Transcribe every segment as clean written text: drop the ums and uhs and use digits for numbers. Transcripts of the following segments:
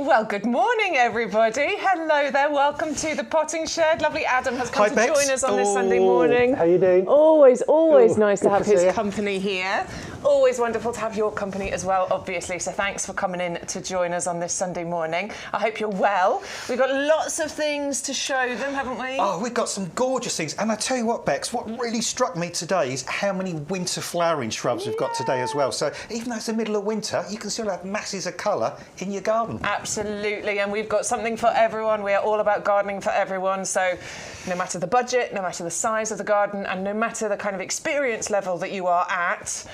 Well, good morning, everybody. Hello there. Welcome to the potting shed. Lovely Adam has come to join us on this Sunday morning. How you doing? Always nice to have his company here. Always wonderful to have your company as well, obviously. So thanks for coming in to join us on this Sunday morning. I hope you're well. We've got lots of things to show them, haven't we? Oh, we've got some gorgeous things. And I tell you what, Bex, what really struck me today is how many winter flowering shrubs we've got today as well. So even though it's the middle of winter, you can still have masses of colour in your garden. Absolutely, and we've got something for everyone. We are all about gardening for everyone, so no matter the budget, no matter the size of the garden, and no matter the kind of experience level that you are at,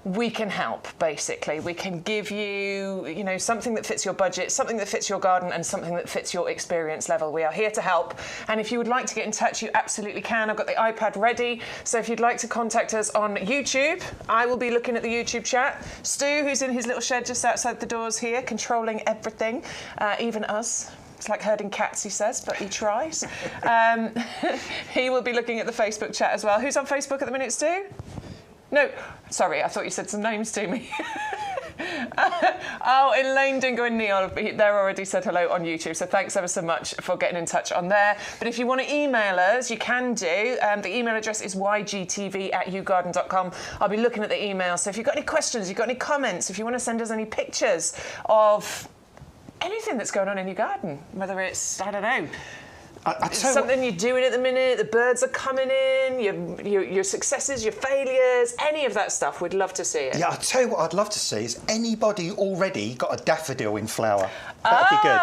we can help, basically. We can give you, something that fits your budget, something that fits your garden, and something that fits your experience level. We are here to help, and if you would like to get in touch, you absolutely can. I've got the iPad ready, so if you'd like to contact us on YouTube, I will be looking at the YouTube chat. Stu, who's in his little shed just outside the doors here, controlling everything, even us. It's like herding cats, he says, but he tries. He will be looking at the Facebook chat as well. Who's on Facebook at the minute, Stu? No, sorry, I thought you said some names to me. Elaine, Dingo and Neil, they're already said hello on YouTube, so thanks ever so much for getting in touch on there. But if you want to email us, you can do. The email address is ygtv@yougarden.com. I'll be looking at the email, so if you've got any questions, you've got any comments, if you want to send us any pictures of anything that's going on in your garden, whether it's, I don't know, something you're doing at the minute, the birds are coming in, your successes, your failures, any of that stuff, we'd love to see it. Yeah, I'll tell you what I'd love to see is anybody already got a daffodil in flower. That'd be good.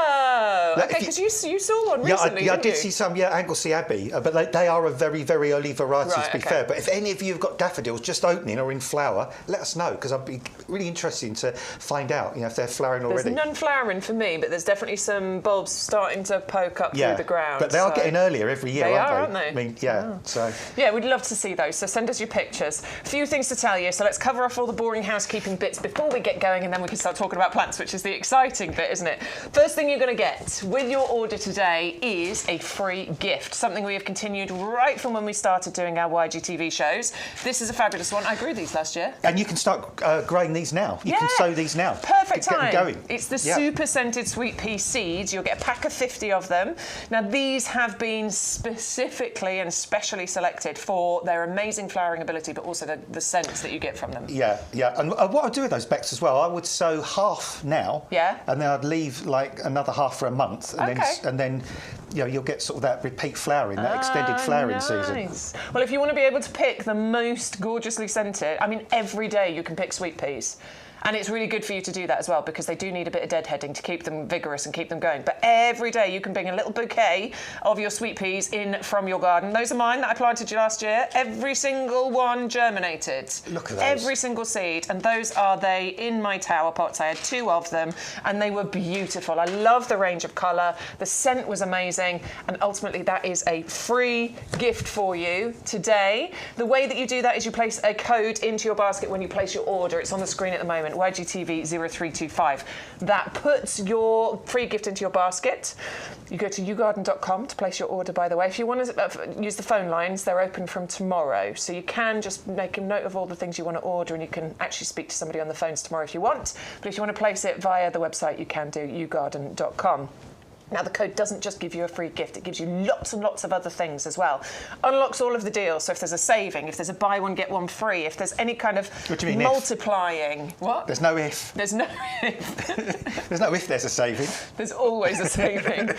Okay, because you saw one recently, I did see some, Anglesey Abbey, but they are a very, very early variety, to be fair. But if any of you have got daffodils just opening or in flower, let us know, because I'd be really interested to find out, if they're flowering already. There's none flowering for me, but there's definitely some bulbs starting to poke up through the ground. But they are getting earlier every year, aren't they? I mean, so... Yeah, we'd love to see those, so send us your pictures. A few things to tell you, so let's cover off all the boring housekeeping bits before we get going, and then we can start talking about plants, which is the exciting bit, isn't it? First thing you're going to get with your order today is a free gift, something we have continued right from when we started doing our YGTV shows. This is a fabulous one. I grew these last year. And you can start growing these now. You can sow these now. Perfect time. Get them going. It's the super scented sweet pea seeds. You'll get a pack of 50 of them. Now, these have been specifically and specially selected for their amazing flowering ability, but also the scents that you get from them. Yeah. And what I'd do with those, Bex, as well, I would sow half now. Yeah. And then I'd leave like another half for a month. And then you'll get sort of that repeat flowering, that extended flowering season. Well, if you want to be able to pick the most gorgeously scented, I mean, every day you can pick sweet peas. And it's really good for you to do that as well, because they do need a bit of deadheading to keep them vigorous and keep them going. But every day you can bring a little bouquet of your sweet peas in from your garden. Those are mine that I planted last year. Every single one germinated. Look at those. Every single seed. And those are they in my tower pots. I had 2 of them and they were beautiful. I love the range of colour. The scent was amazing. And ultimately that is a free gift for you today. The way that you do that is you place a code into your basket when you place your order. It's on the screen at the moment. YGTV0325. That puts your free gift into your basket. You go to YouGarden.com to place your order, by the way. If you want to use the phone lines, they're open from tomorrow. So you can just make a note of all the things you want to order, and you can actually speak to somebody on the phones tomorrow if you want. But if you want to place it via the website, you can do YouGarden.com. Now, the code doesn't just give you a free gift, it gives you lots and lots of other things as well. Unlocks all of the deals, so if there's a saving, if there's a buy one, get one free, if there's any kind of multiplying... What? There's no if. There's no if. There's no if there's a saving. There's always a saving.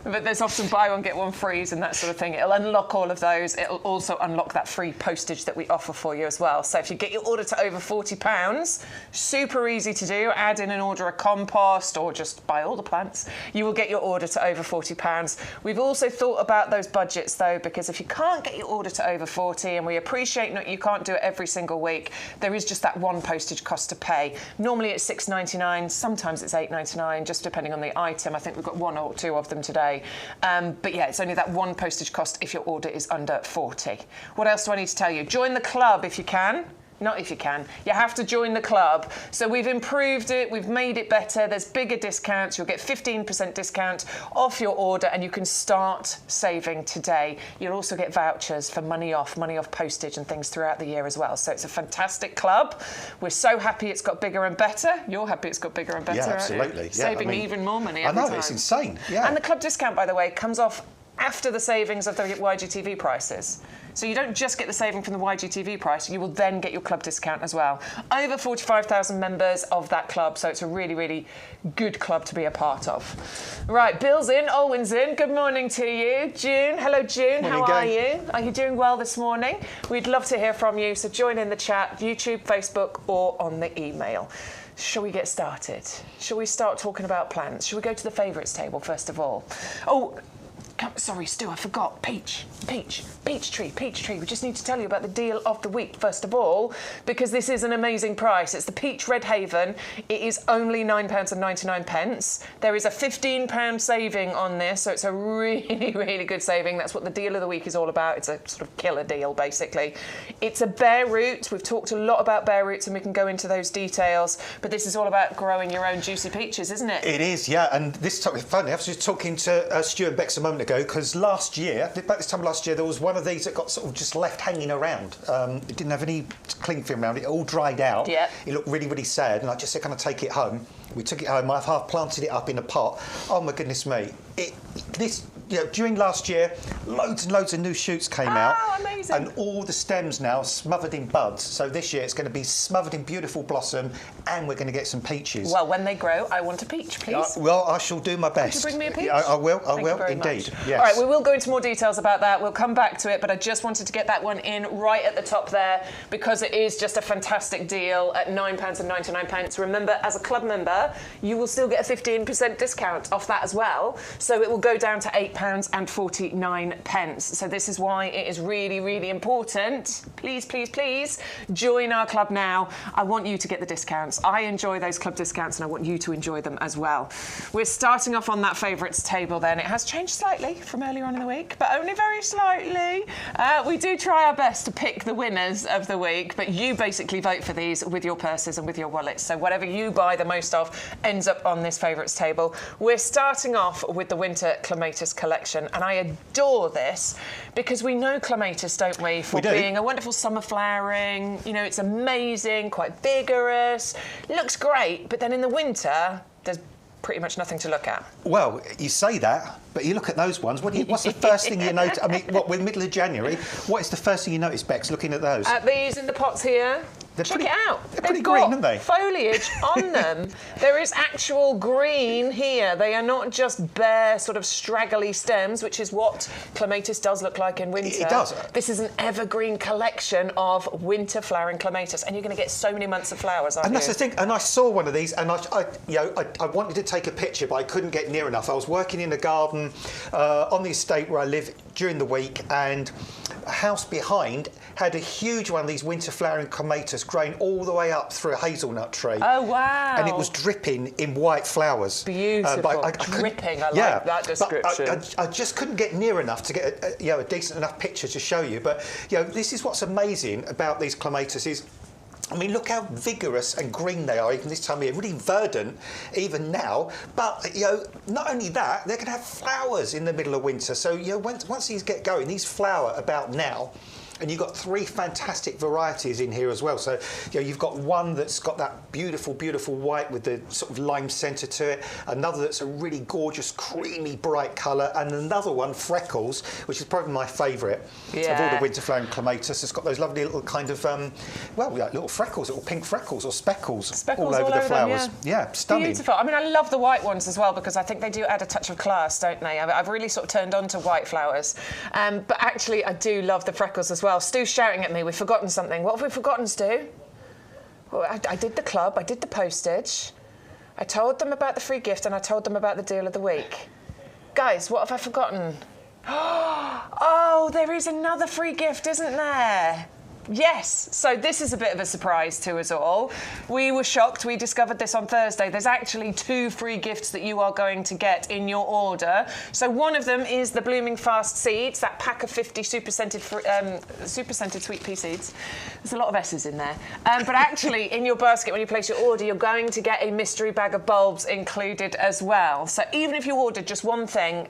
But there's often buy one, get one frees and that sort of thing. It'll unlock all of those. It'll also unlock that free postage that we offer for you as well. So if you get your order to over £40, super easy to do. Add in an order of compost or just buy all the plants. You will get your order to over £40. We've also thought about those budgets though, because if you can't get your order to over 40, and we appreciate that you can't do it every single week, there is just that one postage cost to pay. Normally it's £6.99, sometimes it's £8.99, just depending on the item. I think we've got 1 or 2 of them today. But yeah, it's only that one postage cost if your order is under 40. What else do I need to tell you? Join the club if you can. Not if you can. You have to join the club. So we've improved it, we've made it better, there's bigger discounts, you'll get 15% discount off your order and you can start saving today. You'll also get vouchers for money off postage and things throughout the year as well. So it's a fantastic club. We're so happy it's got bigger and better. You're happy it's got bigger and better, Yeah, absolutely. Yeah, saving even more money every time. It's insane. Yeah. And the club discount, by the way, comes off after the savings of the YGTV prices. So you don't just get the saving from the YGTV price, you will then get your club discount as well. Over 45,000 members of that club, so it's a really, really good club to be a part of. Right, Bill's in, Olwen's in. Good morning to you. June, hello June, how are you? Are you doing well this morning? We'd love to hear from you, so join in the chat, YouTube, Facebook, or on the email. Shall we get started? Shall we start talking about plants? Shall we go to the favourites table first of all? Oh, sorry, Stu, I forgot. Peach tree. We just need to tell you about the deal of the week, first of all, because this is an amazing price. It's the Peach Red Haven. It is only £9.99. There is a £15 saving on this, so it's a really, really good saving. That's what the deal of the week is all about. It's a sort of killer deal, basically. It's a bare root. We've talked a lot about bare roots, and we can go into those details, but this is all about growing your own juicy peaches, isn't it? It is, yeah, and this time, funny, I was just talking to Stu and Bex a moment ago, because last year, about this time last year, there was one of these that got sort of just left hanging around. It didn't have any cling film around it. It all dried out. Yeah. It looked really, really sad, and I just said, "Can I take it home?" We took it home. I've half planted it up in a pot. Oh my goodness me! During last year, loads and loads of new shoots came out. Oh, amazing! And all the stems now smothered in buds. So this year it's going to be smothered in beautiful blossom, and we're going to get some peaches. Well, when they grow, I want a peach, please. Well, I shall do my best. Could you bring me a peach? I will. I will indeed. Yes. All right, we will go into more details about that. We'll come back to it, but I just wanted to get that one in right at the top there because it is just a fantastic deal at £9.99. Remember, as a club member, you will still get a 15% discount off that as well. So it will go down to £8.49. So this is why it is really, really important. Please, please, please join our club now. I want you to get the discounts. I enjoy those club discounts and I want you to enjoy them as well. We're starting off on that favourites table then. It has changed slightly from earlier on in the week, but only very slightly. We do try our best to pick the winners of the week, but you basically vote for these with your purses and with your wallets. So whatever you buy the most of ends up on this favourites table. We're starting off with the winter clematis collection, and I adore this because we know clematis, don't we, for being a wonderful summer flowering. You know, it's amazing, quite vigorous, looks great, but then in the winter, there's pretty much nothing to look at. Well, you say that, but you look at those ones. What's the first thing you notice? I mean, we're middle of January. What is the first thing you notice, Bex, looking at those? These in the pots here. Check it out. They're pretty green, aren't they? Foliage on them. There is actual green here. They are not just bare, sort of straggly stems, which is what clematis does look like in winter. It does. This is an evergreen collection of winter flowering clematis, and you're going to get so many months of flowers, aren't you? And that's the thing. And I saw one of these, and I wanted to take a picture, but I couldn't get near enough. I was working in a garden on the estate where I live during the week, and a house behind had a huge one of these winter flowering clematis growing all the way up through a hazelnut tree. Oh, wow. And it was dripping in white flowers. Beautiful. Dripping, I like that description. I just couldn't get near enough to get a decent enough picture to show you. But, this is what's amazing about these clematis is, I mean, look how vigorous and green they are even this time of year, really verdant even now. But, not only that, they're going to have flowers in the middle of winter. So, once these get going, these flower about now. And you've got 3 fantastic varieties in here as well. So, you've got one that's got that beautiful, beautiful white with the sort of lime centre to it. Another that's a really gorgeous, creamy, bright colour. And another one, Freckles, which is probably my favourite of all the winter flowering clematis. It's got those lovely little kind of, little freckles, little pink freckles or speckles all over the flowers. Them, yeah, stunning. Beautiful. I mean, I love the white ones as well because I think they do add a touch of class, don't they? I've really sort of turned on to white flowers. But actually, I do love the freckles as well. Stu's shouting at me, we've forgotten something. What have we forgotten, Stu? Well, I did the club, I did the postage, I told them about the free gift, and I told them about the deal of the week. Guys, what have I forgotten? Oh, there is another free gift, isn't there? Yes, so this is a bit of a surprise to us all. We were shocked. We discovered this on Thursday. There's actually 2 free gifts that you are going to get in your order. So one of them is the Blooming Fast seeds, that pack of 50 super scented sweet pea seeds. There's a lot of S's in there. But actually, in your basket, when you place your order, you're going to get a mystery bag of bulbs included as well. So even if you ordered just one thing,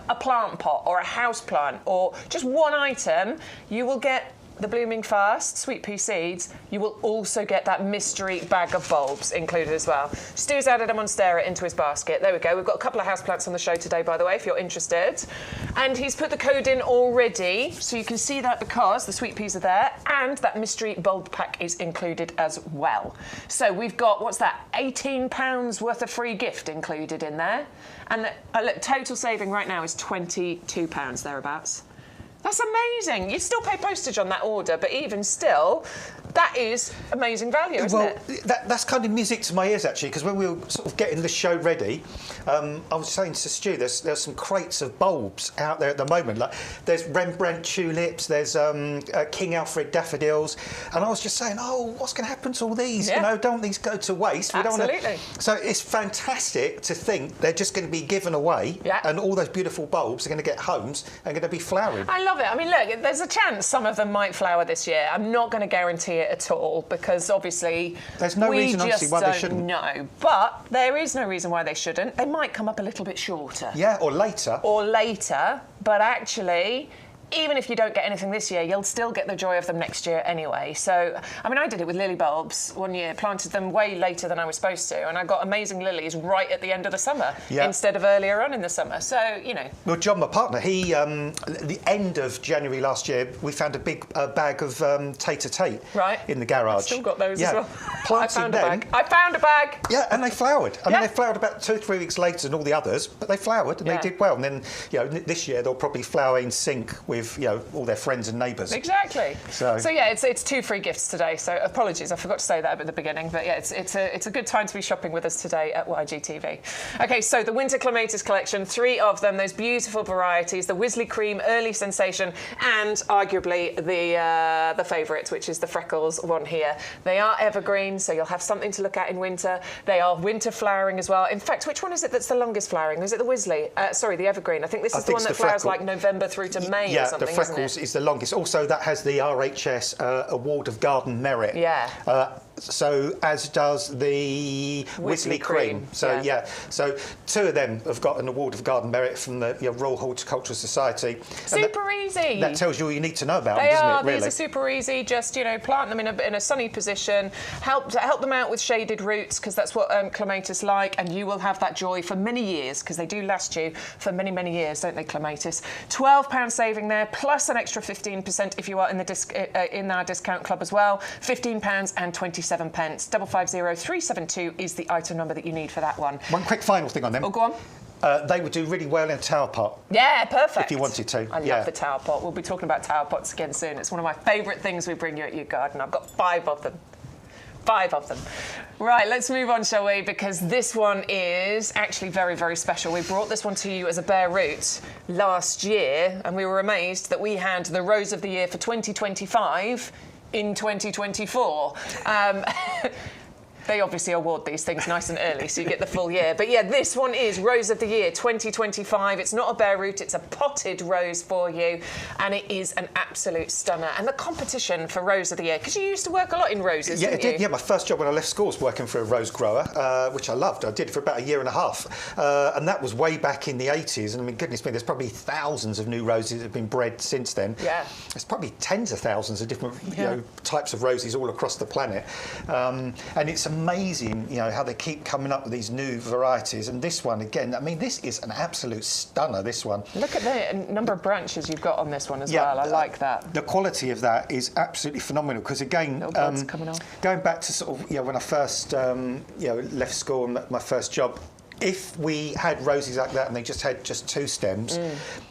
a plant pot or a house plant or just one item, you will get the Blooming Fast sweet pea seeds. You will also get that mystery bag of bulbs included as well. Stu's added a Monstera into his basket. There we go. We've got a couple of houseplants on the show today, by the way, if you're interested. And he's put the code in already, so you can see that because the sweet peas are there and that mystery bulb pack is included as well. So we've got, what's that, £18 worth of free gift included in there. And look, total saving right now is £22 thereabouts. That's amazing. You still pay postage on that order, but even still, that is amazing value, isn't it? That's kind of music to my ears, actually, because when we were sort of getting the show ready, I was saying to Stu, there's some crates of bulbs out there at the moment. Like, there's Rembrandt tulips, there's King Alfred daffodils, and I was just saying, oh, what's going to happen to all these? Yeah. You know, don't these go to waste? Absolutely. So it's fantastic to think they're just going to be given away, and all those beautiful bulbs are going to get homes and going to be flowering. I love it. I mean, look, there's a chance some of them might flower this year. I'm not going to guarantee it at all because obviously there's no reason, obviously, why they shouldn't. No, but there is no reason why they shouldn't. They might come up a little bit shorter. Yeah, or later. Or later, but actually, even if you don't get anything this year, you'll still get the joy of them next year anyway. So, I mean, I did it with lily bulbs one year, planted them way later than I was supposed to, and I got amazing lilies right at the end of the summer instead of earlier on in the summer. So, you know. Well, John, my partner, he, at the end of January last year, we found a big bag of Tate in the garage. I've still got those as well. Planted I found a bag. Yeah, and they flowered. I mean, they flowered about 2 or 3 weeks later than all the others, but they flowered and they did well. And then, you know, this year they'll probably flower in sync with, you know, all their friends and neighbours. Exactly. So yeah, it's 2 free gifts today. So apologies, I forgot to say that at the beginning. But yeah, it's a good time to be shopping with us today at YGTV. Okay, so the Winter Clematis collection, 3 of them, those beautiful varieties, the Wisley Cream, Early Sensation, and arguably the favourite, which is the Freckles one here. They are evergreen, so you'll have something to look at in winter. They are winter flowering as well. In fact, which one is it that's the longest flowering? Is it the Wisley? Sorry, the evergreen. I think this is the one that flowers like November through to May or something, the Freckles is the longest. Also, that has the RHS Award of Garden Merit. Yeah. So as does the Wisley Cream. So so 2 of them have got an Award of Garden Merit from the Royal Horticultural Society. Super easy. That tells you all you need to know about them, doesn't it? Really? These are super easy. Just plant them in a sunny position. Help them out with shaded roots because that's what clematis like, and you will have that joy for many years because they do last you for many years, don't they, clematis? £12 saving there, plus an extra 15% if you are in the in our discount club as well. £15 and 27 pence. 550 372 is the item number that you need for that one. One quick final thing on them. Oh, go on. They would do really well in a tower pot. Yeah, perfect. If you wanted to. I love the tower pot. We'll be talking about tower pots again soon. It's one of my favourite things we bring you at YouGarden. I've got 5 of them. 5 of them. Right, let's move on, shall we? Because this one is actually very special. We brought this one to you as a bare root last year, and we were amazed that we had the Rose of the Year for 2025 in 2024. They obviously award these things nice and early, so you get the full year. But yeah, this one is Rose of the Year 2025. It's not a bare root, it's a potted rose for you. And it is an absolute stunner. And the competition for Rose of the Year, because you used to work a lot in roses, didn't you? Yeah, I did. Yeah, my first job when I left school was working for a rose grower, which I loved. I did for about 1.5 years. And that was way back in the 80s. And I mean, goodness me, there's probably thousands of new roses that have been bred since then. Yeah. There's probably tens of thousands of different types of roses all across the planet. And it's amazing, how they keep coming up with these new varieties. And this one, again, I mean, this is an absolute stunner, this one. Look at the number of branches you've got on this one as well. I like that. The quality of that is absolutely phenomenal because, again, coming off. going back to sort of, when I first, left school and my first job, if we had roses like that and they just had just 2 stems,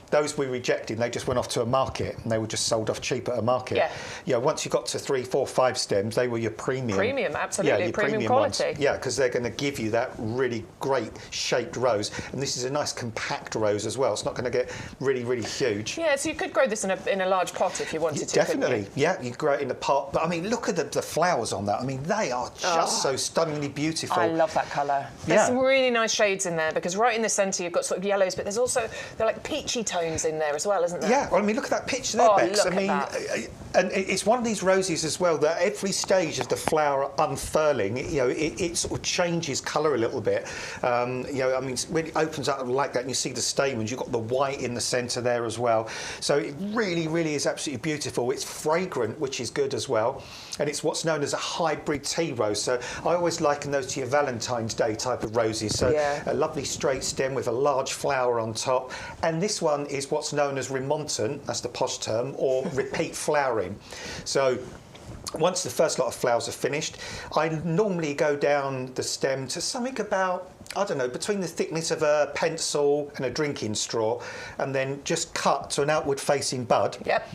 those we rejected, they just went off to a market and they were just sold off cheap at a market. Yeah. Yeah, once you got to 3, 4, 5 stems, they were your premium. Premium, absolutely, yeah, your premium quality. Ones. Yeah, because they're going to give you that really great shaped rose. And this is a nice compact rose as well. It's not going to get really, really huge. Yeah, so you could grow this in a large pot if you wanted to. Definitely, yeah, you could grow it in a pot. But I mean, look at the flowers on that. I mean, they are just so stunningly beautiful. I love that colour. There's some really nice shades in there because right in the centre you've got sort of yellows, but there's also, they're like peachy tones in there as well, isn't there? Yeah, well, I mean, look at that picture there, Bex. Look I mean, at that. And it's one of these roses as well that every stage of the flower unfurling, you know, it sort of changes colour a little bit. You know, I mean, when it opens up like that and you see the stamens, you've got the white in the centre there as well. So it really, really is absolutely beautiful. It's fragrant, which is good as well. And it's what's known as a hybrid tea rose. So I always liken those to your Valentine's Day type of roses. So a lovely straight stem with a large flower on top. And this one is what's known as remontant, that's the posh term, or repeat flowering. So once the first lot of flowers are finished, I normally go down the stem to something about, I don't know, between the thickness of a pencil and a drinking straw, and then just cut to an outward facing bud. Yep.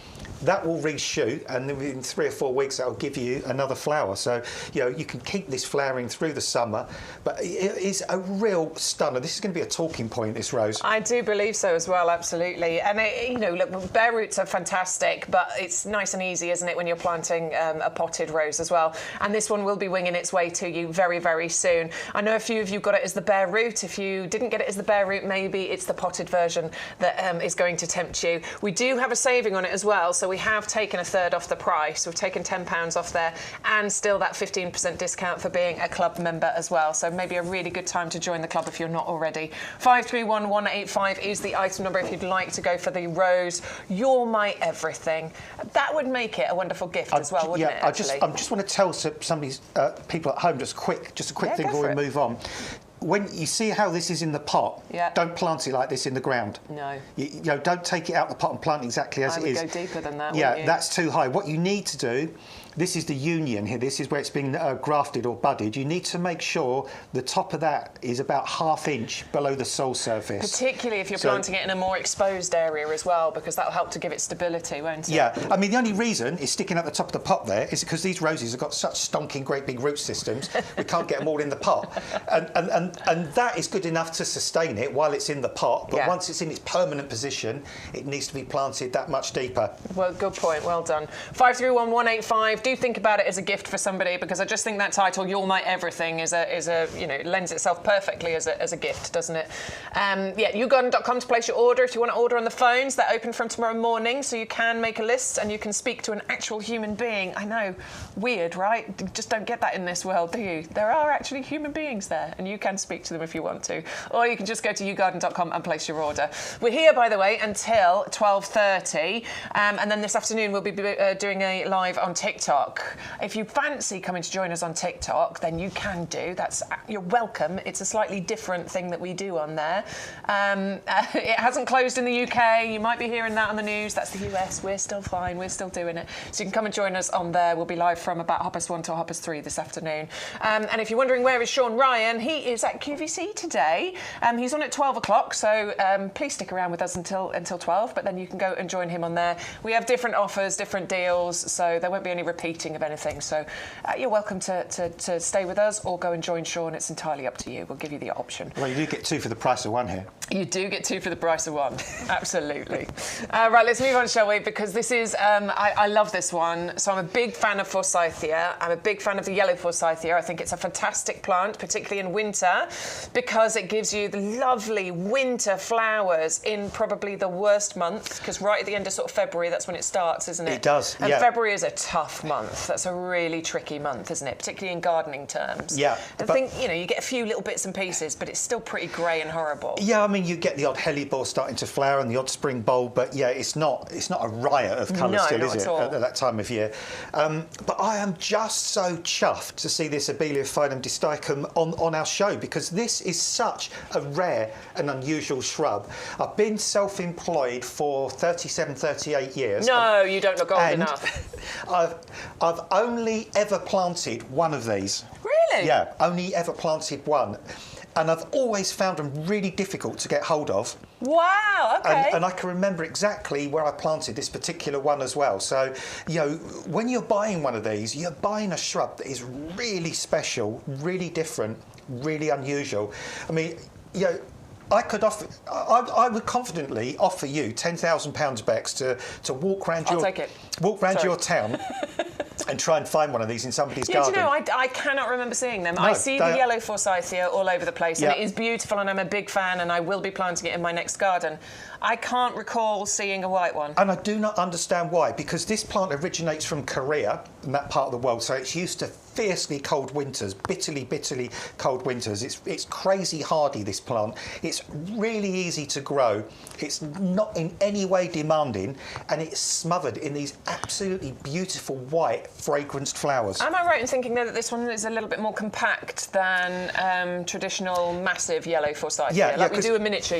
That will reshoot, and then within 3 or 4 weeks, that will give you another flower. So, you know, you can keep this flowering through the summer, but it is a real stunner. This is going to be a talking point, this rose. I do believe so as well, absolutely. And, you know, look, bare roots are fantastic, but it's nice and easy, isn't it, when you're planting a potted rose as well. And this one will be winging its way to you very, very soon. I know a few of you got it as the bare root. If you didn't get it as the bare root, maybe it's the potted version that is going to tempt you. We do have a saving on it as well, so we have taken a third off the price. We've taken £10 off there and still that 15% discount for being a club member as well. So maybe a really good time to join the club if you're not already. 531185 is the item number if you'd like to go for the rose. You're my everything. That would make it a wonderful gift as well, wouldn't it? I just want to tell somebody's people at home just a quick thing before we move on. When you see how this is in the pot, don't plant it like this in the ground. No. You know, don't take it out the pot and plant exactly as it is. I would go deeper than that, yeah, that's too high. What you need to do, this is the union here, this is where it's been grafted or budded. You need to make sure the top of that is about ½ inch below the soil surface. Particularly if you're planting it in a more exposed area as well, because that'll help to give it stability, won't it? Yeah, I mean, the only reason it's sticking at the top of the pot there is because these roses have got such stonking great big root systems, we can't get them all in the pot. And that is good enough to sustain it while it's in the pot, but once it's in its permanent position, it needs to be planted that much deeper. Well, good point, well done. 531185, do think about it as a gift for somebody, because I just think that title, You're My Everything, is a you know, lends itself perfectly as a gift, doesn't it? Yeah, YouGarden.com to place your order. If you want to order on the phones, they're open from tomorrow morning, so you can make a list and you can speak to an actual human being. I know, weird, right? You just don't get that in this world, do you? There are actually human beings there, and you can speak to them if you want to. Or you can just go to YouGarden.com and place your order. We're here, by the way, until 12:30, and then this afternoon we'll be doing a live on TikTok. If you fancy coming to join us on TikTok, then you can do. You're welcome. It's a slightly different thing that we do on there. It hasn't closed in the UK. You might be hearing that on the news. That's the US. We're still fine. We're still doing it. So you can come and join us on there. We'll be live from about 1:30 till 3:30 this afternoon. And if you're wondering where is Sean Ryan, he is at QVC today. He's on at 12 o'clock, so please stick around with us until 12, but then you can go and join him on there. We have different offers, different deals, so there won't be any repeating of anything. So you're welcome to stay with us or go and join Sean. It's entirely up to you. We'll give you the option. Well, you do get 2 for the price of 1 here. You do get 2 for the price of 1. Absolutely. Right, let's move on, shall we? Because this is, I love this one. So I'm a big fan of Forsythia. I'm a big fan of the yellow Forsythia. I think it's a fantastic plant, particularly in winter, because it gives you the lovely winter flowers in probably the worst month, because right at the end of sort of February, that's when it starts, isn't it? It does, and February is a tough month. That's a really tricky month, isn't it? Particularly in gardening terms. Yeah. I think, you know, you get a few little bits and pieces, but it's still pretty grey and horrible. Yeah, I mean, you get the odd hellebore starting to flower and the odd spring bulb, but yeah, it's not a riot of colour still, is it, at that time of year? But I am just so chuffed to see this Abeliophyllum distichum on our show, because this is such a rare and unusual shrub. I've been self-employed for 37, 38 years. No, you don't look old enough. I've only ever planted one of these. Really? Yeah, only ever planted one. and I've always found them really difficult to get hold of. Wow, okay. And I can remember exactly where I planted this particular one as well. So, you know, when you're buying one of these, you're buying a shrub that is really special, really different, really unusual. I mean, you know, I would confidently offer you £10,000, Bex, to walk around your town and try and find one of these in somebody's garden. Do you know, I cannot remember seeing them. No, I see the yellow forsythia all over the place, and it is beautiful, and I'm a big fan, and I will be planting it in my next garden. I can't recall seeing a white one. And I do not understand why, because this plant originates from Korea, in that part of the world, so it's used to fiercely cold winters, bitterly cold winters. It's crazy hardy, this plant. It's really easy to grow. It's not in any way demanding, and it's smothered in these absolutely beautiful white fragranced flowers. Am I right in thinking though that this one is a little bit more compact than traditional massive yellow forsythia? Yeah, like we do a miniature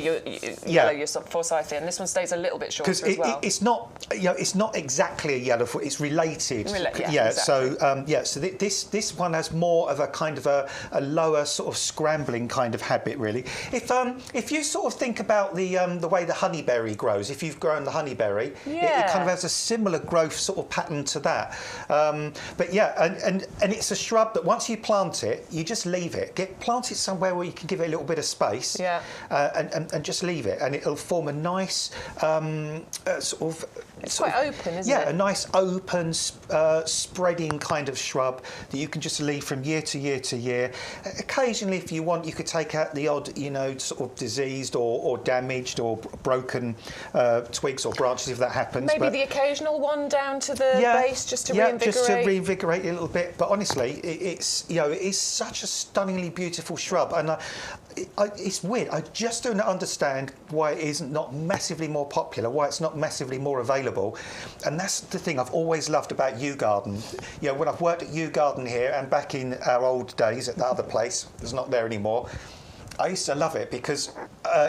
yellow forsythia, and this one stays a little bit shorter as well. It's not, you know, it's not exactly a yellow. It's related. Exactly. So this one has more of a kind of a lower sort of scrambling kind of habit, really. If you sort of think about the way the honeyberry grows, if you've grown the honeyberry, it kind of has a similar growth sort of pattern to that. But yeah, and it's a shrub that once you plant it, you just leave it. Plant it somewhere where you can give it a little bit of space. Yeah. And just leave it, and it'll form a nice sort of. It's quite open, isn't it? Yeah, a nice open, spreading kind of shrub that you can just leave from year to year to year. Occasionally, if you want, you could take out the odd, you know, sort of diseased or damaged or broken twigs or branches if that happens. Maybe the occasional one down to the base just to reinvigorate. Yeah, just to reinvigorate it a little bit. But honestly, it's, you know, it is such a stunningly beautiful shrub, and it's weird. I just don't understand why it is not massively more popular, why it's not massively more available. And that's the thing I've always loved about YouGarden. You know, when I've worked at YouGarden here and back in our old days at the other place, it's not there anymore, I used to love it because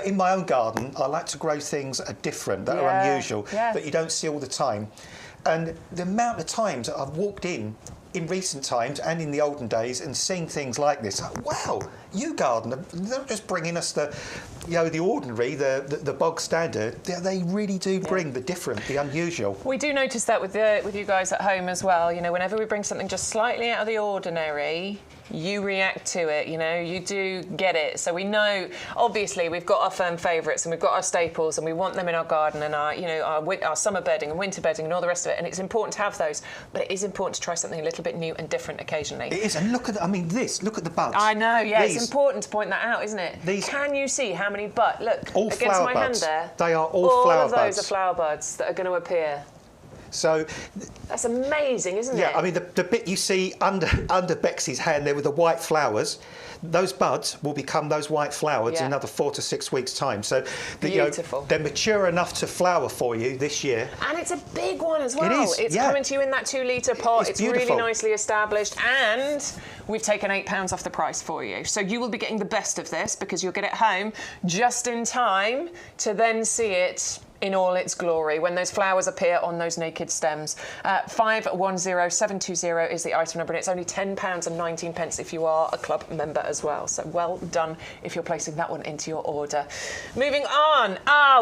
in my own garden, I like to grow things that are different, that are unusual, that you don't see all the time. And the amount of times that I've walked in recent times and in the olden days and seeing things like this, wow, YouGarden, they're not just bringing us the, you know, the ordinary, the bog standard. They really do bring the different, the unusual. We do notice that with you guys at home as well. You know, whenever we bring something just slightly out of the ordinary, you react to it, you know, you do get it. So we know, obviously, we've got our firm favourites and we've got our staples and we want them in our garden and our, you know, our summer bedding and winter bedding and all the rest of it. And it's important to have those, but it is important to try something a little bit new and different occasionally. It is, and look at, I mean, look at the buds. I know, yeah, it's important to point that out, isn't it? Can you see how many buds? Look, all against my buds. hand there. They are all flower buds. All of those are flower buds that are going to appear. So that's amazing, isn't it? Yeah, I mean the bit you see under Bexy's hand there with the white flowers, those buds will become those white flowers in another 4 to 6 weeks' time. So beautiful. They're mature enough to flower for you this year. And it's a big one as well. It is. It's coming to you in that 2 litre pot. It's beautiful. Really nicely established, and we've taken £8 off the price for you. So you will be getting the best of this because you'll get it home just in time to then see it in all its glory when those flowers appear on those naked stems. 510720 is the item number, and it's only £10.19 if you are a club member as well. So well done if you're placing that one into your order. Moving on,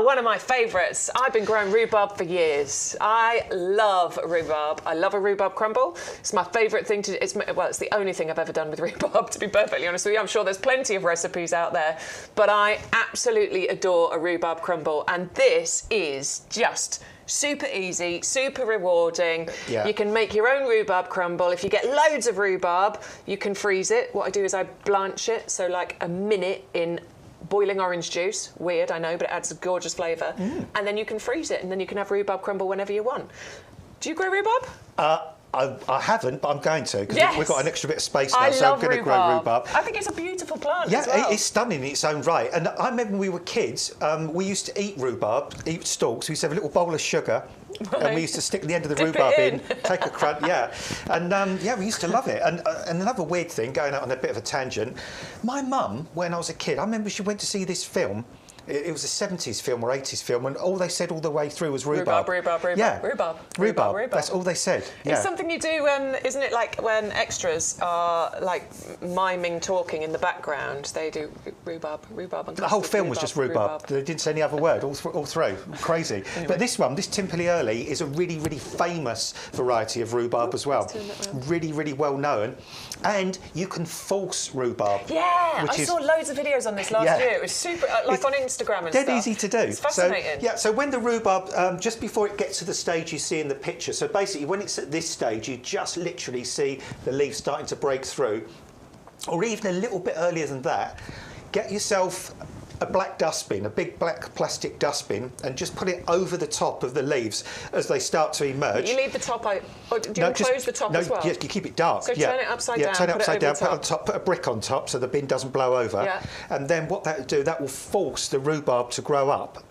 one of my favourites. I've been growing rhubarb for years. I love rhubarb. I love a rhubarb crumble. It's my favourite thing to do. It's the only thing I've ever done with rhubarb, to be perfectly honest with you. I'm sure there's plenty of recipes out there, but I absolutely adore a rhubarb crumble, and this is just super easy, super rewarding. You can make your own rhubarb crumble. If you get loads of rhubarb, you can freeze it. What I do is I blanch it, so like a minute in boiling orange juice. Weird, I know, but it adds a gorgeous flavour. And then you can freeze it, and then you can have rhubarb crumble whenever you want. Do you grow rhubarb? I haven't, but I'm going to, because we've got an extra bit of space now, so I'm going to grow rhubarb. I think it's a beautiful plant as well. It's stunning in its own right. And I remember when we were kids, we used to eat rhubarb, eat stalks. We used to have a little bowl of sugar, and we used to stick the end of the rhubarb in, take a crunch, And we used to love it. And another weird thing, going out on a bit of a tangent, my mum, when I was a kid, I remember she went to see this film It was a 70s film or 80s film, and all they said all the way through was rhubarb. Yeah. Rhubarb. That's all they said. Yeah. It's something you do, isn't it, like when extras are like miming talking in the background, they do rhubarb and the whole film was just rhubarb. They didn't say any other word all through. Crazy. Anyway. But this one, this Timperley Early, is a really, really famous variety of rhubarb as well. Really, really well known. And you can force rhubarb. Yeah, I saw loads of videos on this last year. It was super, like on Instagram and dead stuff. Easy to do. It's fascinating. So when the rhubarb, just before it gets to the stage you see in the picture, so basically when it's at this stage, you just literally see the leaves starting to break through, or even a little bit earlier than that. Get yourself a black dustbin, a big black plastic dustbin, and just put it over the top of the leaves as they start to emerge. You leave the top out, or do you close the top as well? No, you keep it dark. So turn it upside down, turn it upside down, put it top. on top, put a brick on top so the bin doesn't blow over. Yeah. And then what that will do, that will force the rhubarb to grow up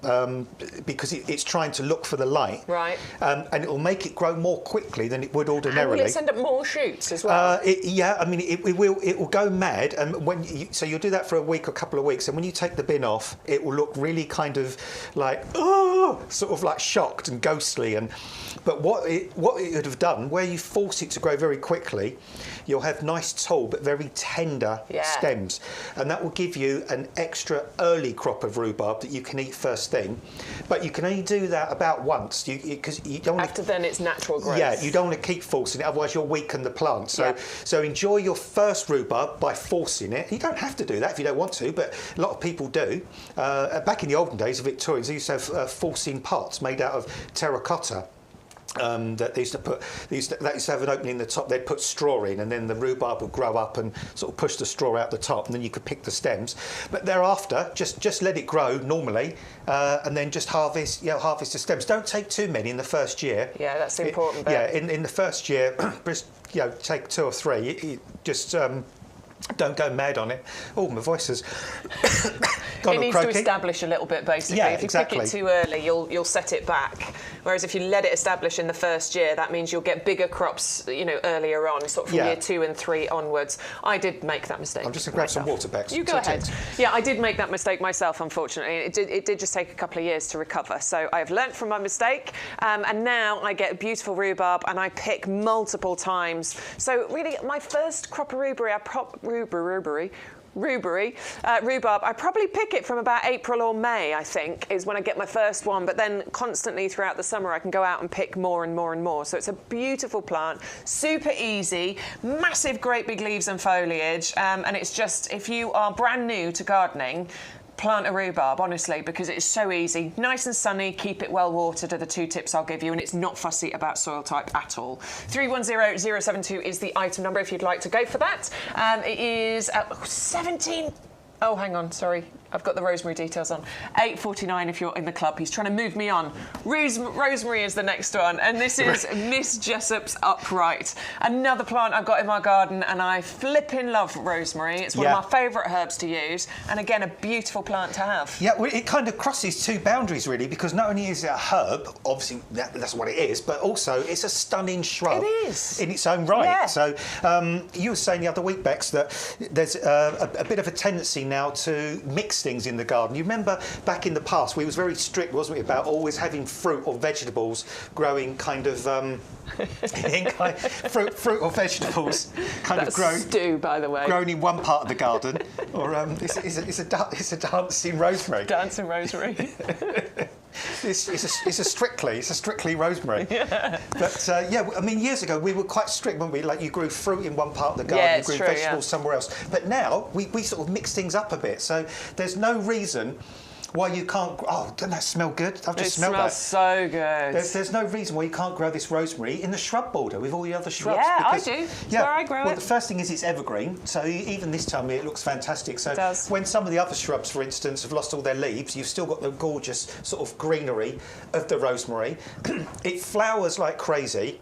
because it's trying to look for the light. Right. And it will make it grow more quickly than it would ordinarily. And will it send up more shoots as well? It will go mad, and so you'll do that for a week or a couple of weeks, and when you take the bin off, it will look really kind of like sort of like shocked and ghostly. But what it would have done, where you force it to grow very quickly, you'll have nice tall but very tender stems, and that will give you an extra early crop of rhubarb that you can eat first thing. But you can only do that about once, because you don't want after then it's natural growth. Yeah, you don't want to keep forcing it, otherwise you'll weaken the plant. So enjoy your first rhubarb by forcing it. You don't have to do that if you don't want to, but a lot of people do. Back in the olden days, the Victorians, they used to have forcing pots made out of terracotta. That they used to have an opening in the top. They'd put straw in, and then the rhubarb would grow up and sort of push the straw out the top, and then you could pick the stems. But thereafter, just let it grow normally, and then just harvest the stems. Don't take too many in the first year. Yeah, that's the important bit. Yeah, in the first year, just take 2 or 3. Don't go mad on it. Oh, my voice has gone It needs croaky. to establish a little bit, basically. Yeah, if you pick it too early, you'll set it back. Whereas if you let it establish in the first year, that means you'll get bigger crops, earlier on, sort of from year 2 and 3 onwards. I did make that mistake. I'm just going to grab some water bags. You go ahead. Yeah, I did make that mistake myself, unfortunately. It did just take a couple of years to recover. So I've learnt from my mistake, and now I get beautiful rhubarb, and I pick multiple times. So really, my first crop of rhubarb, I probably pick it from about April or May, I think, is when I get my first one, but then constantly throughout the summer I can go out and pick more and more and more. So it's a beautiful plant, super easy, massive great big leaves and foliage, and it's just, if you are brand new to gardening, plant a rhubarb, honestly, because it's so easy. Nice and sunny, keep it well watered are the 2 tips I'll give you, and it's not fussy about soil type at all. 310072 is the item number if you'd like to go for that. It is 17... Oh, hang on, sorry. I've got the rosemary details on. 8.49 if you're in the club. He's trying to move me on. Rosemary is the next one, and this is Miss Jessup's Upright. Another plant I've got in my garden, and I flipping love rosemary. It's one of my favourite herbs to use, and again, a beautiful plant to have. Yeah, well, it kind of crosses 2 boundaries, really, because not only is it a herb, obviously that's what it is, but also it's a stunning shrub. It is. In its own right. Yeah. So you were saying the other week, Bex, that there's a bit of a tendency now to mix things in the garden. You remember back in the past we was very strict, wasn't we, about always having fruit or vegetables growing kind of fruit or vegetables kind of grown. Stew, by the way. Grown in one part of the garden, or it's a dancing rosemary. Dancing rosemary. It's a strictly rosemary. Yeah. But I mean, years ago we were quite strict, weren't we? Like you grew fruit in one part of the garden, you grew vegetables somewhere else. But now we sort of mix things up a bit. So there's no reason why you can't. Oh, doesn't that smell good? I've just smelled that. It smells so good. There's no reason why you can't grow this rosemary in the shrub border with all the other shrubs. Yeah, because, I do. That's where I grow it. Well, the first thing is it's evergreen, so even this time it looks fantastic. So it does. When some of the other shrubs, for instance, have lost all their leaves, you've still got the gorgeous sort of greenery of the rosemary. It flowers like crazy.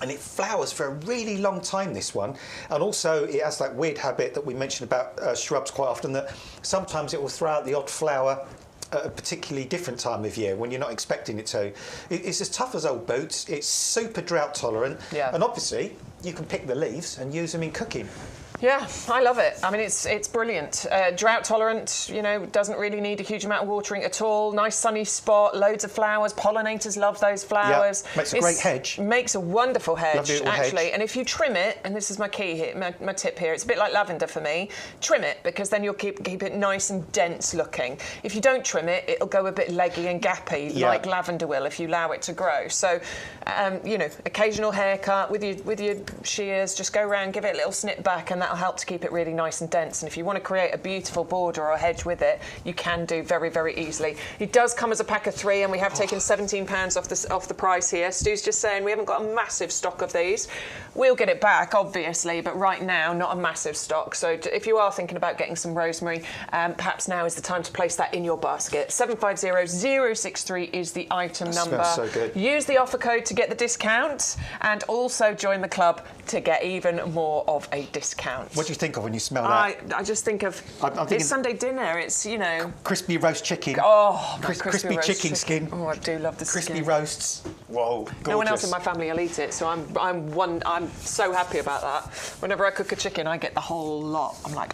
And it flowers for a really long time, this one. And also it has that weird habit that we mention about shrubs quite often, that sometimes it will throw out the odd flower at a particularly different time of year when you're not expecting it to. It's as tough as old boots. It's super drought tolerant. Yeah. And obviously you can pick the leaves and use them in cooking. Yeah, I love it. I mean, it's brilliant. Drought tolerant, you know, doesn't really need a huge amount of watering at all. Nice sunny spot, loads of flowers. Pollinators love those flowers. Yeah, makes a great hedge. Makes a wonderful hedge, actually. Hedge. And if you trim it, and this is my key here, my tip here, it's a bit like lavender for me. Trim it, because then you'll keep it nice and dense looking. If you don't trim it, it'll go a bit leggy and gappy, like lavender will if you allow it to grow. So, you know, occasional haircut with your shears, just go around, give it a little snip back, and that'll help to keep it really nice and dense. And if you want to create a beautiful border or a hedge with it, you can do very, very easily. It does come as a pack of 3, and we have taken £17 off the price here. Stu's just saying we haven't got a massive stock of these. We'll get it back, obviously, but right now, not a massive stock. So if you are thinking about getting some rosemary, perhaps now is the time to place that in your basket. 750063 is the item number. Smells so good. Use the offer code to get the discount, and also join the club to get even more of a discount. What do you think of when you smell that? I just think of it's Sunday dinner. It's, you know, crispy roast chicken. Oh, crispy chicken skin. Oh, I do love the crispy skin. roasts. Whoa, gorgeous. No one else in my family will eat it, so I'm so happy about that. Whenever I cook a chicken, I get the whole lot. I'm like,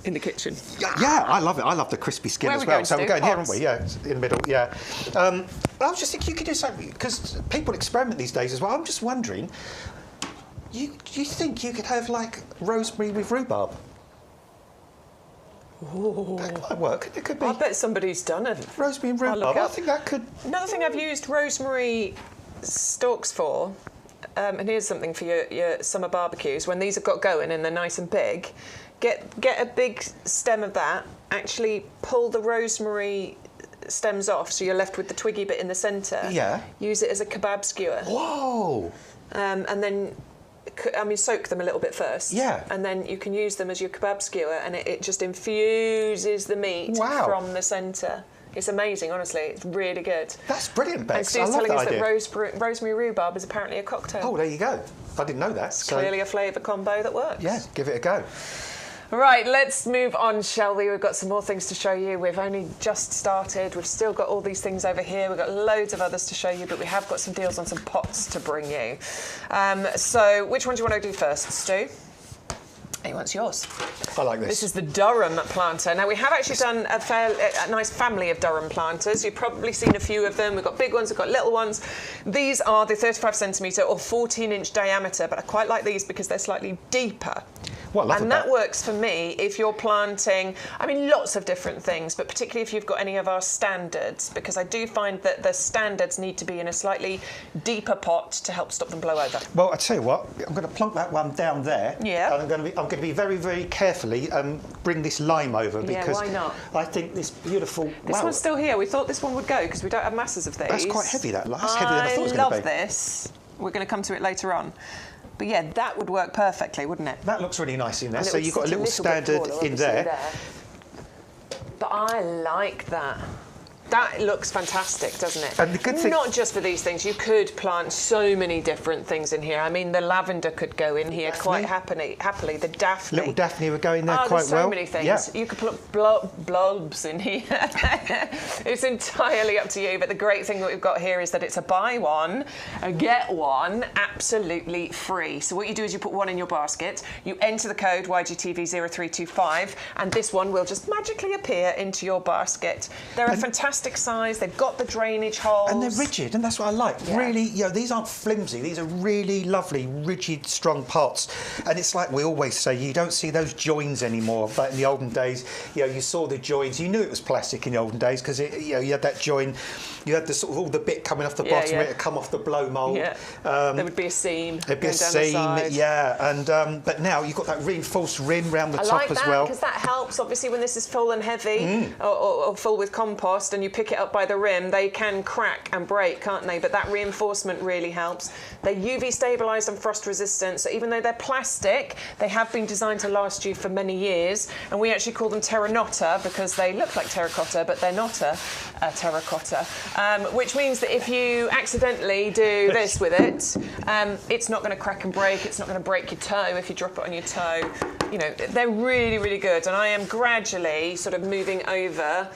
in the kitchen. Yeah, I love it. I love the crispy skin as well. So we're going here, aren't we? Yeah, in the middle. Yeah. I was just thinking you could do something, because people experiment these days as well. I'm just wondering, do you think you could have like rosemary with rhubarb? Ooh. That might work. It could be. I bet somebody's done it. Rosemary and rhubarb. I think that could. Another thing I've used rosemary stalks for, and here's something for your summer barbecues. When these have got going and they're nice and big, get a big stem of that. Actually, pull the rosemary stems off, so you're left with the twiggy bit in the centre. Yeah. Use it as a kebab skewer. Whoa. And then, soak them a little bit first. Yeah. And then you can use them as your kebab skewer, and it just infuses the meat from the centre. It's amazing, honestly. It's really good. That's brilliant, Bex. And Stu's telling us that rosemary rhubarb is apparently a cocktail. Oh, there you go. I didn't know that. It's clearly a flavour combo that works. Yeah, give it a go. Right, let's move on, shall we? We've got some more things to show you. We've only just started. We've still got all these things over here. We've got loads of others to show you, but we have got some deals on some pots to bring you. So which one do you want to do first, Stu? He wants yours. I like this. This is the Durham planter. Now, we have actually done a nice family of Durham planters. You've probably seen a few of them. We've got big ones, we've got little ones. These are the 35 centimetre or 14-inch diameter, but I quite like these because they're slightly deeper. Well, I love and that works for me if you're planting, lots of different things, but particularly if you've got any of our standards, because I do find that the standards need to be in a slightly deeper pot to help stop them blow over. Well, I tell you what, I'm going to plonk that one down there. Yeah. And I'm going to be very, very carefully bring this lime over, because why not? I think this beautiful. This one's still here. We thought this one would go because we don't have masses of these. That's quite heavy. That's heavier than I thought it was going to be. I love this. We're going to come to it later on. But yeah, that would work perfectly, wouldn't it? That looks really nice in there. So you've got a little standard in there. But I like that. That looks fantastic, doesn't it? And the good thing, not just for these things, you could plant so many different things in here. The lavender could go in here quite happily. The Daphne. Little Daphne would go in there quite there's so well. Many things. Yeah. You could put bulbs in here. It's entirely up to you. But the great thing that we've got here is that it's a buy one, a get one, absolutely free. So what you do is you put one in your basket, you enter the code YGTV0325, and this one will just magically appear into your basket. They're a fantastic size. They've got the drainage holes, and they're rigid, and that's what I like. Yeah. Really, these aren't flimsy. These are really lovely, rigid, strong pots. And it's like we always say, you don't see those joins anymore. But in the olden days, you saw the joins. You knew it was plastic in the olden days because you had that join. You had the sort of all the bit coming off the bottom, where it come off the blow mould. Yeah. There would be a seam. There'd be a seam, and but now you've got that reinforced rim round the top as well. I like that because that helps. Obviously, when this is full and heavy or full with compost, and you pick it up by the rim, they can crack and break, can't they? But that reinforcement really helps. They're UV stabilised and frost resistant, so even though they're plastic, they have been designed to last you for many years. And we actually call them terracotta because they look like terracotta, but they're not a terracotta. Which means that if you accidentally do this with it, it's not going to crack and break. It's not going to break your toe if you drop it on your toe. They're really, really good. And I am gradually sort of moving over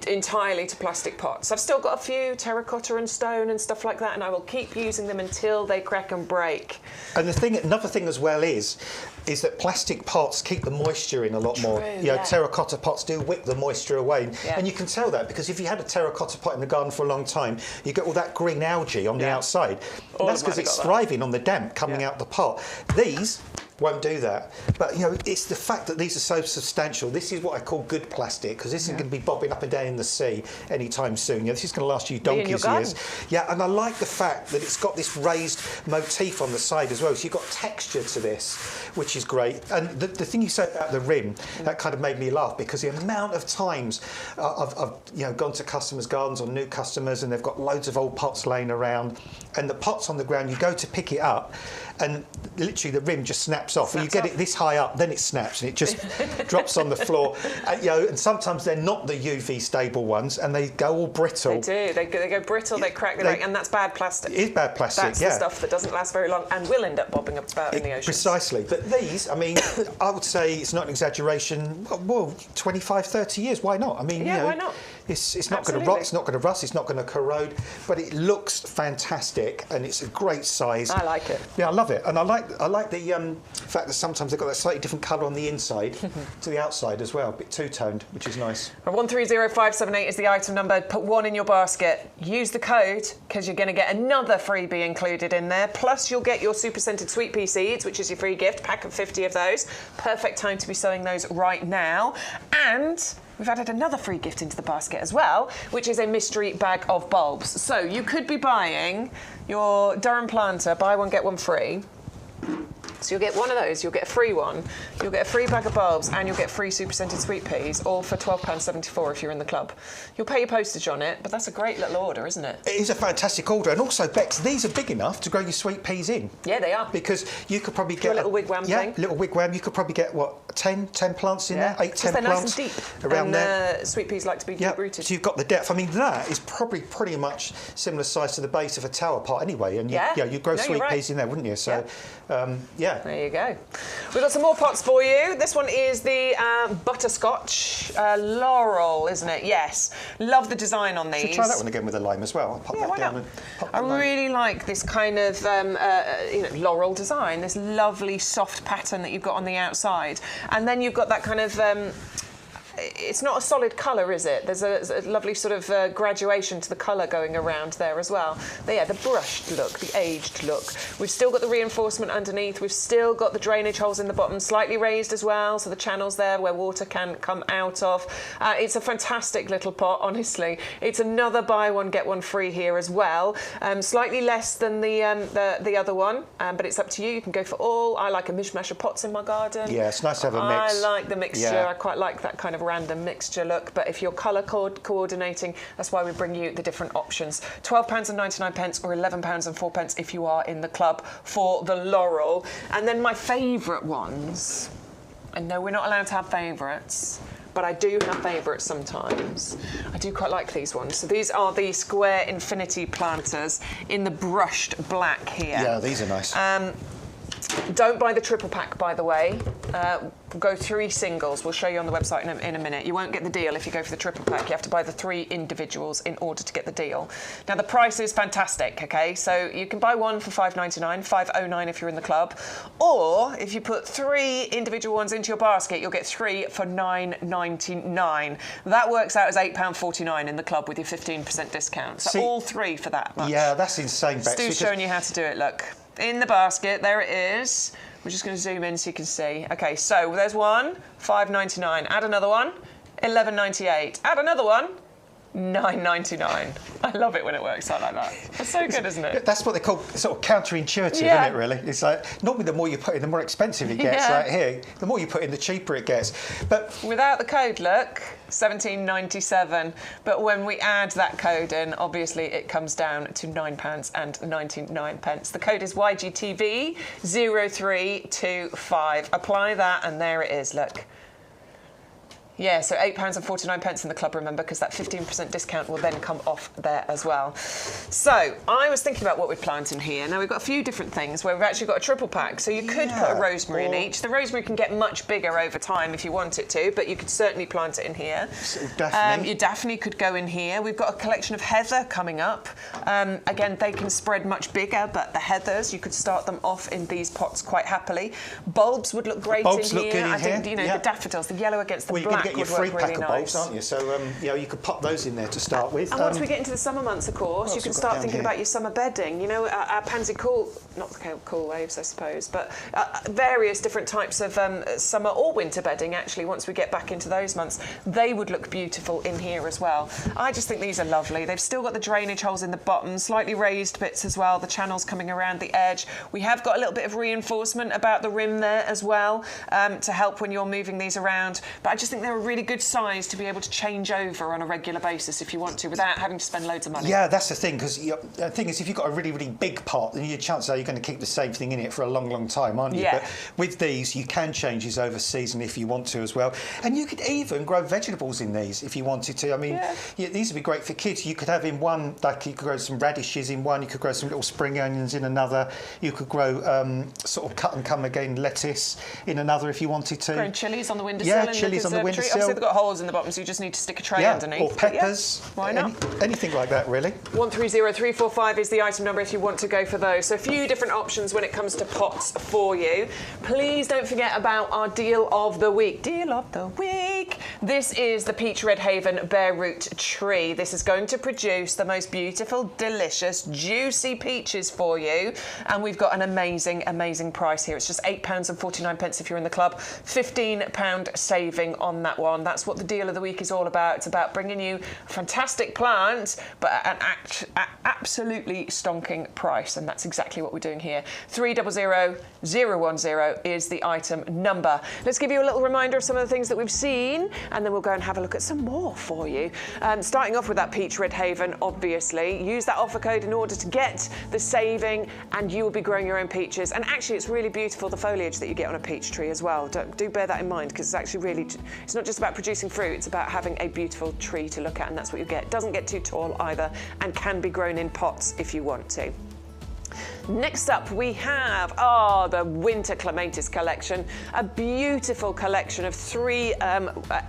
entirely to plastic pots. I've still got a few terracotta and stone and stuff like that, and I will keep using them until they crack and break. And another thing as well is that plastic pots keep the moisture in a lot more. Terracotta pots do whip the moisture away. Yeah. And you can tell that because if you had a terracotta pot in the garden for a long time, you get all that green algae on the outside. And that's because it's thriving on the damp coming out the pot. These won't do that. But, it's the fact that these are so substantial. This is what I call good plastic, because this isn't going to be bobbing up and down in the sea anytime soon. This is going to last you donkey's years. Yeah, and I like the fact that it's got this raised motif on the side as well. So you've got texture to this, which is great. And the thing you said about the rim, that kind of made me laugh, because the amount of times I've gone to customers' gardens or new customers, and they've got loads of old pots laying around, and the pot's on the ground, you go to pick it up, and literally the rim just snaps off. When you get it this high up, then it snaps and it just drops on the floor. And sometimes they're not the UV stable ones, and they go all brittle. They do. They go brittle. They crack. They break, and that's bad plastic. It is bad plastic. That's the stuff that doesn't last very long and will end up bobbing about in the ocean. Precisely. But these, I mean, I would say it's not an exaggeration. Well, 25, 30 years. Why not? I mean, why not? It's not going to rot. It's not going to rust. It's not going to corrode. But it looks fantastic, and it's a great size. I like it. Yeah, I love it, and I like the fact that sometimes they've got that slightly different colour on the inside to the outside as well, a bit two-toned, which is nice. 130578 is the item number. Put one in your basket. Use the code, because you're going to get another freebie included in there. Plus, you'll get your super scented sweet pea seeds, which is your free gift, pack of 50 of those. Perfect time to be sowing those right now. And we've added another free gift into the basket as well, which is a mystery bag of bulbs. So you could be buying your Durham planter, buy one, get one free. So you'll get one of those, you'll get a free one, you'll get a free bag of bulbs, and you'll get free super scented sweet peas, all for £12.74 if you're in the club. You'll pay your postage on it, but that's a great little order, isn't it? It is a fantastic order, and also, Bex, these are big enough to grow your sweet peas in. Yeah, they are. Because you could probably get a little wigwam thing. Yeah, little wigwam. You could probably get, 10 plants in there? 8, 10 they're plants? Nice and deep. Around there. Sweet peas like to be deep-rooted. So you've got the depth. I mean, that is probably pretty much similar size to the base of a tower pot anyway, and you grow sweet peas in there, wouldn't you? So, There you go. We've got some more pots for you. This one is the butterscotch laurel, isn't it? Yes. Love the design on these. Should try that one again with a lime as well. I'll pop that down and pop that I really like this kind of laurel design, this lovely soft pattern that you've got on the outside. And then you've got that kind of... it's not a solid colour, is it? There's a lovely sort of graduation to the colour going around there as well. But yeah, the brushed look, the aged look. We've still got the reinforcement underneath. We've still got the drainage holes in the bottom, slightly raised as well, so the channels there where water can come out of. It's a fantastic little pot, honestly. It's another buy one, get one free here as well. Slightly less than the other one, but it's up to you. You can go for all. I like a mishmash of pots in my garden. Yeah, it's nice to have a mix. I like the mixture. Yeah. I quite like that kind of random mixture look, but if you're colour coordinating, that's why we bring you the different options. £12.99 or £11.04 if you are in the club for the laurel. And then my favourite ones, and no, we're not allowed to have favourites, but I do have favourites sometimes. I do quite like these ones. So these are the square infinity planters in the brushed black here. Yeah, these are nice. Don't buy the triple pack, by the way. Go 3 singles. We'll show you on the website in a minute. You won't get the deal if you go for the triple pack. You have to buy the 3 individuals in order to get the deal. Now, the price is fantastic, okay? So you can buy one for £5.99, £5.09 if you're in the club. Or if you put 3 individual ones into your basket, you'll get 3 for £9.99. That works out as £8.49 in the club with your 15% discount. So all 3 for that much. Yeah, that's insane, Bex. Stu's showing you how to do it, look. In the basket, there it is. We're just going to zoom in so you can see. Okay, so there's one, £5.99. Add another one, £11.98. Add another one, £9.99. I love it when it works out like that. It's so good, isn't it? That's what they call sort of counterintuitive, isn't it, really? It's like, normally the more you put in, the more expensive it gets. Like here, the more you put in, the cheaper it gets. But without the code, look, £17.97. But when we add that code in, obviously it comes down to £9.99. The code is YGTV0325. Apply that, and there it is, look. Yeah, so £8.49 in the club, remember, because that 15% discount will then come off there as well. So I was thinking about what we'd plant in here. Now we've got a few different things where we've actually got a triple pack. So you could put a rosemary in each. The rosemary can get much bigger over time if you want it to, but you could certainly plant it in here. Daphne. Your Daphne could go in here. We've got a collection of heather coming up. Again, they can spread much bigger, but the heathers, you could start them off in these pots quite happily. Bulbs would look great Bulbs in look here. good in I think, here. you know, the daffodils, the yellow against the black. Get your free pack of bulbs, aren't you? So you know, you could pop those in there to start with. And once we get into the summer months, of course, you can start thinking about your summer bedding. You know, our pansy not the cool waves, I suppose, but various different types of summer or winter bedding. Actually, once we get back into those months, they would look beautiful in here as well. I just think these are lovely. They've still got the drainage holes in the bottom, slightly raised bits as well. The channels coming around the edge. We have got a little bit of reinforcement about the rim there as well to help when you're moving these around. But I just think they're a really good size to be able to change over on a regular basis if you want to, without having to spend loads of money. Yeah, that's the thing, because the thing is, if you've got a really, really big pot, then your chances are you're going to keep the same thing in it for a long, long time, aren't you? Yeah. But with these, you can change these over season if you want to as well. And you could even grow vegetables in these if you wanted to. I mean, these would be great for kids. You could have in one, like you could grow some radishes in one, you could grow some little spring onions in another, you could grow sort of cut and come again lettuce in another if you wanted to. Growing chilies on the windowsill. Yeah, chilies on the windowsill. Obviously, they've got holes in the bottom, so you just need to stick a tray underneath. Or peppers. Yeah, why not? Anything like that, really. 130345 is the item number if you want to go for those. So a few different options when it comes to pots for you. Please don't forget about our deal of the week. Deal of the week. This is the Peach Red Haven Bare Root Tree. This is going to produce the most beautiful, delicious, juicy peaches for you. And we've got an amazing, amazing price here. It's just £8.49 if you're in the club. £15 saving on that one. That's what the deal of the week is all about. It's about bringing you a fantastic plant, but at an absolutely stonking price. And that's exactly what we're doing here. 300010 is the item number. Let's give you a little reminder of some of the things that we've seen, and then we'll go and have a look at some more for you. Starting off with that Peach Red Haven, obviously. Use that offer code in order to get the saving, and you will be growing your own peaches. And actually, it's really beautiful, the foliage that you get on a peach tree as well. Do bear that in mind, because it's actually really, it's not just about producing fruit, it's about having a beautiful tree to look at, and that's what you get. It doesn't get too tall either, and can be grown in pots if you want to. Next up, we have the Winter Clematis collection, a beautiful collection of 3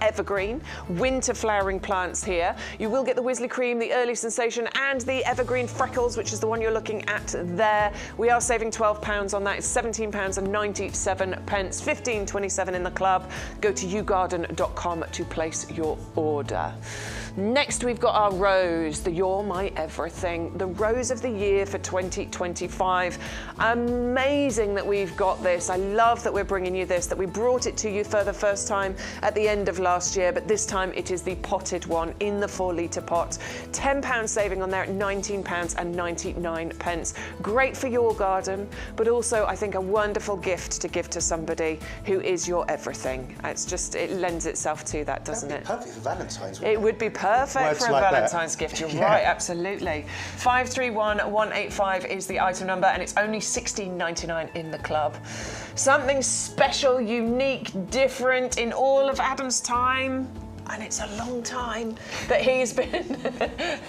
evergreen winter flowering plants here. You will get the Wisley Cream, the Early Sensation, and the Evergreen Freckles, which is the one you're looking at there. We are saving £12 on that. It's £17.97, £15.27 in the club. Go to YouGarden.com to place your order. Next, we've got our rose, the You're My Everything, the rose of the year for 2025. Amazing that we've got this. I love that we're bringing you this, that we brought it to you for the first time at the end of last year, but this time it is the potted one in the 4-litre pot. £10 saving on there at £19.99. Great for your garden, but also I think a wonderful gift to give to somebody who is your everything. It's just, it lends itself to that, doesn't it? Perfect for Valentine's. It would be perfect for a Valentine's gift. You're right, absolutely. 531185 is the item number, and it's only £16.99 in the club. Something special, unique, different in all of Adam's time. And it's a long time that he's been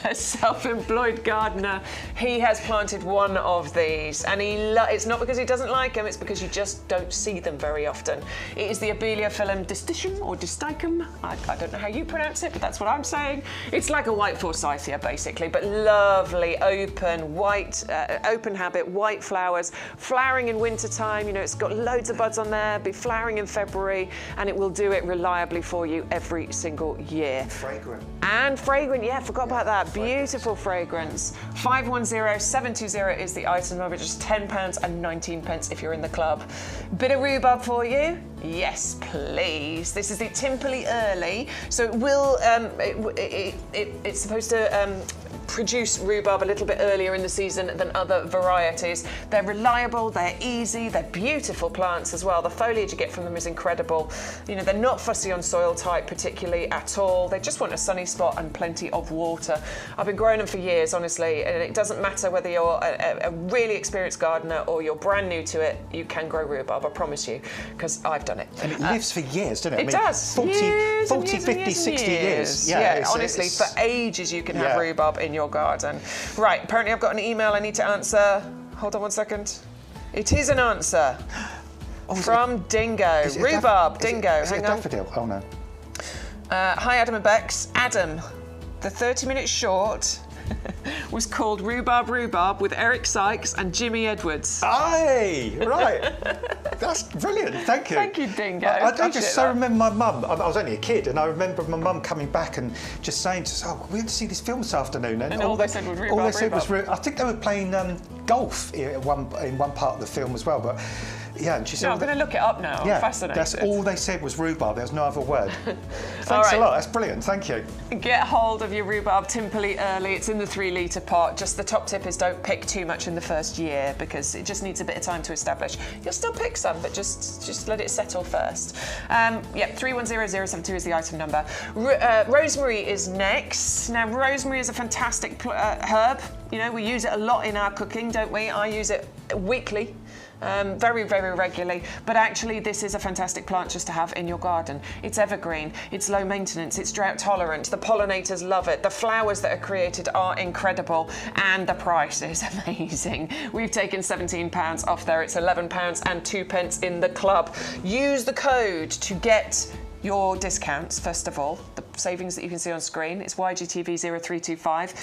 a self-employed gardener. He has planted one of these, and it's not because he doesn't like them, it's because you just don't see them very often. It is the Abeliophyllum distichum, or distichum. I don't know how you pronounce it, but that's what I'm saying. It's like a white forsythia, basically, but lovely, open, white, open habit, white flowers, flowering in winter time. You know, it's got loads of buds on there, be flowering in February, and it will do it reliably for you every single year. Fragrant. And fragrant, yeah, forgot about that. Beautiful fragrance. 510720 is the item number, just £10.19 if you're in the club. Bit of rhubarb for you? Yes, please. This is the Timperley Early, so it will, it's supposed to produce rhubarb a little bit earlier in the season than other varieties. They're reliable, they're easy, they're beautiful plants as well. The foliage you get from them is incredible. You know, they're not fussy on soil type particularly at all. They just want a sunny spot and plenty of water. I've been growing them for years, honestly, and it doesn't matter whether you're a really experienced gardener or you're brand new to it, you can grow rhubarb, I promise you, because I've done it. And it lives for years, doesn't it? It does. 40, years 40 years 50, years 60 years. Yeah, honestly, for ages you can have rhubarb in your garden. Right, apparently I've got an email I need to answer. Hold on one second. It is an answer from Dingo. Rhubarb, Dingo. Is it a daffodil? Oh, no. Hi, Adam and Bex. Adam, the 30-minute short was called Rhubarb with Eric Sykes and Jimmy Edwards. Aye, right. That's brilliant. Thank you. Thank you, Dingo. I just so remember my mum. I was only a kid, and I remember my mum coming back and just saying to us, "Oh, we're going to see this film this afternoon." And all they said was rhubarb. All they said was, I think they were playing golf in one part of the film as well, but. Yeah, and she said... No, I'm going to look it up now. I'm fascinated. That's all they said was rhubarb. There was no other word. Thanks a lot. That's brilliant. Thank you. Get hold of your rhubarb timply early. It's in the 3-litre pot. Just the top tip is don't pick too much in the first year because it just needs a bit of time to establish. You'll still pick some, but just let it settle first. 310072 is the item number. Rosemary is next. Now, rosemary is a fantastic herb. You know, we use it a lot in our cooking, don't we? I use it weekly. Very, very regularly, but actually this is a fantastic plant just to have in your garden. It's evergreen, it's low maintenance, it's drought tolerant, the pollinators love it, the flowers that are created are incredible, and the price is amazing. We've taken £17 off there, it's £11 and 2 pence in the club. Use the code to get your discounts, first of all. The savings that you can see on screen, it's YGTV0325.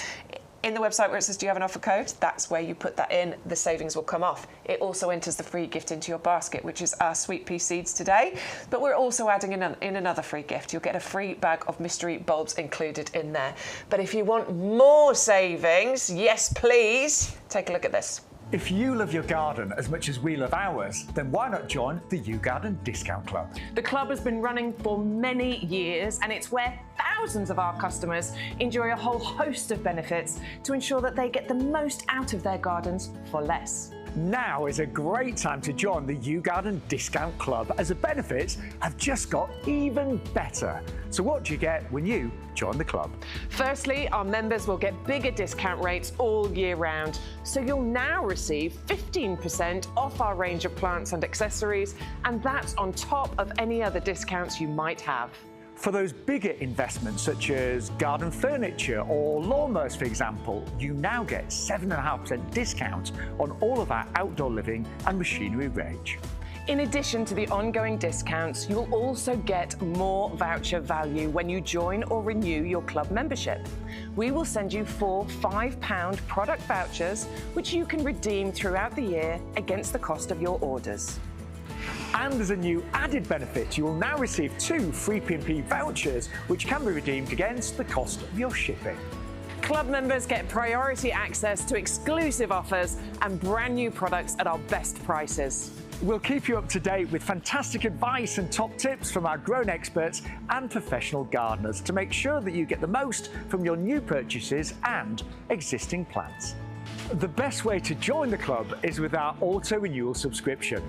In the website where it says, do you have an offer code? That's where you put that in, the savings will come off. It also enters the free gift into your basket, which is our sweet pea seeds today. But we're also adding in another free gift. You'll get a free bag of mystery bulbs included in there. But if you want more savings, yes, please, take a look at this. If you love your garden as much as we love ours, then why not join the YouGarden Discount Club? The club has been running for many years and it's where thousands of our customers enjoy a whole host of benefits to ensure that they get the most out of their gardens for less. Now is a great time to join the YouGarden Discount Club as the benefits have just got even better. So what do you get when you join the club? Firstly, our members will get bigger discount rates all year round. So you'll now receive 15% off our range of plants and accessories, and that's on top of any other discounts you might have. For those bigger investments such as garden furniture or lawnmowers, for example, you now get 7.5% discount on all of our outdoor living and machinery range. In addition to the ongoing discounts, you'll also get more voucher value when you join or renew your club membership. We will send you 4 £5 product vouchers, which you can redeem throughout the year against the cost of your orders. And as a new added benefit, you will now receive 2 free P&P vouchers, which can be redeemed against the cost of your shipping. Club members get priority access to exclusive offers and brand new products at our best prices. We'll keep you up to date with fantastic advice and top tips from our grown experts and professional gardeners to make sure that you get the most from your new purchases and existing plants. The best way to join the club is with our auto-renewal subscription.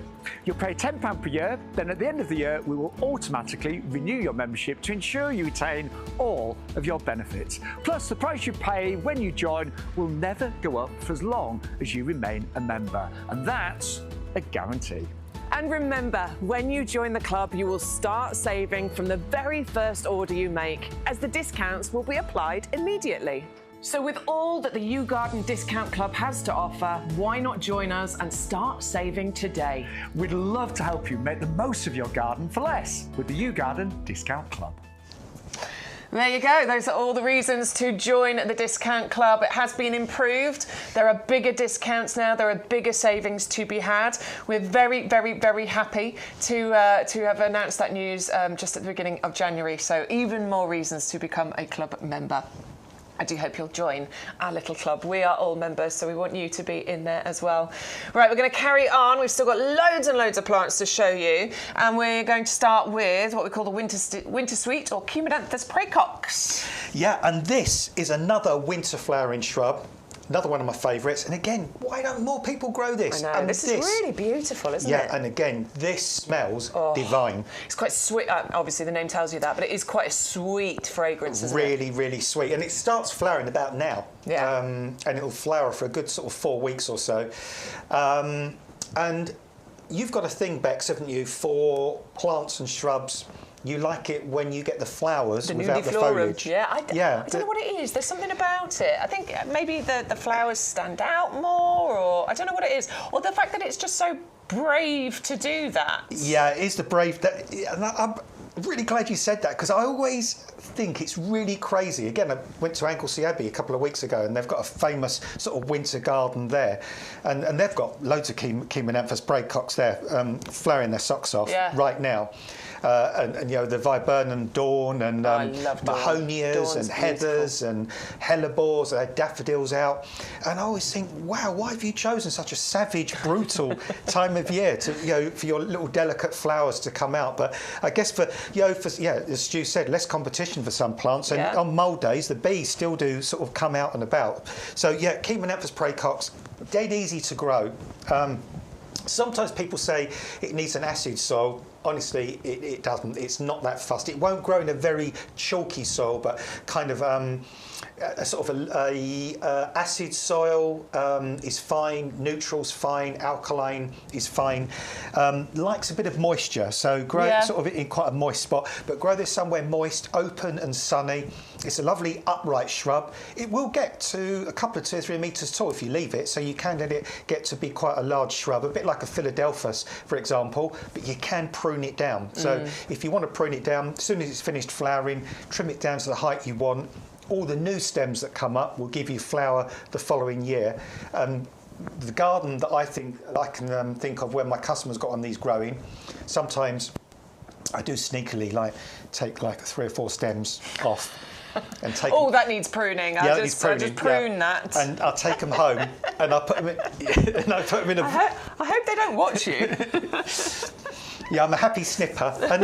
You'll pay £10 per year, then at the end of the year we will automatically renew your membership to ensure you retain all of your benefits. Plus, the price you pay when you join will never go up for as long as you remain a member, and that's a guarantee. And remember, when you join the club, you will start saving from the very first order you make, as the discounts will be applied immediately. So with all that the YouGarden Discount Club has to offer, why not join us and start saving today? We'd love to help you make the most of your garden for less with the YouGarden Discount Club. There you go. Those are all the reasons to join the Discount Club. It has been improved. There are bigger discounts now. There are bigger savings to be had. We're very, very, very happy to have announced that news just at the beginning of January. So even more reasons to become a club member. I do hope you'll join our little club. We are all members, so we want you to be in there as well. Right, we're going to carry on. We've still got loads and loads of plants to show you, and we're going to start with what we call the winter sweet, or Chimonanthus praecox. Yeah, and this is another winter flowering shrub. Another one of my favourites. And again, why don't more people grow this? I know, and this is really beautiful, isn't it? Yeah, and again, this smells divine. It's quite sweet. Obviously, the name tells you that, but it is quite a sweet fragrance, isn't it? Really, really sweet. And it starts flowering about now. Yeah. And it'll flower for a good sort of 4 weeks or so. And you've got a thing, Bex, haven't you, for plants and shrubs. You like it when you get the flowers without the foliage. Yeah, I don't know what it is. There's something about it. I think maybe the flowers stand out more, or I don't know what it is. Or the fact that it's just so brave to do that. Yeah, it is the brave. And I'm really glad you said that, because I always think it's really crazy. Again, I went to Anglesey Abbey a couple of weeks ago, and they've got a famous sort of winter garden there, and they've got loads of Chimonanthus praecox there, flowering their socks off right now. And you know, the viburnum dawn and mahonias and heathers and hellebores, they had daffodils out, and I always think, wow, why have you chosen such a savage, brutal time of year to, you know, for your little delicate flowers to come out? But I guess for as Stu said, less competition for some plants, and on mould days the bees still do sort of come out and about. So yeah, Chimonanthus praecox, dead easy to grow. Sometimes people say it needs an acid soil. Honestly, it doesn't. It's not that fussed. It won't grow in a very chalky soil, but kind of a sort of a acid soil is fine. Neutral's fine. Alkaline is fine. Likes a bit of moisture, so grow it sort of in quite a moist spot. But grow this somewhere moist, open and sunny. It's a lovely upright shrub. It will get to a couple of 2 or 3 metres tall if you leave it, so you can let it get to be quite a large shrub, a bit like a Philadelphus, for example, but you can prune it down. So if you want to prune it down, as soon as it's finished flowering, trim it down to the height you want. All the new stems that come up will give you flower the following year. The garden that I can think of where my customers got on these growing, sometimes I do sneakily take 3 or 4 stems off. And take that needs pruning. I'll just prune that. And I'll take them home and I'll put them in. I hope they don't watch you. Yeah, I'm a happy snipper, and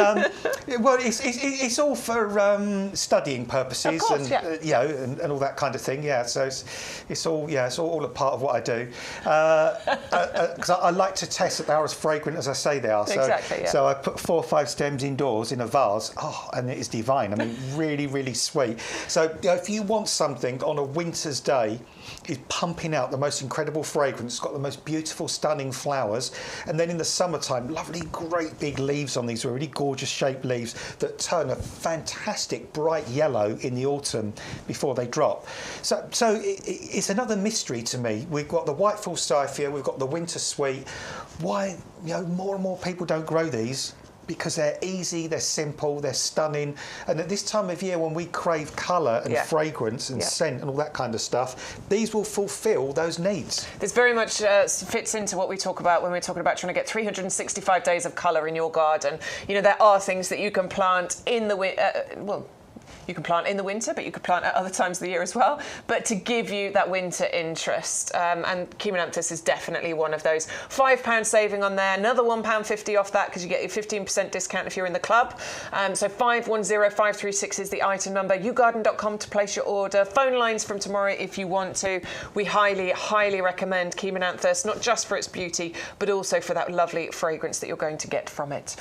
well, it's all for studying purposes, of course, and all that kind of thing. Yeah, so it's all a part of what I do, because I like to test that they're as fragrant as I say they are. So, exactly. Yeah. So I put 4 or 5 stems indoors in a vase. And it is divine. I mean, really, really sweet. So if you want something on a winter's day, is pumping out the most incredible fragrance, it's got the most beautiful, stunning flowers, and then in the summertime, lovely, great big leaves on these really gorgeous shaped leaves that turn a fantastic bright yellow in the autumn before they drop. So it's another mystery to me. We've got the white forsythia, we've got the winter sweet. Why, more and more people don't grow these? Because they're easy, they're simple, they're stunning, and at this time of year when we crave colour and fragrance and scent and all that kind of stuff, these will fulfil those needs. This very much fits into what we talk about when we're talking about trying to get 365 days of colour in your garden. You know, there are things that you can plant in the you can plant in the winter, but you could plant at other times of the year as well. But to give you that winter interest, and Chimonanthus is definitely one of those. £5 saving on there, another £1.50 off that because you get your 15% discount if you're in the club. So 510536 is the item number. YouGarden.com to place your order. Phone lines from tomorrow if you want to. We highly, highly recommend Chimonanthus, not just for its beauty, but also for that lovely fragrance that you're going to get from it.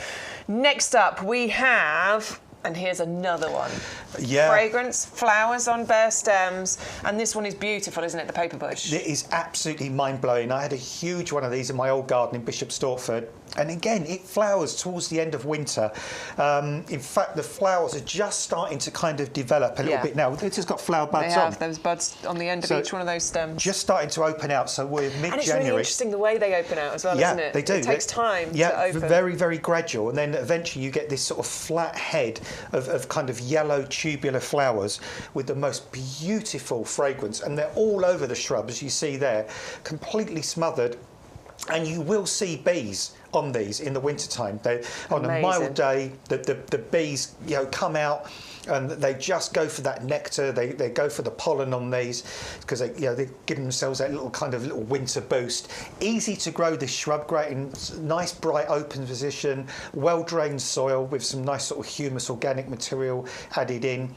Next up, we have... And here's another one. Yeah. Fragrance, flowers on bare stems. And this one is beautiful, isn't it, the paper bush? It is absolutely mind-blowing. I had a huge one of these in my old garden in Bishop Stortford. And again, it flowers towards the end of winter. In fact, the flowers are just starting to kind of develop a little bit now. It's just got flower buds on. They have those buds on the end of each one of those stems. Just starting to open out, so we're mid-January. And it's really interesting the way they open out as well, isn't it? They do. It takes time to open. Very, very gradual. And then eventually you get this sort of flat head of kind of yellow tubular flowers with the most beautiful fragrance. And they're all over the shrub, as you see there, completely smothered. And you will see bees on these in the wintertime. On a mild day, the bees come out and they just go for that nectar. They go for the pollen on these because they're giving themselves that little winter boost. Easy to grow this shrub, great in nice bright open position, well drained soil with some nice sort of humus organic material added in.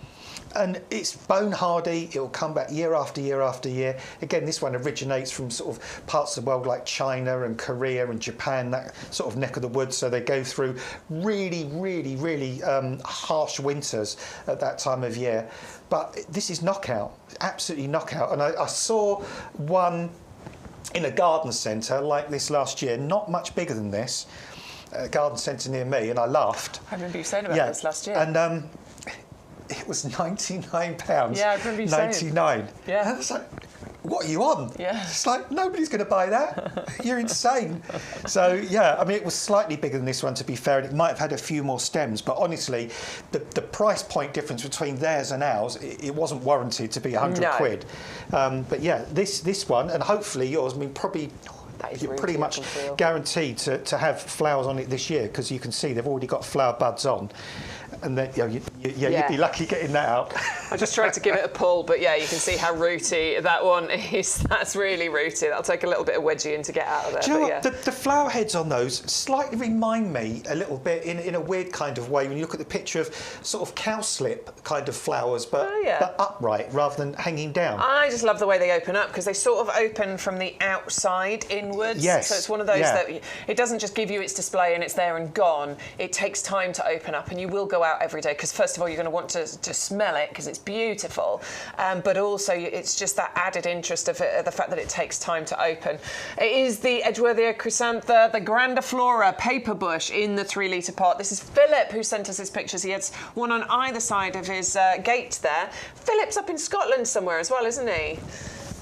And it's bone hardy. It will come back year after year after year. Again, this one originates from sort of parts of the world like China and Korea and Japan, that sort of neck of the woods. So they go through really, really, really harsh winters at that time of year. But this is knockout, absolutely knockout. And I saw one in a garden centre like this last year, not much bigger than this, a garden centre near me, and I laughed. I remember you saying about this last year. And it was £99. Yeah, I remember you saying. 99. Yeah. And I was like, what are you on? Yeah. It's like, nobody's going to buy that. You're insane. So, yeah, I mean, it was slightly bigger than this one, to be fair, and it might have had a few more stems, but honestly, the price point difference between theirs and ours, it wasn't warranted to be 100 quid. But yeah, this one, and hopefully yours, I mean, probably... You're pretty much guaranteed to have flowers on it this year, because you can see they've already got flower buds on. And then, you'd be lucky getting that out. I just tried to give it a pull, but yeah, you can see how rooty that one is. That's really rooty. That'll take a little bit of wedging to get out of there. Do you know what? The flower heads on those slightly remind me a little bit in a weird kind of way when you look at the picture of sort of cowslip kind of flowers, but upright rather than hanging down. I just love the way they open up, because they sort of open from the outside inwards. Yes. So it's one of those that it doesn't just give you its display and it's there and gone. It takes time to open up, and you will go out every day, because first of all you're going to want to smell it because it's beautiful, but also it's just that added interest of it, the fact that it takes time to open. It is the Edgeworthia chrysantha, the grandiflora paper bush in the 3 litre pot. This is Philip who sent us his pictures. He has one on either side of his gate there. Philip's up in Scotland somewhere as well, isn't he?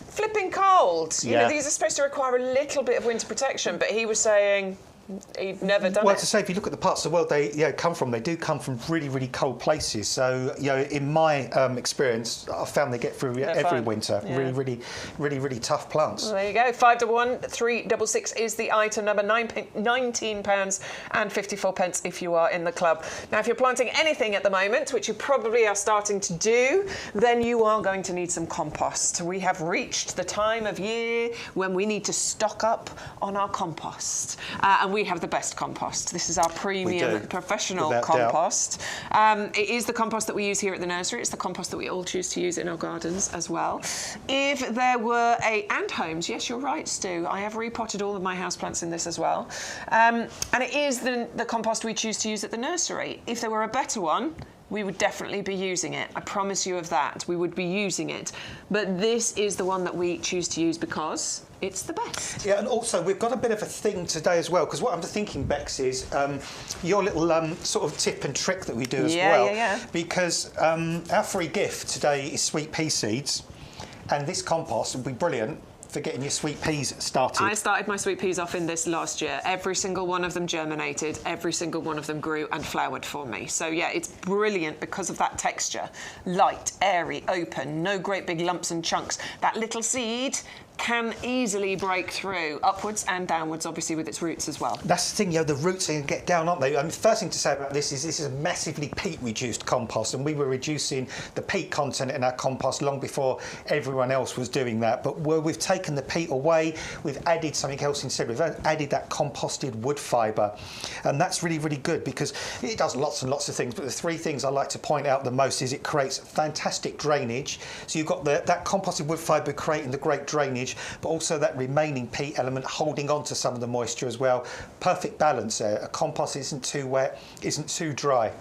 Flipping cold. You know, these are supposed to require a little bit of winter protection, but he was saying he'd never done it. Well, to say, if you look at the parts of the world they do come from really, really cold places. So, in my experience, I've found they get through every winter. Yeah. Really tough plants. Well, there you go. 5 to 1, 366 is the item number. £19.54 if you are in the club. Now, if you're planting anything at the moment, which you probably are starting to do, then you are going to need some compost. We have reached the time of year when we need to stock up on our compost. And we have the best compost. This is our premium professional compost. It is the compost that we use here at the nursery. It's the compost that we all choose to use in our gardens as well. If there were and homes, yes, you're right, Stu. I have repotted all of my houseplants in this as well. And it is the compost we choose to use at the nursery. If there were a better one, we would definitely be using it. I promise you of that. We would be using it. But this is the one that we choose to use because it's the best. Yeah, and also we've got a bit of a thing today as well, because what I'm thinking, Bex, is your little sort of tip and trick that we do as well. Yeah. Because our free gift today is sweet pea seeds, and this compost would be brilliant for getting your sweet peas started. I started my sweet peas off in this last year. Every single one of them germinated, every single one of them grew and flowered for me. So yeah, it's brilliant because of that texture. Light, airy, open, no great big lumps and chunks. That little seed can easily break through upwards and downwards, obviously with its roots as well. That's the thing, the roots are going to get down, aren't they? I mean, the first thing to say about this is a massively peat-reduced compost, and we were reducing the peat content in our compost long before everyone else was doing that. But where we've taken the peat away, we've added something else instead. We've added that composted wood fibre, and that's really, really good because it does lots and lots of things. But the 3 things I like to point out the most is it creates fantastic drainage. So you've got that composted wood fibre creating the great drainage, but also that remaining peat element holding on to some of the moisture as well. Perfect balance there. A compost isn't too wet, isn't too dry.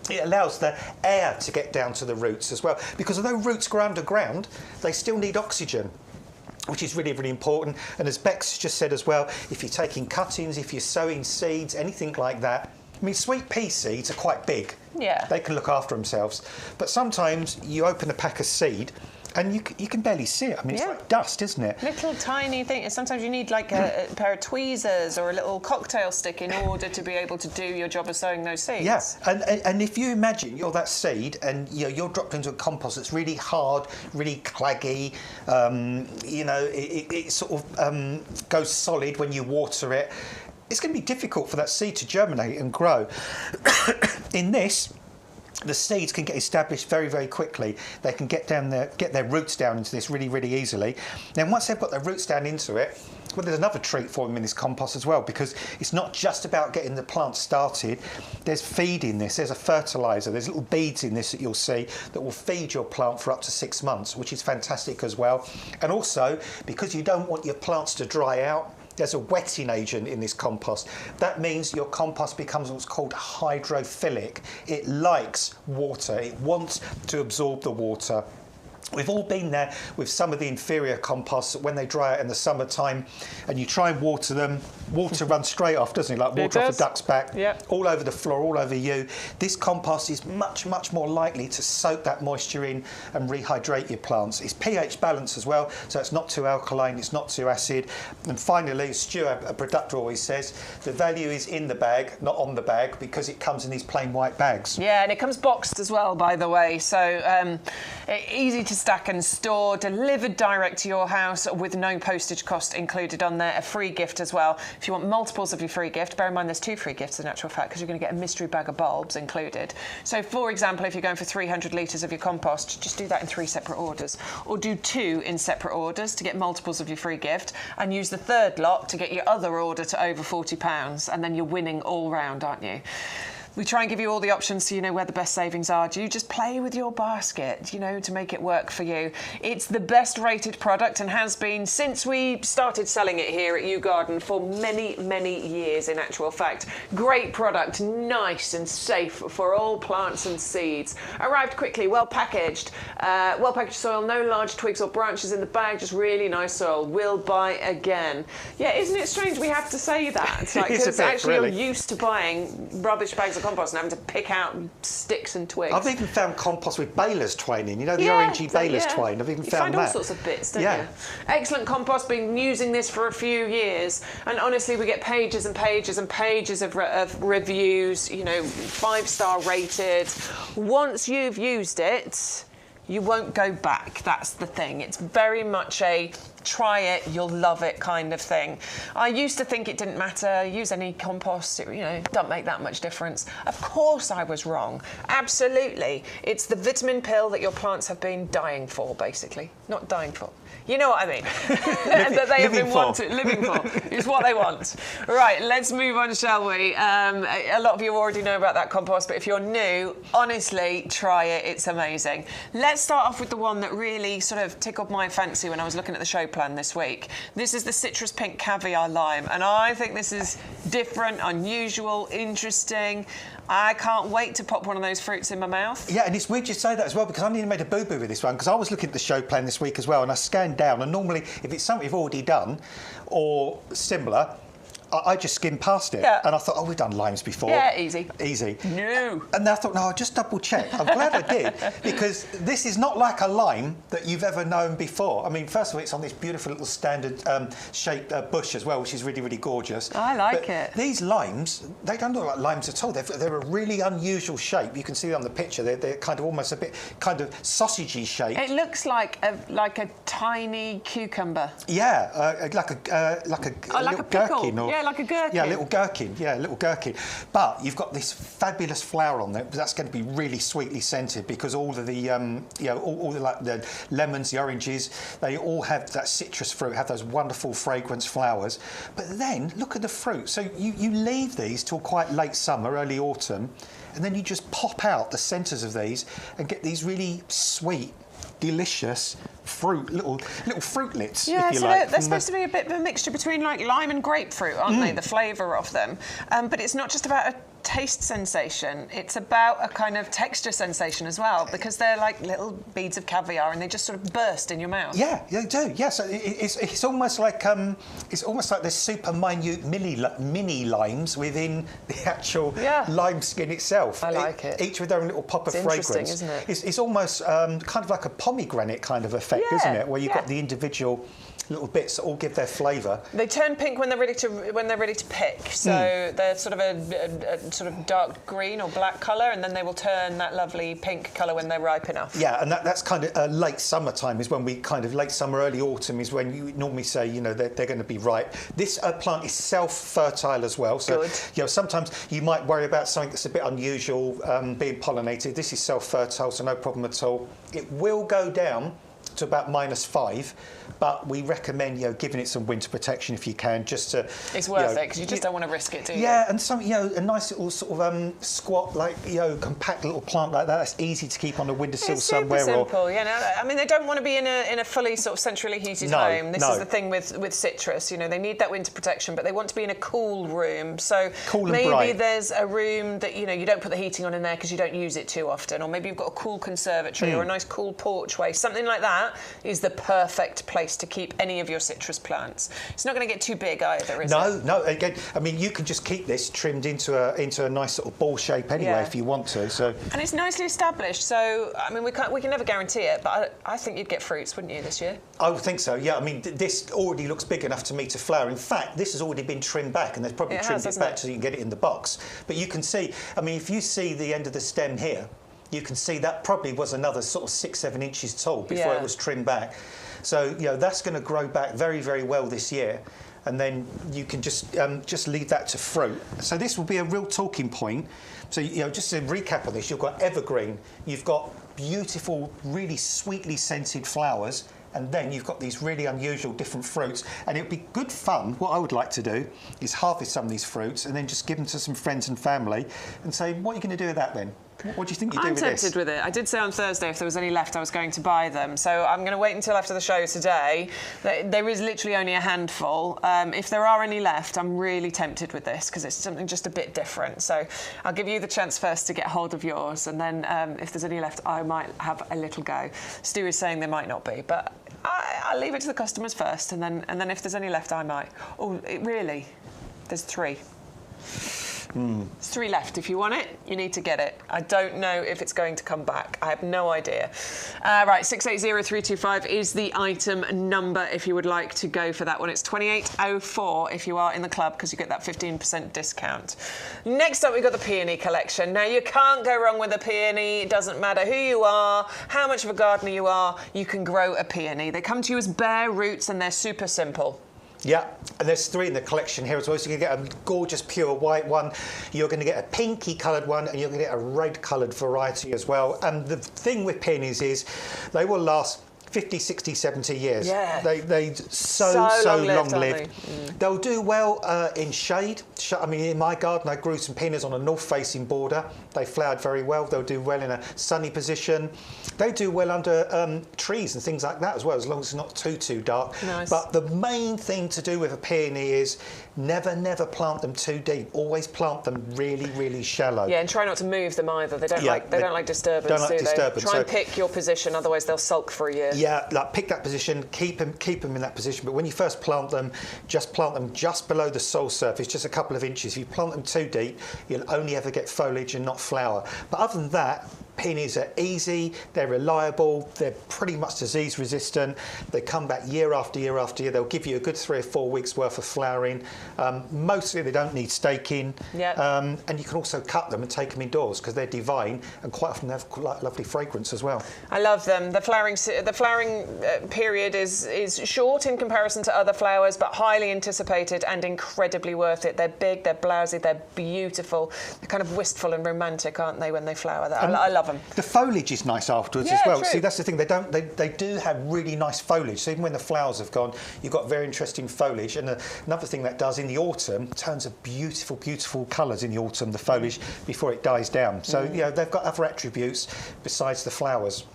It allows the air to get down to the roots as well, because although roots grow underground, they still need oxygen, which is really, really important. And as Bex just said as well, if you're taking cuttings, if you're sowing seeds, anything like that, I mean, sweet pea seeds are quite big. Yeah. They can look after themselves. But sometimes you open a pack of seed and you can barely see it. I mean, it's like dust, isn't it? Little tiny things. Sometimes you need like a pair of tweezers or a little cocktail stick in order to be able to do your job of sowing those seeds. Yeah, and if you imagine you're that seed and you're dropped into a compost that's really hard, really claggy, it sort of goes solid when you water it, it's going to be difficult for that seed to germinate and grow. In this, the seeds can get established very, very quickly. They can get their roots down into this really, really easily. Then once they've got their roots down into it, well, there's another treat for them in this compost as well, because it's not just about getting the plant started. There's feed in this, there's a fertiliser, there's little beads in this that you'll see that will feed your plant for up to 6 months, which is fantastic as well. And also, because you don't want your plants to dry out, there's a wetting agent in this compost. That means your compost becomes what's called hydrophilic. It likes water. It wants to absorb the water. We've all been there with some of the inferior composts when they dry out in the summertime and you try and water them, water runs straight off, doesn't it? Like water off a duck's back, all over the floor, all over you. This compost is much, much more likely to soak that moisture in and rehydrate your plants. It's pH balanced as well, so it's not too alkaline, it's not too acid. And finally, as Stuart, a producer, always says, the value is in the bag, not on the bag, because it comes in these plain white bags. Yeah, and it comes boxed as well, by the way, so easy to stack and store, delivered direct to your house with no postage cost included on there, a free gift as well. If you want multiples of your free gift, bear in mind there's 2 free gifts in actual fact, because you're going to get a mystery bag of bulbs included. So for example, if you're going for 300 litres of your compost, just do that in 3 separate orders, or do 2 in separate orders to get multiples of your free gift, and use the 3rd lot to get your other order to over £40, and then you're winning all round, aren't you? We try and give you all the options so you know where the best savings are. Do you just play with your basket, you know, to make it work for you? It's the best rated product and has been since we started selling it here at YouGarden for many, many years in actual fact. Great product, nice and safe for all plants and seeds. Arrived quickly, well packaged soil, no large twigs or branches in the bag, just really nice soil. We'll buy again. Yeah, isn't it strange we have to say that? Like, because actually really. You're used to buying rubbish bags of compost and having to pick out sticks and twigs. I've even found compost with baler's twine in, you know, the orangey baler's twine. I've even found that. You find all sorts of bits, don't you? Excellent compost, been using this for a few years, and honestly we get pages and pages and pages of reviews, you know, 5-star rated. Once you've used it, you won't go back. That's the thing. It's very much a try it, you'll love it kind of thing. I used to think it didn't matter, use any compost, it, you know, don't make that much difference. Of course I was wrong. Absolutely. It's the vitamin pill that your plants have been dying for, basically. Not dying for. You know what I mean. That they have been living for. It's what they want. Right, let's move on, shall we? A lot of you already know about that compost, but if you're new, honestly, try it. It's amazing. Let's start off with the one that really sort of tickled my fancy when I was looking at the show plan this week. This is the citrus pink caviar lime, and I think this is different, unusual, interesting. I can't wait to pop one of those fruits in my mouth. Yeah, and it's weird you say that as well, because I nearly made a boo-boo with this one, because I was looking at the show plan this week as well, and I scanned down, and normally, if it's something you've already done, or similar, I just skimmed past it. Yeah. And I thought, oh, we've done limes before. Yeah, easy. Easy. No. And I thought, no, I'll just double check. I'm glad I did, because this is not like a lime that you've ever known before. I mean, first of all, it's on this beautiful little standard shaped bush as well, which is really, really gorgeous. I like it. These limes, they don't look like limes at all. They're a really unusual shape. You can see on the picture, they're kind of almost a bit kind of sausagey shaped. It looks like a tiny cucumber. Yeah, like a little gherkin. Or, yeah, like a gherkin. Yeah, a little gherkin. Yeah, a little gherkin. But you've got this fabulous flower on there. That's going to be really sweetly scented, because all of the, you know, all the, like the lemons, the oranges, they all have that citrus fruit, have those wonderful fragrance flowers. But then look at the fruit. So you leave these till quite late summer, early autumn, and then you just pop out the centres of these and get these really sweet, delicious fruit, little fruitlets, yeah, if you so like. they're supposed to be a bit of a mixture between like lime and grapefruit, aren't they? The flavour of them. But it's not just about a taste sensation, it's about a kind of texture sensation as well, because they're like little beads of caviar and they just sort of burst in your mouth. Yeah, they do. Yeah, so it's almost like there's super minute mini limes within the actual lime skin itself. I like it. Each with their own little pop of fragrance. Interesting, isn't it? It's almost kind of like a pomegranate kind of effect, isn't it? Where you've got the individual little bits that all give their flavour. They turn pink when they're ready to pick. So they're sort of a sort of dark green or black colour, and then they will turn that lovely pink colour when they're ripe enough. Yeah, and that's kind of late summertime is when we kind of late summer, early autumn is when you normally say, you know, they're going to be ripe. This plant is self-fertile as well. So, Good. you know, sometimes you might worry about something that's a bit unusual being pollinated. This is self-fertile, so no problem at all. It will go down to about -5, but we recommend, you know, giving it some winter protection if you can, just to. It's worth it because you just don't want to risk it, do you? Yeah, and some, you know, a nice little sort of squat, like, you know, compact little plant like that. That's easy to keep on a windowsill somewhere. It's super simple. Yeah, no, I mean, they don't want to be in a fully sort of centrally heated home. This is the thing with citrus. You know, they need that winter protection, but they want to be in a cool room. So cool and maybe bright. there's a room that, you know, you don't put the heating on in there because you don't use it too often, or maybe you've got a cool conservatory or a nice cool porchway. Something like that is the perfect place to keep any of your citrus plants. It's not going to get too big either, is it? No. Again, I mean, you can just keep this trimmed into a nice sort of ball shape anyway if you want to. So. And it's nicely established. So I mean, we can never guarantee it, but I think you'd get fruits, wouldn't you, this year? I would think so. Yeah. I mean, this already looks big enough to me to flower. In fact, this has already been trimmed back, and they've probably trimmed it back so you can get it in the box. But you can see. I mean, if you see the end of the stem here, you can see that probably was another sort of 6-7 inches tall before it was trimmed back. So, you know, that's going to grow back very, very well this year. And then you can just leave that to fruit. So this will be a real talking point. So, you know, just to recap on this, you've got evergreen, you've got beautiful, really sweetly scented flowers, and then you've got these really unusual different fruits. And it would be good fun. What I would like to do is harvest some of these fruits and then just give them to some friends and family and say, what are you going to do with that then? What do you think you do with this? I'm tempted with it. I did say on Thursday if there was any left I was going to buy them. So I'm going to wait until after the show today. There is literally only a handful. If there are any left, I'm really tempted with this because it's something just a bit different. So I'll give you the chance first to get hold of yours, and then if there's any left, I might have a little go. Stu is saying there might not be, but I'll leave it to the customers first, and then if there's any left, I might. Oh, really? There's 3. There's 3 left. If you want it, you need to get it. I don't know if it's going to come back. I have no idea. Right, 680325 is the item number if you would like to go for that one. It's 2804 if you are in the club because you get that 15% discount. Next up, we've got the Peony collection. Now, you can't go wrong with a peony. It doesn't matter who you are, how much of a gardener you are, you can grow a peony. They come to you as bare roots and they're super simple. Yeah, and there's 3 in the collection here as well. So you're going to get a gorgeous pure white one, you're going to get a pinky coloured one, and you're going to get a red coloured variety as well. And the thing with peonies is they will last 50, 60, 70 years. Yeah. They so long lived. They'll do well in shade. I mean, in my garden, I grew some peonies on a north-facing border. They flowered very well. They'll do well in a sunny position. They do well under trees and things like that as well, as long as it's not too dark. Nice. But the main thing to do with a peony is never plant them too deep. Always plant them really, really shallow. Yeah, and try not to move them either. They don't like disturbance. Don't like disturbance. Try and pick your position, otherwise they'll sulk for a year. Yeah, like pick that position, keep them in that position. But when you first plant them just below the soil surface, just a couple of inches. If you plant them too deep, you'll only ever get foliage and not flower. But other than that, peonies are easy, they're reliable, they're pretty much disease resistant. They come back year after year after year. They'll give you a good 3 or 4 weeks worth of flowering. Mostly they don't need staking. Yep. And you can also cut them and take them indoors because they're divine and quite often they have quite lovely fragrance as well. I love them. The flowering period is short in comparison to other flowers, but highly anticipated and incredibly worth it. They're big, they're blousy, they're beautiful. They're kind of wistful and romantic, aren't they, when they flower? I love them. The foliage is nice afterwards as well. True. See, that's the thing. They do have really nice foliage. So even when the flowers have gone, you've got very interesting foliage. And another thing that does in the autumn, turns a beautiful, beautiful colours in the autumn, the foliage, before it dies down. So, you know, they've got other attributes besides the flowers.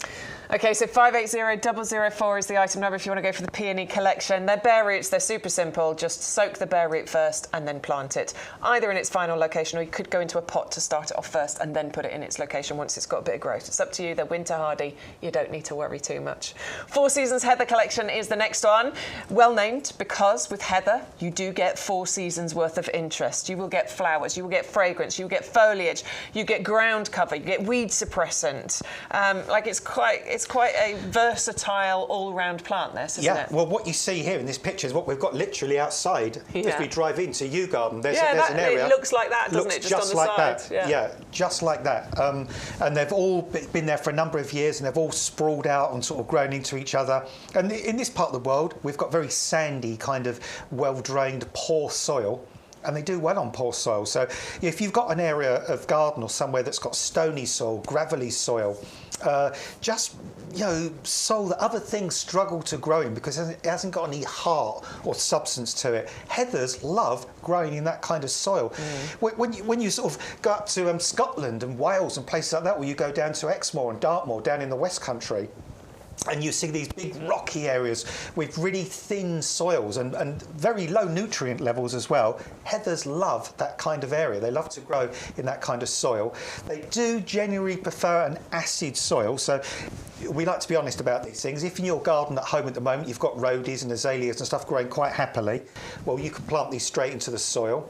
OK, so 580004 is the item number if you want to go for the Peony collection. They're bare roots, they're super simple. Just soak the bare root first and then plant it, either in its final location or you could go into a pot to start it off first and then put it in its location once it's got a bit of growth. It's up to you. They're winter hardy. You don't need to worry too much. 4 Seasons Heather collection is the next one. Well named because with Heather, you do get 4 seasons worth of interest. You will get flowers, you will get fragrance, you will get foliage, you get ground cover, you get weed suppressant. It's it's quite a versatile all-round plant, this, isn't it? Well, what you see here in this picture is what we've got literally outside as we drive into YouGarden. There's an area. It looks like that, doesn't it? Just on the like side. that. Yeah, just like that. And they've all been there for a number of years, and they've all sprawled out and sort of grown into each other. And in this part of the world, we've got very sandy, kind of well-drained, poor soil. And they do well on poor soil. So if you've got an area of garden or somewhere that's got stony soil, gravelly soil, just soil that other things struggle to grow in because it hasn't got any heart or substance to it. Heathers love growing in that kind of soil. When you sort of go up to Scotland and Wales and places like that, or you go down to Exmoor and Dartmoor down in the West Country, and you see these big rocky areas with really thin soils and very low nutrient levels as well. Heathers love that kind of area. They love to grow in that kind of soil. They do generally prefer an acid soil, so we like to be honest about these things. If in your garden at home at the moment you've got rhodies and azaleas and stuff growing quite happily, well, you can plant these straight into the soil.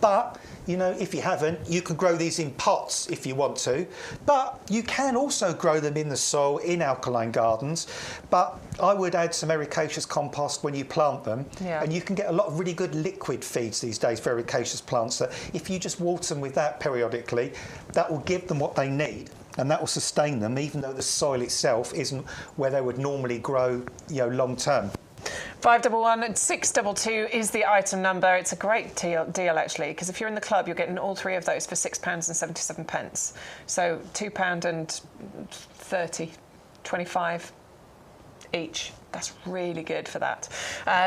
But if you haven't, you can grow these in pots if you want to. But you can also grow them in the soil in alkaline gardens. But I would add some ericaceous compost when you plant them. Yeah. And you can get a lot of really good liquid feeds these days for ericaceous plants that if you just water them with that periodically, that will give them what they need. And that will sustain them, even though the soil itself isn't where they would normally grow, long term. 511 622 is the item number. It's a great deal actually, because if you're in the club, you're getting all three of those for £6.77. So £2.30, 25 each. That's really good for that.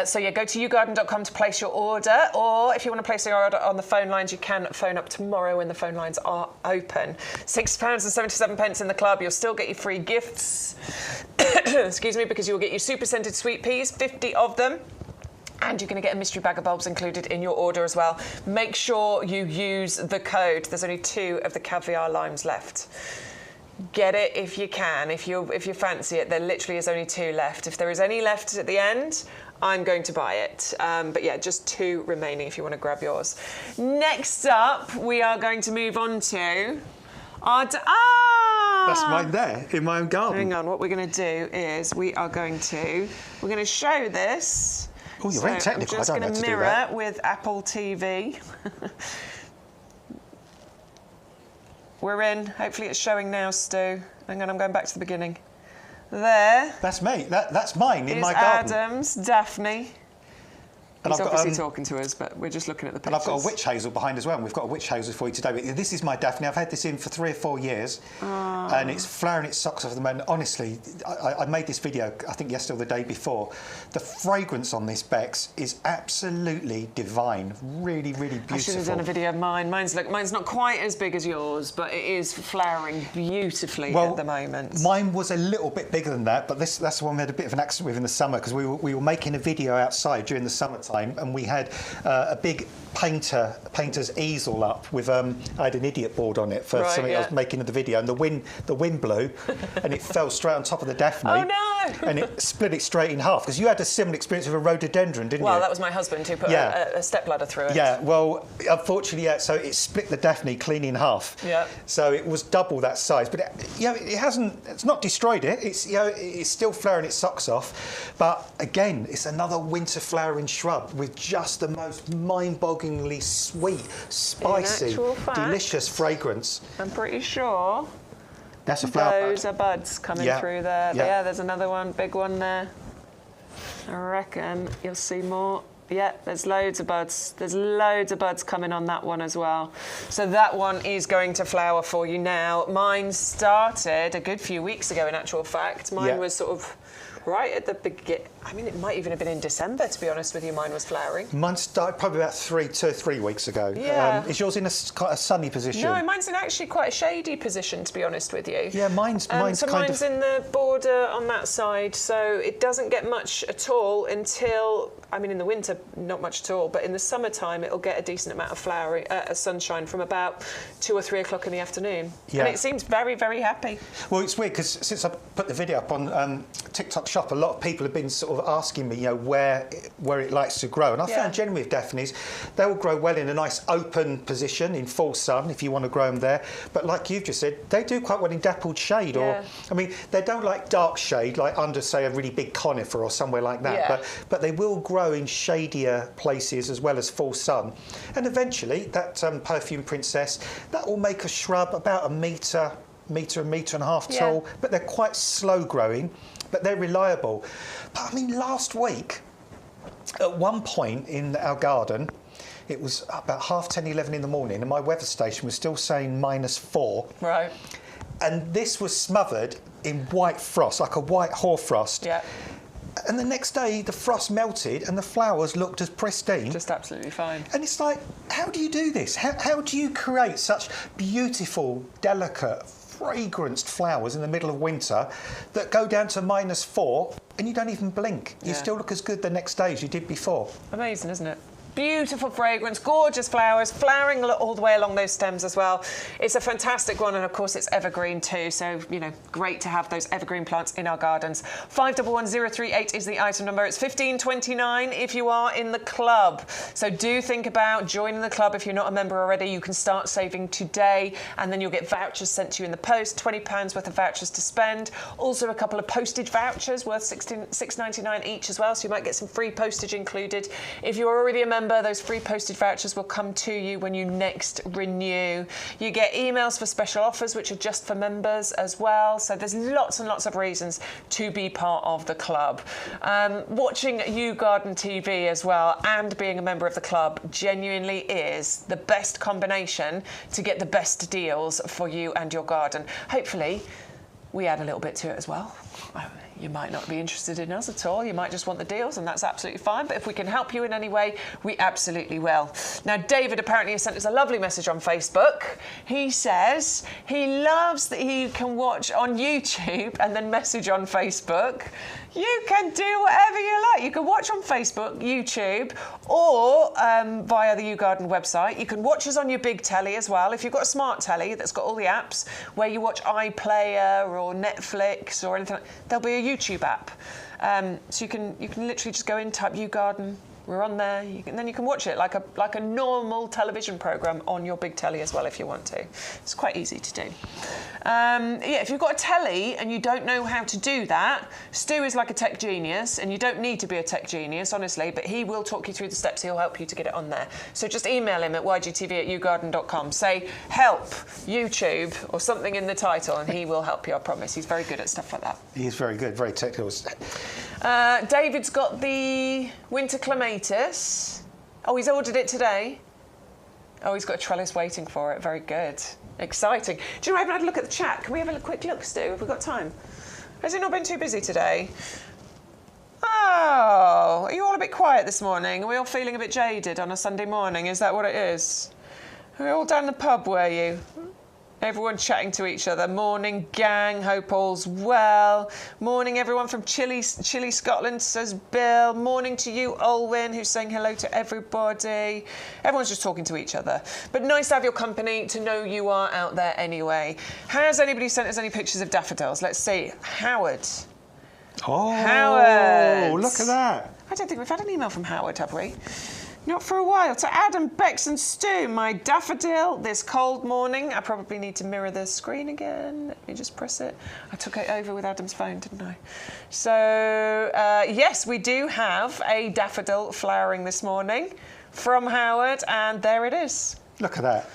So go to yougarden.com to place your order, or if you want to place your order on the phone lines, you can phone up tomorrow when the phone lines are open. £6.77 in the club. You'll still get your free gifts. Excuse me, because you'll get your super scented sweet peas, 50 of them. And you're going to get a mystery bag of bulbs included in your order as well. Make sure you use the code. There's only 2 of the caviar limes left. Get it if you can. If you fancy it, there literally is only 2 left. If there is any left at the end, I'm going to buy it. But yeah, just 2 remaining if you want to grab yours. Next up, we are going to move on to our... That's mine there, in my own garden. Hang on, what we're going to do is we're going to show this. Oh, you're very technical. I'm just going to mirror with Apple TV. We're in. Hopefully it's showing now, Stu. Hang on, I'm going back to the beginning. There. That's me. That's mine in my garden. Adam's Daphne. And He's I've obviously got, talking to us, but we're just looking at the and pictures. I've got a witch hazel behind as well, and we've got a witch hazel for you today. But this is my Daphne. I've had this in for 3 or 4 years, and it's flowering its socks off at the moment. Honestly, I made this video, I think yesterday or the day before. The fragrance on this, Bex, is absolutely divine. Really, really beautiful. I should have done a video of mine. Mine's not quite as big as yours, but it is flowering beautifully at the moment. Mine was a little bit bigger than that, but that's the one we had a bit of an accident with in the summer, because we were making a video outside during the summertime, and we had a big painter's easel up with I had an idiot board on it for something I was making of the video, and the wind blew and it fell straight on top of the Daphne. Oh no! And it split it straight in half, because you had a similar experience with a rhododendron, didn't you? Well, that was my husband who put a stepladder through it. Yeah, well, unfortunately, so it split the Daphne clean in half. Yeah. So it was double that size, but it's not destroyed it. It's still flowering its socks off. But again, it's another winter flowering shrub with just the most mind-bogglingly sweet, spicy, delicious fragrance. I'm pretty sure that's a flower those are buds coming through there. Yeah, there's another one, big one there. I reckon you'll see more. Yeah, there's loads of buds. There's loads of buds coming on that one as well. So that one is going to flower for you now. Mine started a good few weeks ago, in actual fact. Mine was sort of right at the beginning. I mean, it might even have been in December, to be honest with you. Mine was flowering. Mine started probably about 2 or 3 weeks ago. Yeah. Is yours in quite a sunny position? No, mine's in actually quite a shady position, to be honest with you. Yeah, mine's in the border on that side, so it doesn't get much at all until, I mean, in the winter, not much at all, but in the summertime, it'll get a decent amount of flowering, sunshine from about 2 or 3 o'clock in the afternoon. Yeah. And it seems very, very happy. Well, it's weird, because since I put the video up on TikTok Shop, a lot of people have been sort sort of asking me, where it likes to grow. And I found generally with Daphnes, they will grow well in a nice open position in full sun if you want to grow them there. But like you've just said, they do quite well in dappled shade. Or, I mean, they don't like dark shade, like under, say, a really big conifer or somewhere like that. Yeah. But they will grow in shadier places as well as full sun. And eventually, that perfume princess, that will make a shrub about a metre and a half tall. But they're quite slow growing, but they're reliable. But I mean, last week, at one point in our garden, it was about 10:30, 11 in the morning, and my weather station was still saying -4. Right. And this was smothered in white frost, like a white hoarfrost. Yeah. And the next day, the frost melted and the flowers looked as pristine. Just absolutely fine. And it's like, how do you do this? How do you create such beautiful, delicate, fragranced flowers in the middle of winter that go down to -4 and you don't even blink? You still look as good the next day as you did before. Amazing, isn't it? Beautiful fragrance, gorgeous flowers, flowering all the way along those stems as well. It's a fantastic one, and of course it's evergreen too, so, great to have those evergreen plants in our gardens. 511038 is the item number. It's $15.29 if you are in the club. So do think about joining the club. If you're not a member already, you can start saving today, and then you'll get vouchers sent to you in the post, £20 worth of vouchers to spend. Also a couple of postage vouchers worth $6.99 each as well, so you might get some free postage included. If you're already a member, those free postage vouchers will come to you when you next renew. You get emails for special offers, which are just for members as well. So there's lots and lots of reasons to be part of the club. Watching YouGarden TV as well and being a member of the club genuinely is the best combination to get the best deals for you and your garden. Hopefully, we add a little bit to it as well. You might not be interested in us at all. You might just want the deals, and that's absolutely fine. But if we can help you in any way, we absolutely will. Now, David apparently has sent us a lovely message on Facebook. He says he loves that he can watch on YouTube and then message on Facebook. You can do whatever you like. You can watch on Facebook, YouTube, or via the YouGarden website. You can watch us on your big telly as well. If you've got a smart telly that's got all the apps where you watch iPlayer or Netflix or anything, there'll be a YouTube app. So you can literally just go in, type YouGarden. We're on there, and then you can watch it like a normal television programme on your big telly as well if you want to. It's quite easy to do. If you've got a telly and you don't know how to do that, Stu is like a tech genius, and you don't need to be a tech genius, honestly, but he will talk you through the steps. He'll help you to get it on there. So just email him at ygtv@yougarden.com. Say, help, YouTube, or something in the title, and he will help you, I promise. He's very good at stuff like that. He is very good, very technical. David's got the winter clematis. Oh, he's ordered it today. Oh, he's got a trellis waiting for it. Very good. Exciting. Do you know, I haven't had a look at the chat. Can we have a quick look, Stu? Have we got time? Has it not been too busy today? Oh, are you all a bit quiet this morning? Are we all feeling a bit jaded on a Sunday morning? Is that what it is? Are we all down the pub, were you? Everyone chatting to each other. Morning, gang. Hope all's well. Morning, everyone from Chile, Scotland, says Bill. Morning to you, Olwyn, who's saying hello to everybody. Everyone's just talking to each other. But nice to have your company, to know you are out there anyway. Has anybody sent us any pictures of daffodils? Let's see. Howard. Oh, Howard. Look at that. I don't think we've had an email from Howard, have we? Not for a while. To Adam, Bex and Stu, my daffodil this cold morning. I probably need to mirror the screen again. Let me just press it. I took it over with Adam's phone, didn't I? So, yes, we do have a daffodil flowering this morning from Howard, and there it is. Look at that.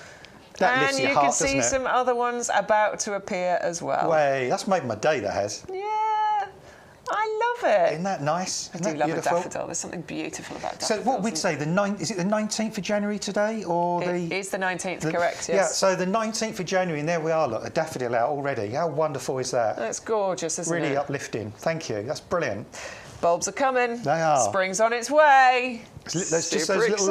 That lifts your heart, doesn't it? And you can see some other ones about to appear as well. Way, that's made my day, that has. Yeah. I love it. Isn't that nice? I do love a daffodil. There's something beautiful about daffodils. So what we'd say, is it the 19th of January today? Or it is the 19th, correct, yes. Yeah, so the 19th of January, and there we are, look, a daffodil out already. How wonderful is that? That's gorgeous, isn't it? Really uplifting. Thank you. That's brilliant. Bulbs are coming. They are. Spring's on its way. There's just those little,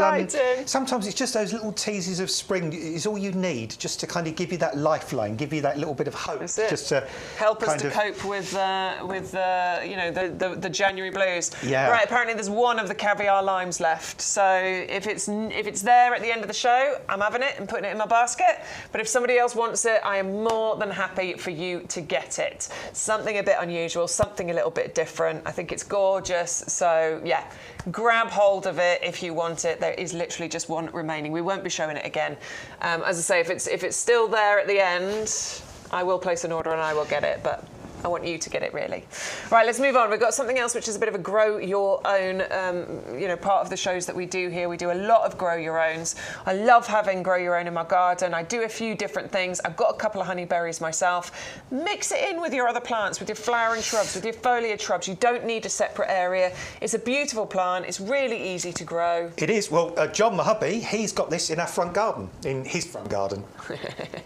sometimes it's just those little teases of spring is all you need, just to kind of give you that lifeline, give you that little bit of hope. That's it. Just to help us to cope with the January blues. Yeah. Right. Apparently, there's one of the caviar limes left. So if it's there at the end of the show, I'm having it and putting it in my basket. But if somebody else wants it, I am more than happy for you to get it. Something a bit unusual, something a little bit different. I think it's gorgeous. So yeah, grab hold of it if you want it. There is literally just one remaining. We won't be showing it again. As I say, if it's still there at the end, I will place an order and I will get it, but I want you to get it, really. Right, let's move on. We've got something else which is a bit of a grow your own, part of the shows that we do here. We do a lot of grow your owns. I love having grow your own in my garden. I do a few different things. I've got a couple of honeyberries myself. Mix it in with your other plants, with your flowering shrubs, with your foliage shrubs. You don't need a separate area. It's a beautiful plant. It's really easy to grow. It is. Well, John, my hubby, he's got this in our front garden, in his front garden.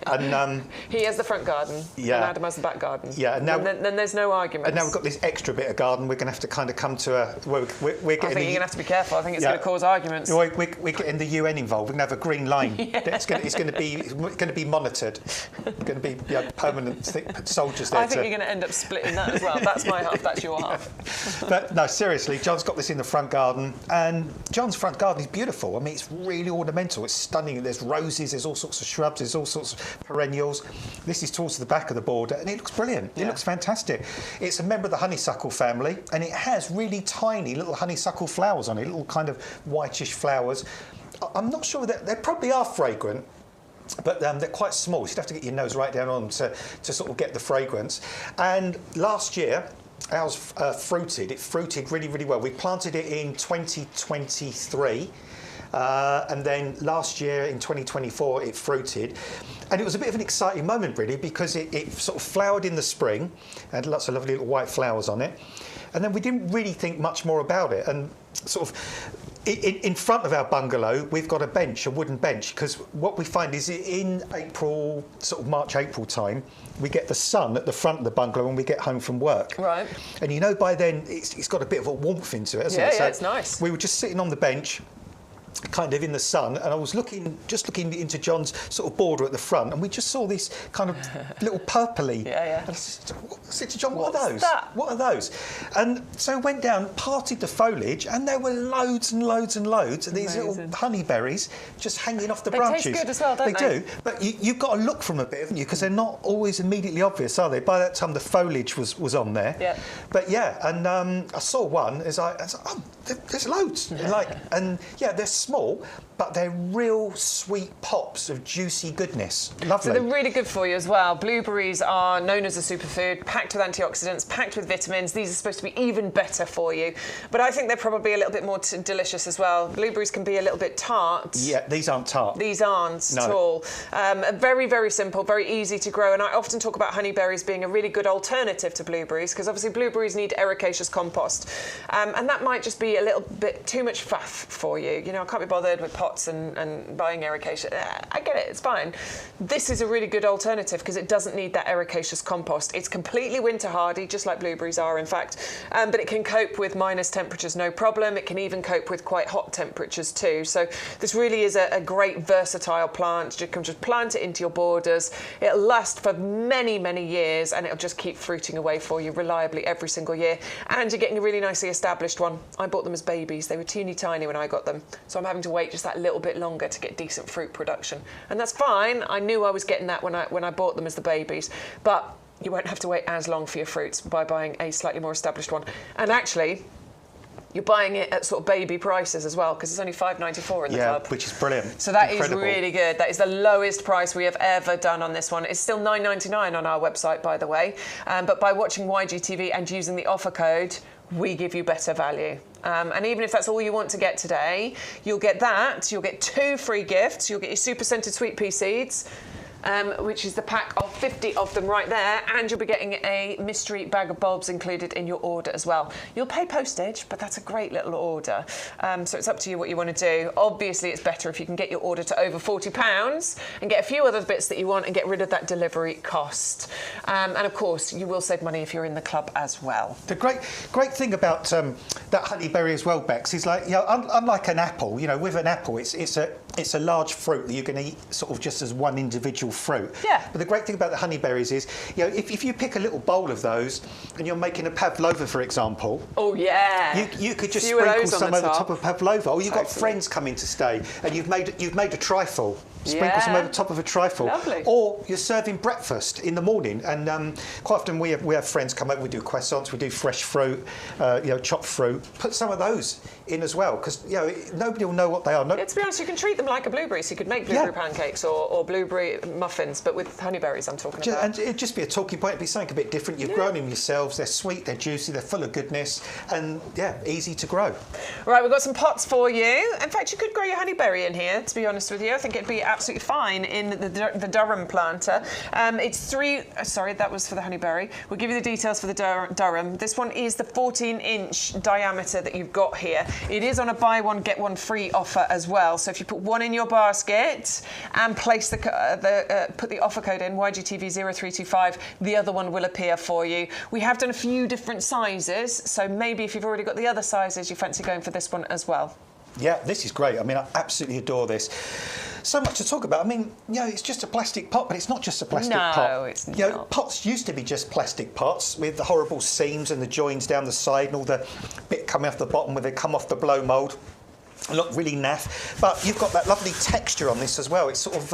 And he has the front garden. Yeah. And Adam has the back garden. Yeah. And now, then there's no argument. And now we've got this extra bit of garden. We're going to have to kind of come to a. We're getting. I think you're going to have to be careful. I think it's going to cause arguments. We're getting the UN involved. We're going to have a green line. Yeah. It's going to be monitored. Going to be permanent soldiers there. I think you're going to end up splitting that as well. That's my half. That's your half. But no, seriously, John's got this in the front garden, and John's front garden is beautiful. I mean, it's really ornamental. It's stunning. There's roses. There's all sorts of shrubs. There's all sorts of perennials. This is towards the back of the border, and it looks brilliant. It looks fantastic. It's a member of the honeysuckle family, and it has really tiny little honeysuckle flowers on it, little kind of whitish flowers. I'm not sure that they probably are fragrant, but they're quite small. So you'd have to get your nose right down on them to sort of get the fragrance. And last year, ours fruited. It fruited really, really well. We planted it in 2023. And then last year in 2024 it fruited, and it was a bit of an exciting moment really, because it sort of flowered in the spring, had lots of lovely little white flowers on it, and then we didn't really think much more about it. And sort of in front of our bungalow we've got a wooden bench, because what we find is in April, sort of March, April time, we get the sun at the front of the bungalow when we get home from work. Right. And by then it's got a bit of a warmth into it, hasn't it? Yeah, it's nice. We were just sitting on the bench, kind of in the sun, and I was just looking into John's sort of border at the front, and we just saw this kind of little purpley. Yeah. And I said to John, what are those? That? What are those? And so I went down, parted the foliage, and there were loads and loads and loads of these little honeyberries just hanging off the branches. They taste good as well, don't they? They do, but you've got to look from a bit, haven't you? Because they're not always immediately obvious, are they? By that time, the foliage was on there. Yeah. But yeah, and I saw one. I was like, oh, there's loads. And they're small, but they're real sweet pops of juicy goodness. Lovely. So they're really good for you as well. Blueberries are known as a superfood, packed with antioxidants, packed with vitamins. These are supposed to be even better for you. But I think they're probably a little bit more delicious as well. Blueberries can be a little bit tart. Yeah, these aren't tart. These aren't at all. Very, very simple, very easy to grow. And I often talk about honeyberries being a really good alternative to blueberries, because obviously blueberries need ericaceous compost. And that might just be a little bit too much faff for you. I can't be bothered with pots and buying erication. I get it, it's fine. This is a really good alternative because it doesn't need that ericaceous compost. It's completely winter hardy, just like blueberries are, in fact, but it can cope with minus temperatures no problem. It can even cope with quite hot temperatures too. So this really is a great versatile plant. You can just plant it into your borders. It'll last for many, many years, and it'll just keep fruiting away for you reliably every single year. And you're getting a really nicely established one. I bought them as babies. They were teeny tiny when I got them, so I'm having to wait just that little bit longer to get decent fruit production, and that's fine. I knew I was getting that when I bought them as the babies, but you won't have to wait as long for your fruits by buying a slightly more established one. And actually, you're buying it at sort of baby prices as well, because it's only $5.94 in the club. Which is brilliant. So that is really good. That is the lowest price we have ever done on this one. It's still $9.99 on our website, by the way, but by watching YGTV and using the offer code, we give you better value. And even if that's all you want to get today, you'll get that. You'll get 2 free gifts. You'll get your super scented sweet pea seeds, which is the pack of 50 of them right there, and you'll be getting a mystery bag of bulbs included in your order as well. You'll pay postage, but that's a great little order. So it's up to you what you want to do. Obviously, it's better if you can get your order to over £40 and get a few other bits that you want and get rid of that delivery cost. And of course, you will save money if you're in the club as well. The great thing about that honeyberry as well, Bex, is like, unlike an apple, with an apple, it's a large fruit that you can eat sort of just as one individual individual fruit. Yeah. But the great thing about the honeyberries is, you know, if you pick a little bowl of those and you're making a pavlova, for example. Oh yeah. You could just sprinkle some over the top of pavlova, or you've got Totally. friends coming to stay and you've made a trifle. Sprinkle some over the top of a trifle. Lovely. Or you're serving breakfast in the morning, and quite often we have friends come over. We do croissants, we do fresh fruit, you know, chopped fruit. Put some of those in as well, because you know nobody will know what they are. Yeah, to be honest, you can treat them like a blueberry. So you could make blueberry pancakes or blueberry muffins, but with honeyberries. I'm talking about. And it'd just be a talking point. It'd be something a bit different. You've grown them yourselves. They're sweet, they're juicy, they're full of goodness, and yeah, easy to grow. Right, we've got some pots for you. In fact, you could grow your honeyberry in here. To be honest with you, I think it'd be absolutely fine in the Durham planter. It's sorry, that was for the honeyberry. We'll give you the details for the Durham. This one is the 14-inch diameter that you've got here. It is on a buy one get one free offer as well. So if you put one in your basket and place put the offer code in YGTV0325, the other one will appear for you. We have done a few different sizes, so maybe if you've already got the other sizes, you fancy going for this one as well. Yeah, this is great. I mean, I absolutely adore this. So much to talk about. I mean, you know, it's just a plastic pot, but it's not just a plastic pot. No, it's You know, not. pots used to be just plastic pots with the horrible seams and the joins down the side and all the bit coming off the bottom where they come off the blow mould. Look really naff, but you've got that lovely texture on this as well. It's sort of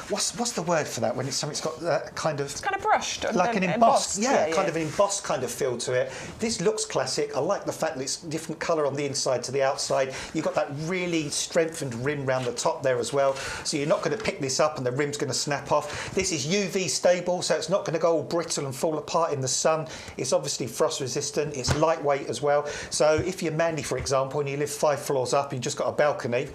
what's the word for that when it's something's got that kind of It's kind of brushed, like an embossed, yeah, kind of an embossed kind of feel to it. This looks classic. I like the fact that it's different colour on the inside to the outside. You've got that really strengthened rim round the top there as well, so you're not going to pick this up and the rim's going to snap off. This is UV stable, so it's not going to go all brittle and fall apart in the sun. It's obviously frost resistant. It's lightweight as well. So if you're Mandy, for example, and you live 5 floors up, you've just got a balcony,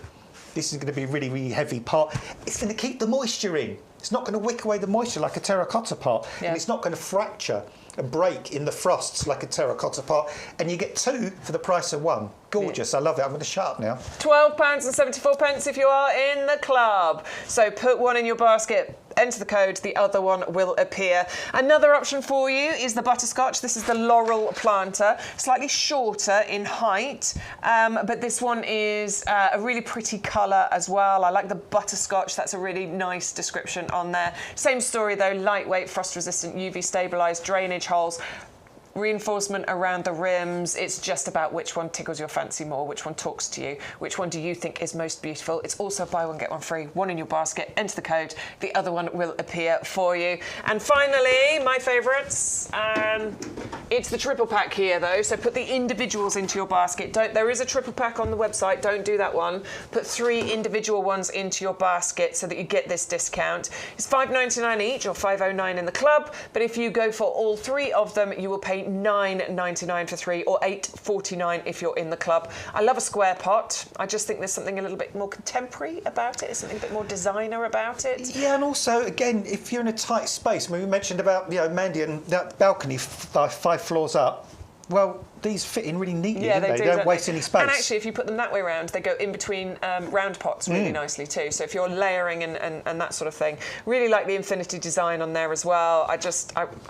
this is going to be a really, really heavy pot. It's going to keep the moisture in. It's not going to wick away the moisture like a terracotta pot, and it's not going to fracture and break in the frosts like a terracotta pot. And you get 2 for the price of 1. Gorgeous, I love it. I'm going to shut up now. £12.74 if you are in the club. So put one in your basket, enter the code, the other one will appear. Another option for you is the butterscotch. This is the laurel planter, slightly shorter in height, but this one is a really pretty colour as well. I like the butterscotch. That's a really nice description on there. Same story though, lightweight, frost resistant, UV stabilised, drainage holes, reinforcement around the rims. It's just about which one tickles your fancy more, which one talks to you, which one do you think is most beautiful. It's also buy one get one free, one in your basket, enter the code, the other one will appear for you. And finally, my favourites, it's the triple pack here though, so put the individuals into your basket. There is a triple pack on the website, don't do that one. Put 3 individual ones into your basket so that you get this discount. It's $5.99 each or $5.09 in the club, but if you go for all 3 of them, you will pay $9.99 for 3 or $8.49 if you're in the club. I love a square pot. I just think there's something a little bit more contemporary about it. There's something a bit more designer about it. Yeah, and also, again, if you're in a tight space, I mean, we mentioned about, you know, Mandy and that balcony 5 floors up. Well, these fit in really neatly, don't they? They don't waste any space. And actually, if you put them that way around, they go in between round pots really nicely too. So if you're layering and that sort of thing, really like the infinity design on there as well. I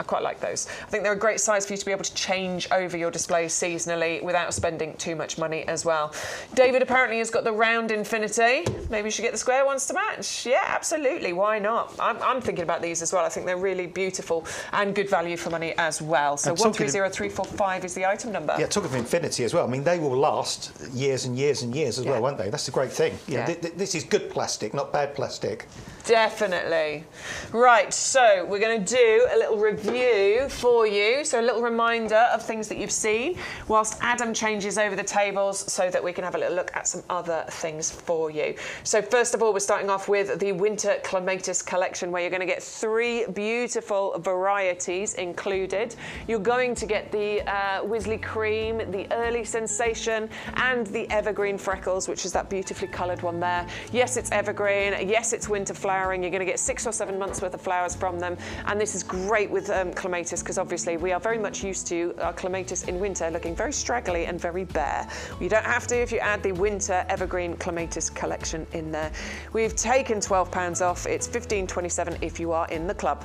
quite like those. I think they're a great size for you to be able to change over your displays seasonally without spending too much money as well. David apparently has got the round infinity. Maybe you should get the square ones to match. Yeah, absolutely. Why not? I'm thinking about these as well. I think they're really beautiful and good value for money as well. So 130345 is the item number. Yeah, talk of infinity as well. I mean, they will last years and years and years as well, won't they? That's the great thing. Yeah. This is good plastic, not bad plastic. Definitely. Right, so we're going to do a little review for you. So a little reminder of things that you've seen whilst Adam changes over the tables so that we can have a little look at some other things for you. So first of all, we're starting off with the Winter Clematis collection where you're going to get 3 beautiful varieties included. You're going to get the Wisley Cream, the Early Sensation and the Evergreen Freckles, which is that beautifully coloured one there. Yes, it's evergreen. Yes, it's winter flowering. You're going to get 6 or 7 months worth of flowers from them, and this is great with clematis because obviously we are very much used to our clematis in winter looking very straggly and very bare. You don't have to if you add the Winter Evergreen Clematis collection in there. We've taken £12 off. It's $15.27 if you are in the club.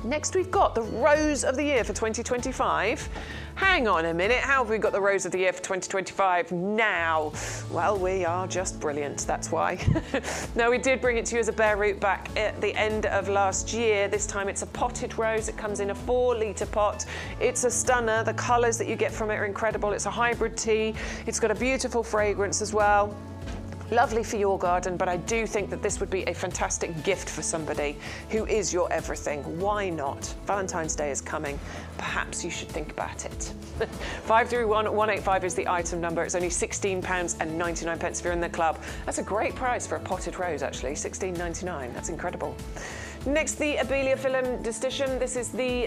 Next we've got the Rose of the Year for 2025. hang on a minute, how have we got the Rose of the Year for 2025 now? Well, we are just brilliant, that's why. Now, we did bring it to you as a bare root back at the end of last year. This time it's a potted rose. It comes in a 4-litre pot. It's a stunner. The colours that you get from it are incredible. It's a hybrid tea. It's got a beautiful fragrance as well. Lovely for your garden, but I do think that this would be a fantastic gift for somebody who is your everything. Why not? Valentine's Day is coming. Perhaps you should think about it. 531185 is the item number. It's only £16.99 if you're in the club. That's a great price for a potted rose, actually. £16.99. That's incredible. Next, the Abeliophyllum distichum. This is the,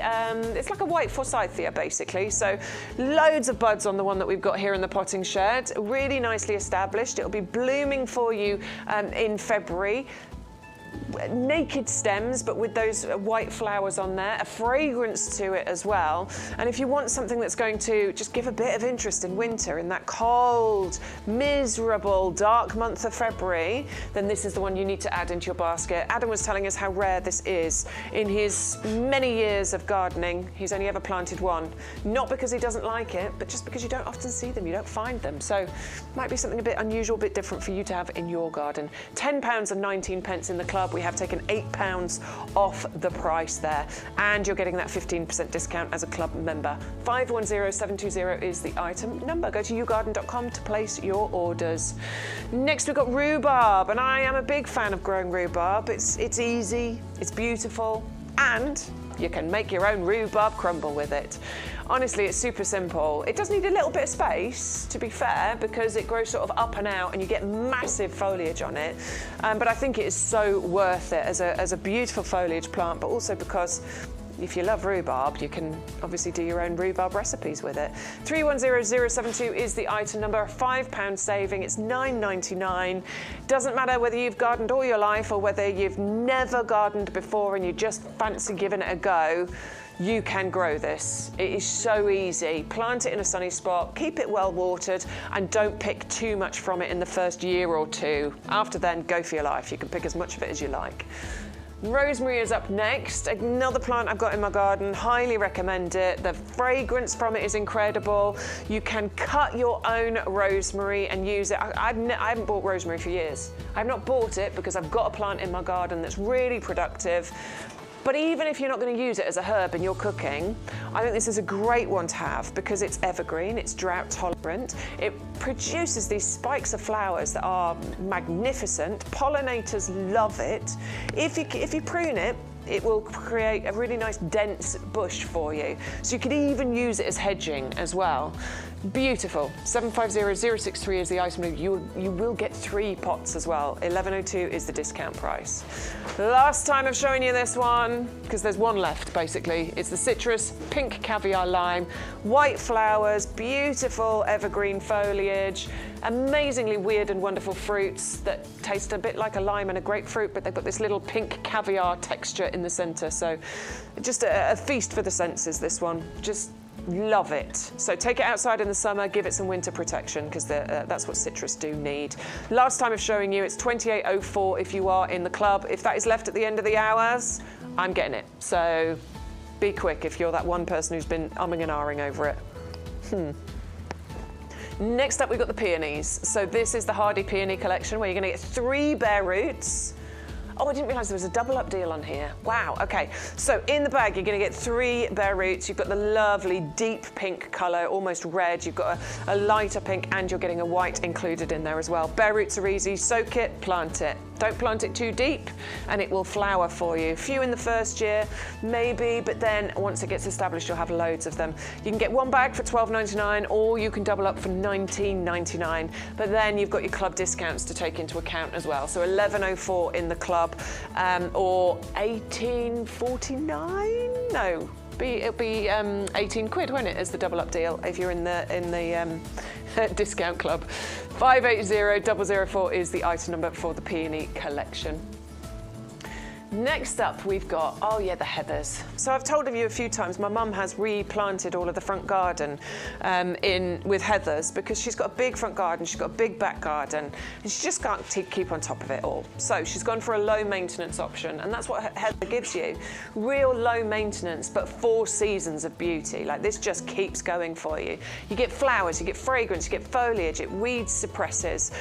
it's like a white forsythia, basically. So loads of buds on the one that we've got here in the potting shed. Really nicely established. It'll be blooming for you in February. Naked stems, but with those white flowers on there, a fragrance to it as well. And if you want something that's going to just give a bit of interest in winter, in that cold, miserable, dark month of February, then this is the one you need to add into your basket. Adam was telling us how rare this is. In his many years of gardening, he's only ever planted one. Not because he doesn't like it, but just because you don't often see them, you don't find them. So it might be something a bit unusual, a bit different for you to have in your garden. £10.19 in the club. We have taken £8 off the price there, and you're getting that 15% discount as a club member. 510720 is the item number. Go to YouGarden.com to place your orders. Next, we've got rhubarb, and I am a big fan of growing rhubarb. It's easy, it's beautiful, and you can make your own rhubarb crumble with it. Honestly, it's super simple. It does need a little bit of space, to be fair, because it grows sort of up and out and you get massive foliage on it. But I think it is so worth it as a beautiful foliage plant, but also because if you love rhubarb, you can obviously do your own rhubarb recipes with it. 310072 is the item number, £5 saving. It's £9.99. Doesn't matter whether you've gardened all your life or whether you've never gardened before and you just fancy giving it a go. You can grow this. It is so easy. Plant it in a sunny spot, keep it well watered, and don't pick too much from it in the first year or two. After then, go for your life. You can pick as much of it as you like. Rosemary is up next. Another plant I've got in my garden. Highly recommend it. The fragrance from it is incredible. You can cut your own rosemary and use it. I haven't bought rosemary for years. I've not bought it because I've got a plant in my garden that's really productive. But even if you're not going to use it as a herb in your cooking, I think this is a great one to have because it's evergreen, it's drought tolerant, it produces these spikes of flowers that are magnificent. Pollinators love it. If you prune it, it will create a really nice dense bush for you. So you could even use it as hedging as well. Beautiful. 750063 is the item. You will get 3 pots as well. 1102 is the discount price. Last time of showing you this one, because there's one left basically. It's the citrus pink caviar lime, white flowers, beautiful evergreen foliage, amazingly weird and wonderful fruits that taste a bit like a lime and a grapefruit, but they've got this little pink caviar texture in the centre. So just a feast for the senses, this one. Just love it. So take it outside in the summer, give it some winter protection because that's what citrus do need. Last time of showing you, it's 2804 if you are in the club. If that is left at the end of the hours, I'm getting it. So be quick if you're that one person who's been umming and ahhing over it. Next up, we've got the peonies. So this is the hardy peony collection where you're going to get 3 bare roots. Oh, I didn't realise there was a double up deal on here. Wow, okay. So in the bag, you're gonna get 3 bare roots. You've got the lovely deep pink colour, almost red. You've got a lighter pink and you're getting a white included in there as well. Bare roots are easy. Soak it, plant it. Don't plant it too deep and it will flower for you. Few in the first year, maybe, but then once it gets established, you'll have loads of them. You can get 1 bag for $12.99 or you can double up for $19.99. But then you've got your club discounts to take into account as well. So $11.04 in the club or $18.49? No. It'll be 18 quid, won't it, as the double up deal if you're in the discount club. 580004 is the item number for the peony collection. Next up, we've got, oh yeah, the heathers. So I've told you a few times, my mum has replanted all of the front garden with heathers because she's got a big front garden, she's got a big back garden, and she just can't keep on top of it all. So she's gone for a low maintenance option, and that's what heather gives you. Real low maintenance, but 4 seasons of beauty. Like, this just keeps going for you. You get flowers, you get fragrance, you get foliage, it weed suppresses.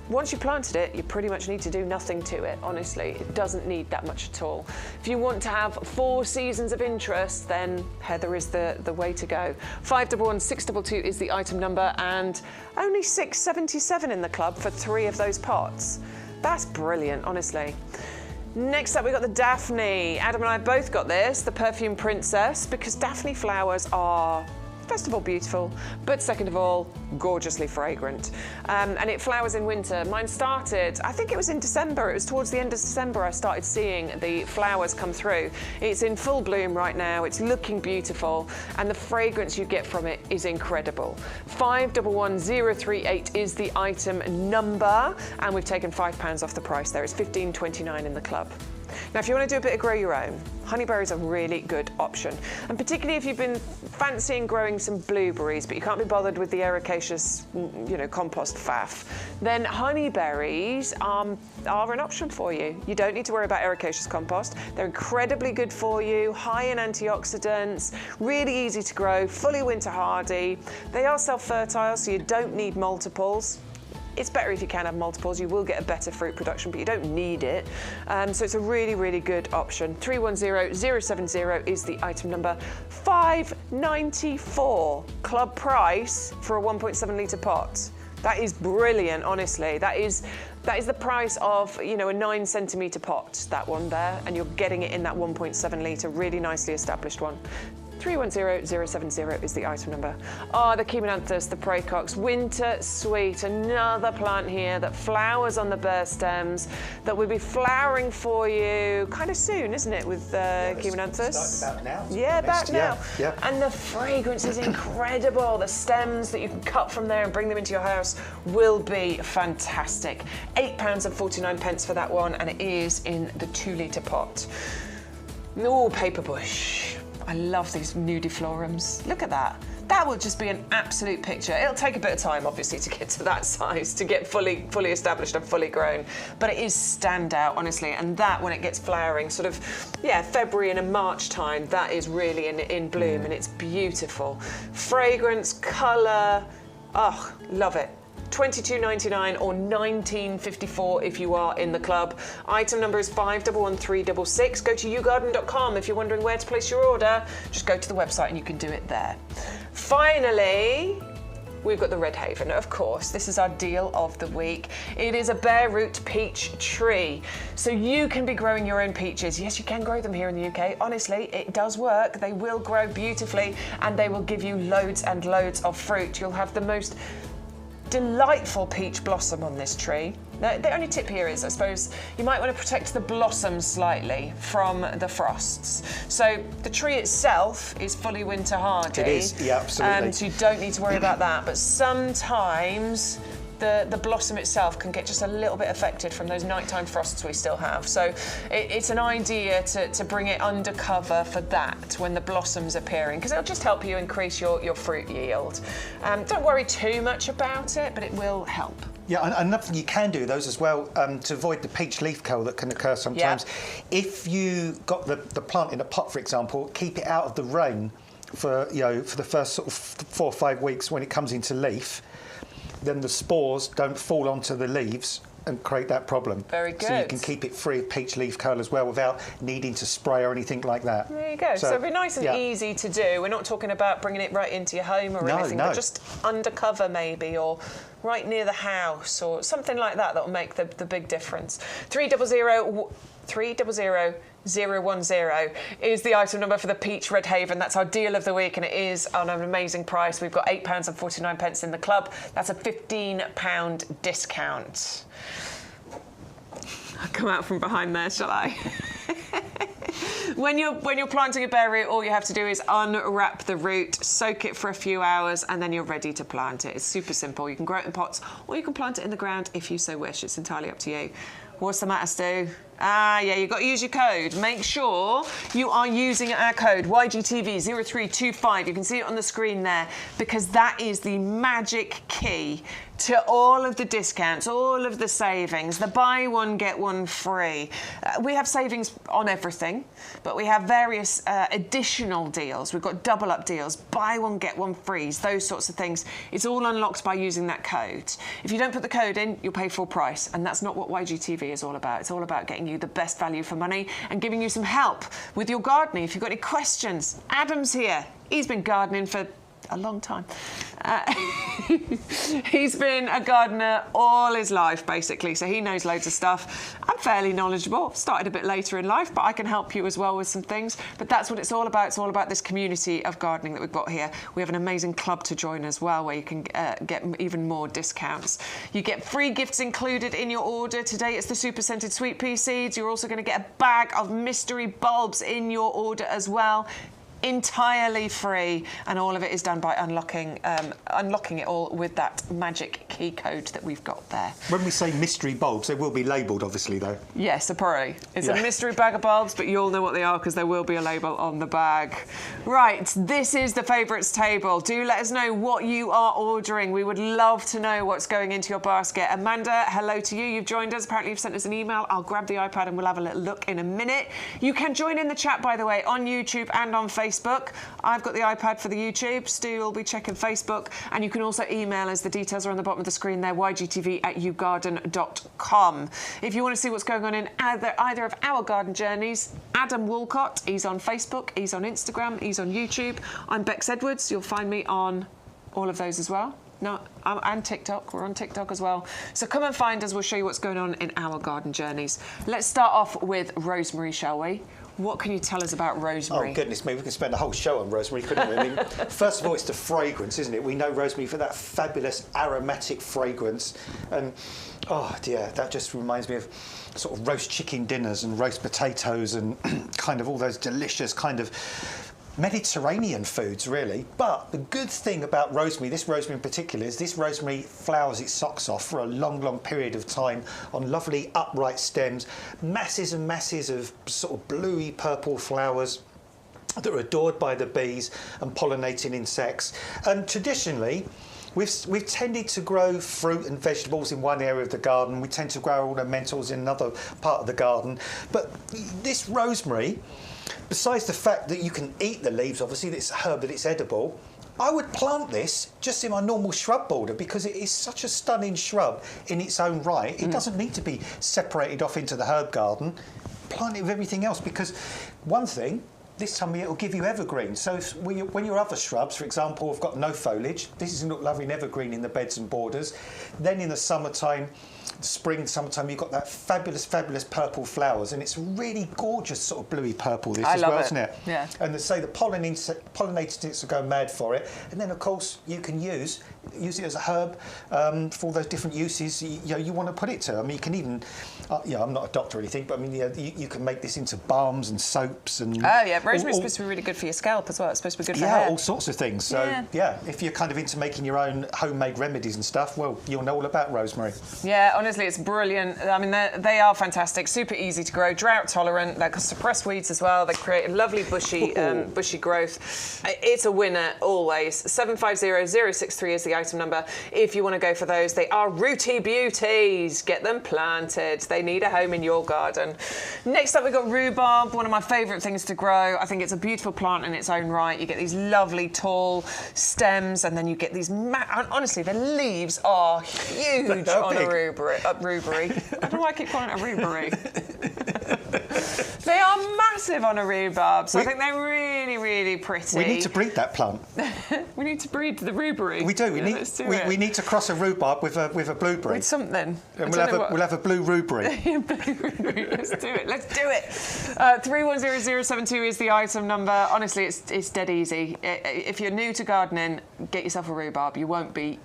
Once you planted it, you pretty much need to do nothing to it, honestly. It doesn't need that much at all. If you want to have 4 seasons of interest, then heather is the way to go. 511622 is the item number, and only £6.77 in the club for 3 of those pots. That's brilliant, honestly. Next up, we've got the Daphne. Adam and I both got this, the Perfume Princess, because Daphne flowers are, first of all, beautiful, but second of all, gorgeously fragrant. And it flowers in winter. Mine started, I think it was in December. It was towards the end of December I started seeing the flowers come through. It's in full bloom right now. It's looking beautiful, and the fragrance you get from it is incredible. 511038 is the item number, and we've taken £5 off the price there. It's £15.29 in the club. Now, if you want to do a bit of grow your own, honeyberry is a really good option. And particularly if you've been fancying growing some blueberries, but you can't be bothered with the ericaceous, compost faff, then honeyberries are an option for you. You don't need to worry about ericaceous compost. They're incredibly good for you, high in antioxidants, really easy to grow, fully winter hardy. They are self-fertile, so you don't need multiples. It's better if you can have multiples. You will get a better fruit production, but you don't need it. So it's a really, really good option. 310070 is the item number. £5.94 club price for a 1.7 litre pot. That is brilliant, honestly. That is the price of, a 9 centimetre pot, that one there, and you're getting it in that 1.7 litre, really nicely established one. 310070 is the item number. Oh, the Chimonanthus, the praecox, winter sweet, another plant here that flowers on the bare stems, that will be flowering for you kind of soon, isn't it, with Chimonanthus? About now. Yeah, about now. Yeah. And the fragrance is incredible. The stems that you can cut from there and bring them into your house will be fantastic. £8.49 for that one, and it is in the 2 litre pot. Oh, paper bush. I love these nudiflorums. Look at that. That will just be an absolute picture. It'll take a bit of time, obviously, to get to that size, to get fully established and fully grown. But it is standout, honestly. And that, when it gets flowering, sort of, February and March time, that is really in bloom, and it's beautiful. Fragrance, colour, oh, love it. £22.99 or £19.54 if you are in the club. Item number is 511366. Go to YouGarden.com if you're wondering where to place your order. Just go to the website and you can do it there. Finally, we've got the Red Haven, of course. This is our deal of the week. It is a bare root peach tree. So you can be growing your own peaches. Yes, you can grow them here in the UK. Honestly, it does work. They will grow beautifully, and they will give you loads and loads of fruit. You'll have the most delightful peach blossom on this tree. The only tip here is, I suppose, you might want to protect the blossoms slightly from the frosts. So the tree itself is fully winter hardy. It is, yeah, absolutely. So you don't need to worry about that. But sometimes the blossom itself can get just a little bit affected from those nighttime frosts we still have. So it's an idea to bring it under cover for that when the blossom's appearing, because it'll just help you increase your fruit yield. Don't worry too much about it, but it will help. Yeah, and another thing you can do those as well to avoid the peach leaf curl that can occur sometimes. Yeah. If you got the plant in a pot, for example, keep it out of the rain for the first sort of 4 or 5 weeks when it comes into leaf. Then the spores don't fall onto the leaves and create that problem. Very good. So you can keep it free of peach leaf curl as well without needing to spray or anything like that. There you go. So it'll be nice and easy to do. We're not talking about bringing it right into your home or anything, but just undercover maybe, or right near the house or something like that that'll make the big difference. 300 010 is the item number for the Peach Red Haven. That's our deal of the week, and it is on an amazing price. We've got £8.49 in the club. That's a £15 discount. I'll come out from behind there, shall I? When you're planting a bare root, all you have to do is unwrap the root, soak it for a few hours, and then you're ready to plant it. It's super simple. You can grow it in pots, or you can plant it in the ground if you so wish. It's entirely up to you. What's the matter, Stu? Yeah, you've got to use your code. Make sure you are using our code, YGTV0325. You can see it on the screen there, because that is the magic key to all of the discounts, all of the savings, the buy one, get one free. We have savings on everything, but we have various additional deals. We've got double up deals, buy one, get one frees, those sorts of things. It's all unlocked by using that code. If you don't put the code in, you'll pay full price, and that's not what YGTV is all about. It's all about getting you the best value for money and giving you some help with your gardening. If you've got any questions, Adam's here. He's been gardening for a long time. He's been a gardener all his life, basically, so he knows loads of stuff. I'm fairly knowledgeable. Started a bit later in life, but I can help you as well with some things. But that's what it's all about. It's all about this community of gardening that we've got here. We have an amazing club to join as well, where you can get even more discounts. You get free gifts included in your order. Today it's the super scented sweet pea seeds. You're also going to get a bag of mystery bulbs in your order as well. Entirely free, and all of it is done by unlocking it all with that magic key code that we've got there. When we say mystery bulbs, they will be labelled, obviously, though. Yes, probably. It's a mystery bag of bulbs, but you'll know what they are because there will be a label on the bag. Right, this is the favourites table. Do let us know what you are ordering. We would love to know what's going into your basket. Amanda, hello to you. You've joined us. Apparently you've sent us an email. I'll grab the iPad and we'll have a little look in a minute. You can join in the chat, by the way, on YouTube and on Facebook. I've got the iPad for the YouTube. Stu will be checking Facebook, and you can also email us. The details are on the bottom of the screen there, ygtv@yougarden.com. If you want to see what's going on in either of our garden journeys, Adam Woolcott, he's on Facebook, he's on Instagram, he's on YouTube. I'm Bex Edwards. You'll find me on all of those as well. No, and TikTok. We're on TikTok as well. So come and find us. We'll show you what's going on in our garden journeys. Let's start off with rosemary, shall we? What can you tell us about rosemary? Oh, goodness me, we can spend a whole show on rosemary, couldn't we? I mean, first of all, it's the fragrance, isn't it? We know rosemary for that fabulous aromatic fragrance. And, oh, dear, that just reminds me of sort of roast chicken dinners and roast potatoes and kind of all those delicious kind of Mediterranean foods, really. But the good thing about rosemary, this rosemary in particular, is this rosemary flowers its socks off for a long, long period of time on lovely upright stems, masses and masses of sort of bluey purple flowers that are adored by the bees and pollinating insects. And traditionally, we've tended to grow fruit and vegetables in one area of the garden. We tend to grow ornamentals in another part of the garden. But this rosemary, besides the fact that you can eat the leaves, obviously it's a herb that it's edible, I would plant this just in my normal shrub border because it is such a stunning shrub in its own right. It doesn't need to be separated off into the herb garden. Plant it with everything else, because one thing, this time of year it will give you evergreen. So when your other shrubs, for example, have got no foliage, this is look lovely and evergreen in the beds and borders. Then in the summertime, summertime, you've got that fabulous, fabulous purple flowers, and it's really gorgeous sort of bluey purple this as well, isn't it? Yeah. And they say the pollinated insects will go mad for it. And then, of course, you can use it as a herb for all those different uses you want to put it to. I mean, you can even, I'm not a doctor or anything, but I mean, you can make this into balms and soaps and. Oh yeah, rosemary's supposed to be really good for your scalp as well. It's supposed to be good for hair. Yeah, all sorts of things. So yeah, if you're kind of into making your own homemade remedies and stuff, well, you'll know all about rosemary. Yeah, honestly, it's brilliant. I mean, they are fantastic, super easy to grow, drought tolerant. They can suppress weeds as well. They create a lovely bushy growth. It's a winner always. 750063 is the item number. If you want to go for those, they are rooty beauties. Get them planted. They need a home in your garden. Next up, we've got rhubarb, one of my favourite things to grow. I think it's a beautiful plant in its own right. You get these lovely tall stems, and then you get these. Honestly, the leaves are huge on a rhubarb. I don't know why I keep calling it a rhubarb. They are massive on a rhubarb, so I think they're really, really pretty. We need to breed that plant. We need to breed the rhubarb. We do. We need to cross a rhubarb with a blueberry. With something. And we'll have a blue rhubarb. Let's do it. Let's do it. 310072 is the item number. Honestly, it's dead easy. If you're new to gardening, get yourself a rhubarb. You won't be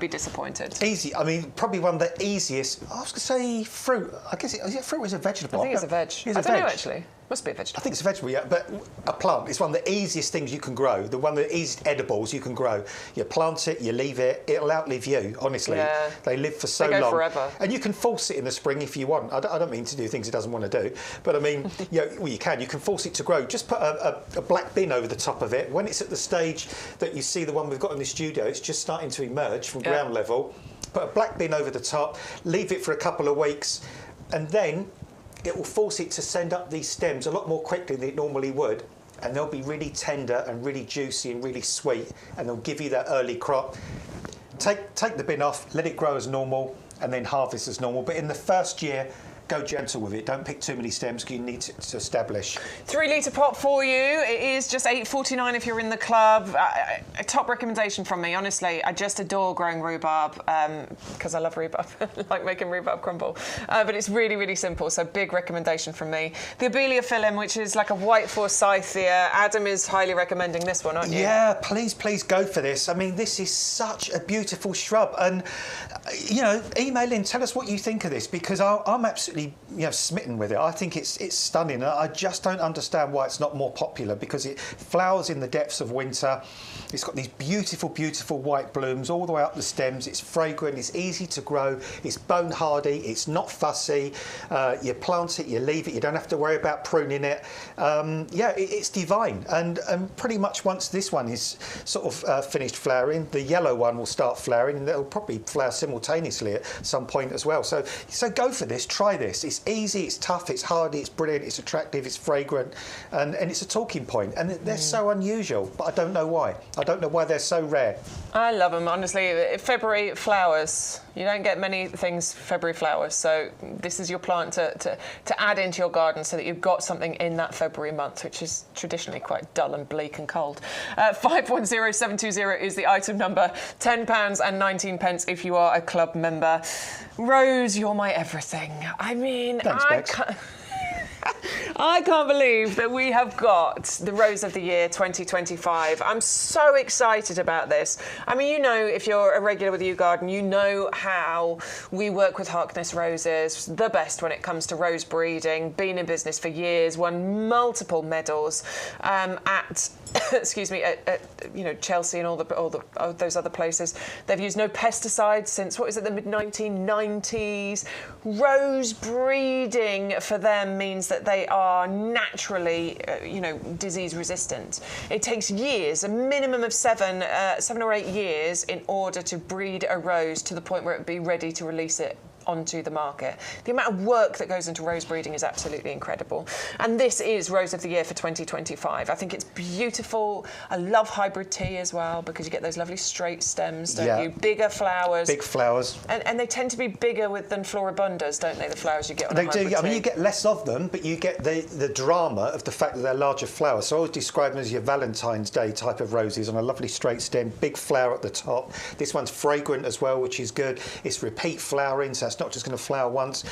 disappointed. Easy. I mean, probably one of the easiest. I was going to say fruit. I guess is it fruit or is it vegetable? I think it's a veg. a I don't veg. know, actually. Must be a vegetable. I think it's a vegetable, yeah, but a plant is one of the easiest things you can grow, one of the easiest edibles you can grow. You plant it, you leave it, it'll outlive you, honestly. Yeah. They live for so They go long. forever. And you can force it in the spring if you want. I don't mean to do things it doesn't want to do, but I mean, well, you can force it to grow. Just put a black bin over the top of it. When it's at the stage that you see the one we've got in the studio, it's just starting to emerge from ground level. Put a black bin over the top, leave it for a couple of weeks, and then it will force it to send up these stems a lot more quickly than it normally would, and they'll be really tender and really juicy and really sweet, and they'll give you that early crop. Take the bin off, let it grow as normal, and then harvest as normal. But in the first year, go gentle with it. Don't pick too many stems because you need to establish. 3 litre pot for you. It is just $8.49 if you're in the club. A top recommendation from me, honestly. I just adore growing rhubarb because I love rhubarb. I like making rhubarb crumble. But it's really, really simple. So big recommendation from me. The Abeliophyllum, which is like a white forsythia. Adam is highly recommending this one, aren't you? Yeah, please go for this. I mean, this is such a beautiful shrub. And, you know, email in, tell us what you think of this, because I'm absolutely smitten with it. I think it's stunning. I just don't understand why it's not more popular, because it flowers in the depths of winter. It's got these beautiful, beautiful white blooms all the way up the stems. It's fragrant, it's easy to grow, it's bone hardy, it's not fussy. You plant it, you leave it, you don't have to worry about pruning it. It's divine. And pretty much once this one is sort of finished flowering, the yellow one will start flowering, and it'll probably flower simultaneously at some point as well. So go for this, try this. It's easy, it's tough, it's hardy, it's brilliant, it's attractive, it's fragrant, and it's a talking point. And they're so unusual, but I don't know why. I don't know why they're so rare. I love them, honestly. February flowers. You don't get many things February flowers, so this is your plant to add into your garden so that you've got something in that February month, which is traditionally quite dull and bleak and cold. 510720 is the item number. £10.19 if you are a club member. Rose, you're my everything. I mean, Thanks, Bex. I can't believe that we have got the Rose of the Year 2025. I'm so excited about this. I mean, you know, if you're a regular with YouGarden, you know how we work with Harkness roses, the best when it comes to rose breeding, been in business for years, won multiple medals at excuse me, at Chelsea and all those other places. They've used no pesticides since, the mid-1990s. Rose breeding for them means that they are naturally, disease resistant. It takes years, a minimum of 7 or 8 years, in order to breed a rose to the point where it would be ready to release it onto the market. The amount of work that goes into rose breeding is absolutely incredible. And this is Rose of the Year for 2025. I think it's beautiful. I love hybrid tea as well, because you get those lovely straight stems, don't you? Bigger flowers. Big flowers. And they tend to be bigger than floribundas, don't they, the flowers you get on a hybrid tea? They do. I mean, you get less of them, but you get the drama of the fact that they're larger flowers. So I always describe them as your Valentine's Day type of roses on a lovely straight stem, big flower at the top. This one's fragrant as well, which is good. It's repeat flowering, so it's not just going to flower once.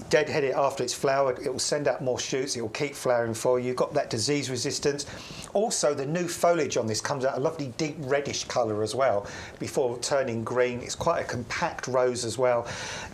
Deadhead it after it's flowered, it will send out more shoots, it will keep flowering for you. You've got that disease resistance. Also, the new foliage on this comes out a lovely deep reddish colour as well before turning green. It's quite a compact rose as well.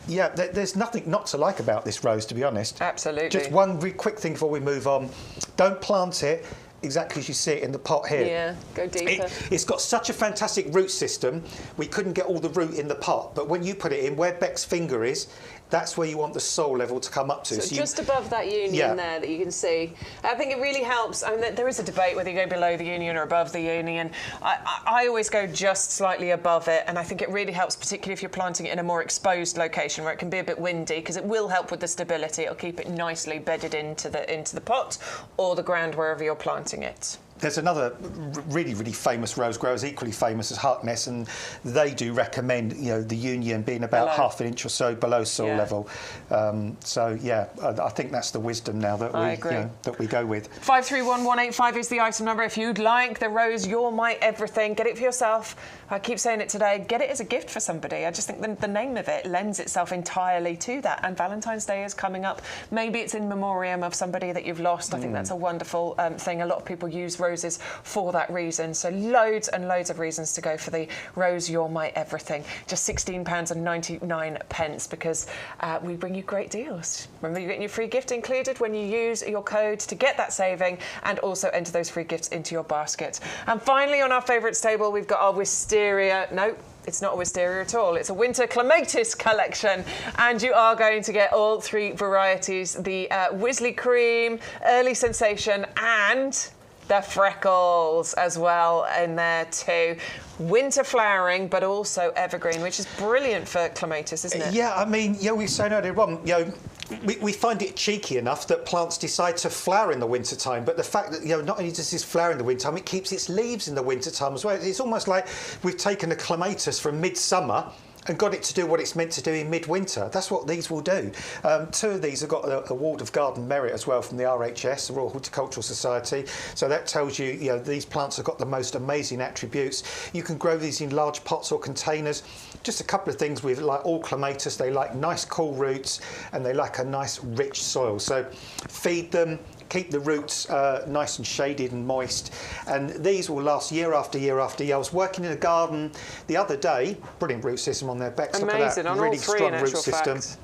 Yeah, there's nothing not to like about this rose, to be honest. Absolutely. Just one really quick thing before we move on. Don't plant it exactly as you see it in the pot here. Yeah, go deeper. It's got such a fantastic root system, we couldn't get all the root in the pot, but when you put it in, where Beck's finger is, that's where you want the soil level to come up to. So just above that union there that you can see. I think it really helps. I mean, there is a debate whether you go below the union or above the union. I always go just slightly above it, and I think it really helps, particularly if you're planting it in a more exposed location where it can be a bit windy, because it will help with the stability. It'll keep it nicely bedded into the pot or the ground wherever you're planting it. There's another really, really famous rose grower, equally famous as Harkness, and they do recommend, the union being about half an inch or so below soil level. I think that's the wisdom now that we go with. 531185 is the item number. If you'd like the rose, you're my everything. Get it for yourself. I keep saying it today. Get it as a gift for somebody. I just think the name of it lends itself entirely to that. And Valentine's Day is coming up. Maybe it's in memoriam of somebody that you've lost. I think that's a wonderful thing. A lot of people use roses for that reason. So loads and loads of reasons to go for the Rose You're My Everything. Just £16.99 because we bring you great deals. Remember, you're getting your free gift included when you use your code to get that saving and also enter those free gifts into your basket. And finally, on our favourites table, we've got our wisteria. Nope. It's not a wisteria at all. It's a winter clematis collection, and you are going to get all 3 varieties: the Wisley Cream, Early Sensation, and the Freckles as well in there too. Winter flowering, but also evergreen, which is brilliant for clematis, isn't it? Yeah, I mean, we were saying earlier on, we find it cheeky enough that plants decide to flower in the wintertime, but the fact that, not only does this flower in the wintertime, it keeps its leaves in the wintertime as well. It's almost like we've taken a clematis from midsummer and got it to do what it's meant to do in midwinter. That's what these will do. 2 of these have got an Award of Garden Merit as well from the RHS, the Royal Horticultural Society. So that tells you, these plants have got the most amazing attributes. You can grow these in large pots or containers. Just a couple of things with like all clematis, they like nice cool roots and they like a nice rich soil. So feed them, keep the roots nice and shaded and moist, and these will last year after year after year. I was working in a garden the other day, brilliant root system on their backs. Amazing, look at that, on really all 3 strong in root actual system. fact.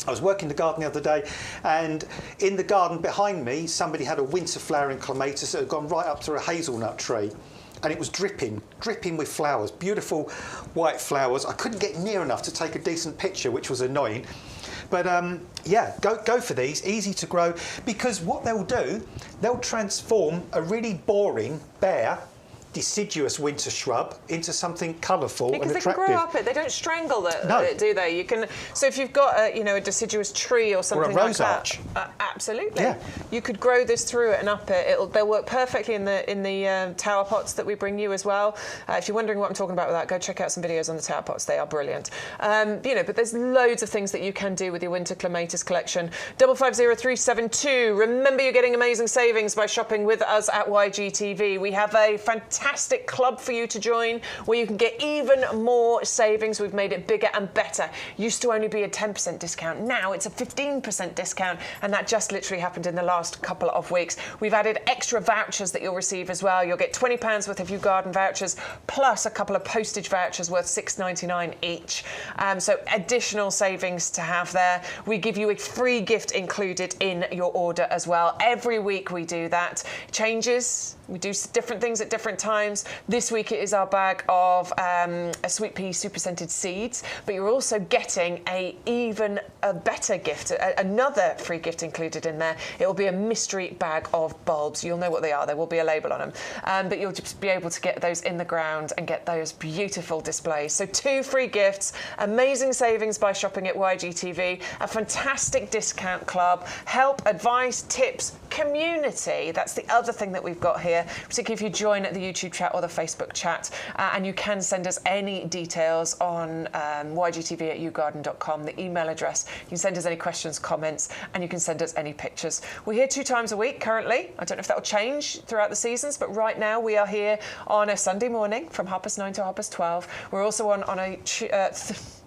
I was working the garden the other day, and in the garden behind me, somebody had a winter flowering clematis that had gone right up to a hazelnut tree. And it was dripping with flowers, beautiful white flowers. I couldn't get near enough to take a decent picture, which was annoying. But yeah, go for these, easy to grow, because what they'll do, they'll transform a really boring, bare, deciduous winter shrub into something colourful and attractive. Because they can grow up it. They don't strangle it, do they? You can. So if you've got a deciduous tree or something or a rose like arch. that, absolutely. Yeah. You could grow this through it and up it. They'll work perfectly in the tower pots that we bring you as well. If you're wondering what I'm talking about with that, go check out some videos on the tower pots. They are brilliant. But there's loads of things that you can do with your winter clematis collection. 550372. Remember, you're getting amazing savings by shopping with us at YGTV. We have a fantastic club for you to join where you can get even more savings. We've made it bigger and better. Used to only be a 10% discount. Now it's a 15% discount, and that just literally happened in the last couple of weeks. We've added extra vouchers that you'll receive as well. You'll get £20 worth of YouGarden vouchers plus a couple of postage vouchers worth $6.99 each. So additional savings to have there. We give you a free gift included in your order as well. Every week we do that. Changes. We do different things at different times. This week it is our bag of a sweet pea super scented seeds, but you're also getting even a better gift, another free gift included in there. It will be a mystery bag of bulbs. You'll know what they are. There will be a label on them, but you'll just be able to get those in the ground and get those beautiful displays. So 2 free gifts, amazing savings by shopping at YGTV, a fantastic discount club, help, advice, tips, community. That's the other thing that we've got here, particularly if you join the YouTube chat or the Facebook chat, and you can send us any details on ygtv@yougarden.com, the email address. You can send us any questions, comments, and you can send us any pictures. We're here 2 times a week currently. I don't know if that will change throughout the seasons, but right now we are here on a Sunday morning from 9:30 to 12:30. We're also on a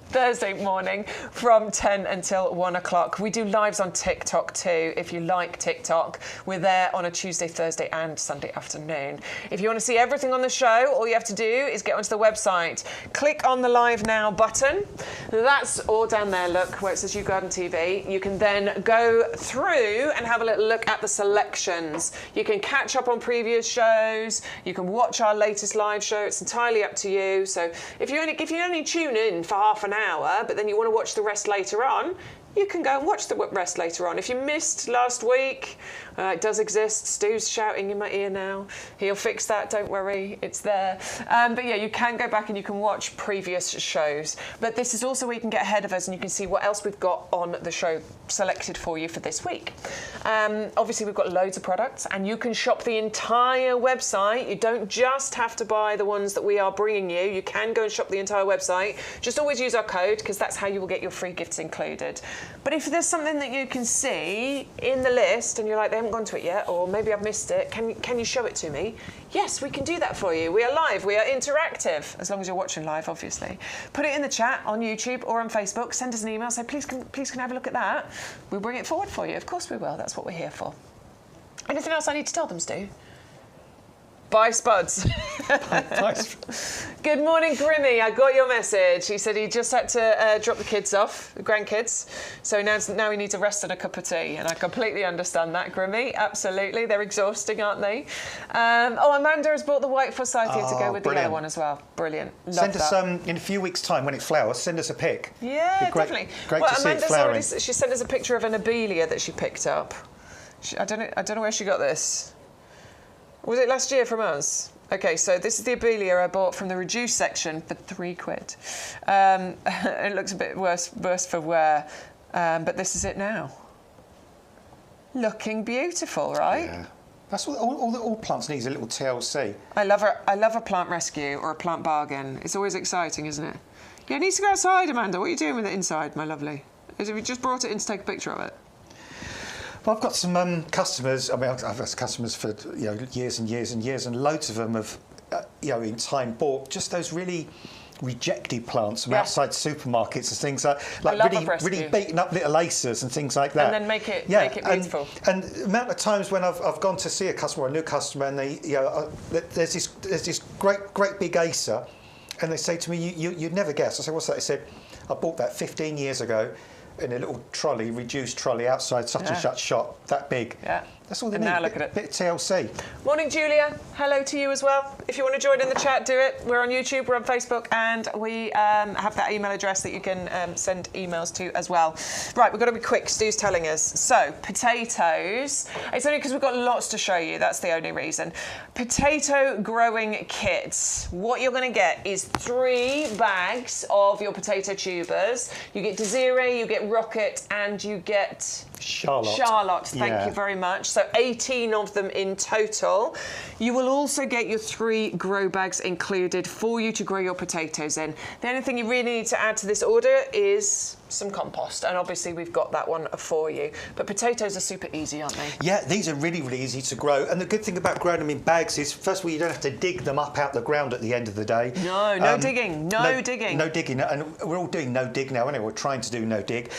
Thursday morning from 10 until 1 o'clock. We do lives on TikTok too. If you like TikTok, we're there on a Tuesday, Thursday and Sunday afternoon. If you want to see everything on the show, all you have to do is get onto the website, click on the Live Now button. That's all down there, look, where it says YouGarden TV. You can then go through and have a little look at the selections. You can catch up on previous shows. You can watch our latest live show. It's entirely up to you. So if you only tune in for half an hour, but then you want to watch the rest later on, you can go and watch the rest later on. If you missed last week, it does exist. Stu's shouting in my ear now. He'll fix that, don't worry, it's there. But yeah, you can go back and you can watch previous shows. But this is also where you can get ahead of us and you can see what else we've got on the show selected for you for this week. Obviously, we've got loads of products and you can shop the entire website. You don't just have to buy the ones that we are bringing you. You can go and shop the entire website. Just always use our code because that's how you will get your free gifts included. But if there's something that you can see in the list and you're like, they haven't gone to it yet, or maybe I've missed it, can you show it to me? Yes, we can do that for you. We are live, we are interactive, as long as you're watching live, obviously. Put it in the chat on YouTube or on Facebook, send us an email, say, please can I have a look at that? We'll bring it forward for you. Of course we will, that's what we're here for. Anything else I need to tell them, Stu? Bye, Spuds. Good morning, Grimmy. I got your message. He said he just had to drop the kids off, the grandkids. So now he needs a rest and a cup of tea. And I completely understand that, Grimmy. Absolutely. They're exhausting, aren't they? Amanda has bought the white forsythia to go with the yellow one as well. Brilliant. Love send us that. in a few weeks' time when it flowers. Send us a pic. Yeah, definitely. Great to see it flowering. She sent us a picture of an abelia that she picked up. I don't know where she got this. Was it last year from us? Okay, so this is the abelia I bought from the reduced section for £3. It looks a bit worse for wear, but this is it now. Looking beautiful, right? Yeah. That's what all plants need, is a little TLC. I love a plant rescue or a plant bargain. It's always exciting, isn't it? Yeah, it needs to go outside, Amanda. What are you doing with it inside, my lovely? Have you just brought it in to take a picture of it? Well, I've got some customers. I mean, I've had customers for years and years and years, and loads of them have, in time bought just those really rejected plants from outside supermarkets and things like really beaten up little acers and things like that. And then make it beautiful. And the amount of times when I've gone to see a customer or a new customer, and they, there's this great big acer, and they say to me, you'd never guess. I say, what's that? They said, I bought that 15 years ago in a little trolley, reduced trolley outside such and such shop, that big. Yeah. That's all they and need. Now look at it. Bit of TLC. Morning, Julia. Hello to you as well. If you want to join in the chat, do it. We're on YouTube, we're on Facebook, and we have that email address that you can send emails to as well. Right, we've got to be quick. Stu's telling us. So, potatoes. It's only because we've got lots to show you. That's the only reason. Potato growing kits. What you're going to get is 3 bags of your potato tubers. You get Desiree, you get Rocket, and you get Charlotte, thank you very much. So 18 of them in total. You will also get your 3 grow bags included for you to grow your potatoes in. The only thing you really need to add to this order is some compost, and obviously we've got that one for you. But potatoes are super easy, aren't they? Yeah, these are really, really easy to grow. And the good thing about growing them in bags is, first of all, you don't have to dig them up out the ground at the end of the day. No digging. No digging. No digging. And we're all doing no dig now, anyway. We're trying to do no dig.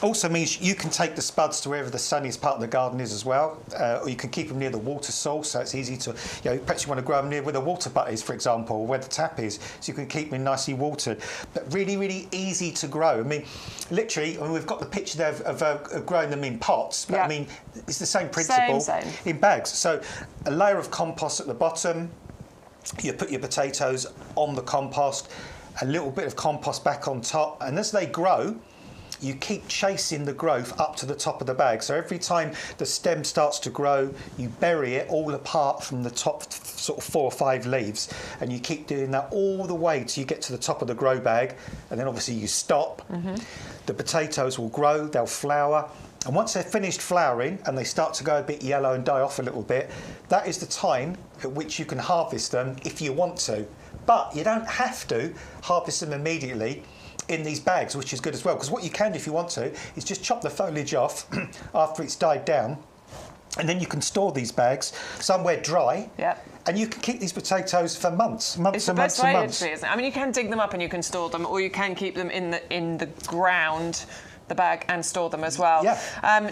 Also means you can take the spuds to wherever the sunniest part of the garden is as well. Or you can keep them near the water source, so it's easy to, perhaps you want to grow them near where the water butt is, for example, or where the tap is, so you can keep them nicely watered. But really, really easy to grow. I mean, literally, we've got the picture there of growing them in pots, but I mean, it's the same principle in bags. So a layer of compost at the bottom, you put your potatoes on the compost, a little bit of compost back on top, and as they grow, you keep chasing the growth up to the top of the bag. So every time the stem starts to grow, you bury it all apart from the top sort of 4 or 5 leaves, and you keep doing that all the way till you get to the top of the grow bag, and then obviously you stop. The potatoes will grow, they'll flower, and once they're finished flowering and they start to go a bit yellow and die off a little bit, that is the time at which you can harvest them if you want to. But you don't have to harvest them immediately in these bags, which is good as well, because what you can do if you want to is just chop the foliage off after it's died down, and then you can store these bags somewhere dry. And you can keep these potatoes for months and months. I mean, you can dig them up and you can store them, or you can keep them in the ground, the bag, and store them as well.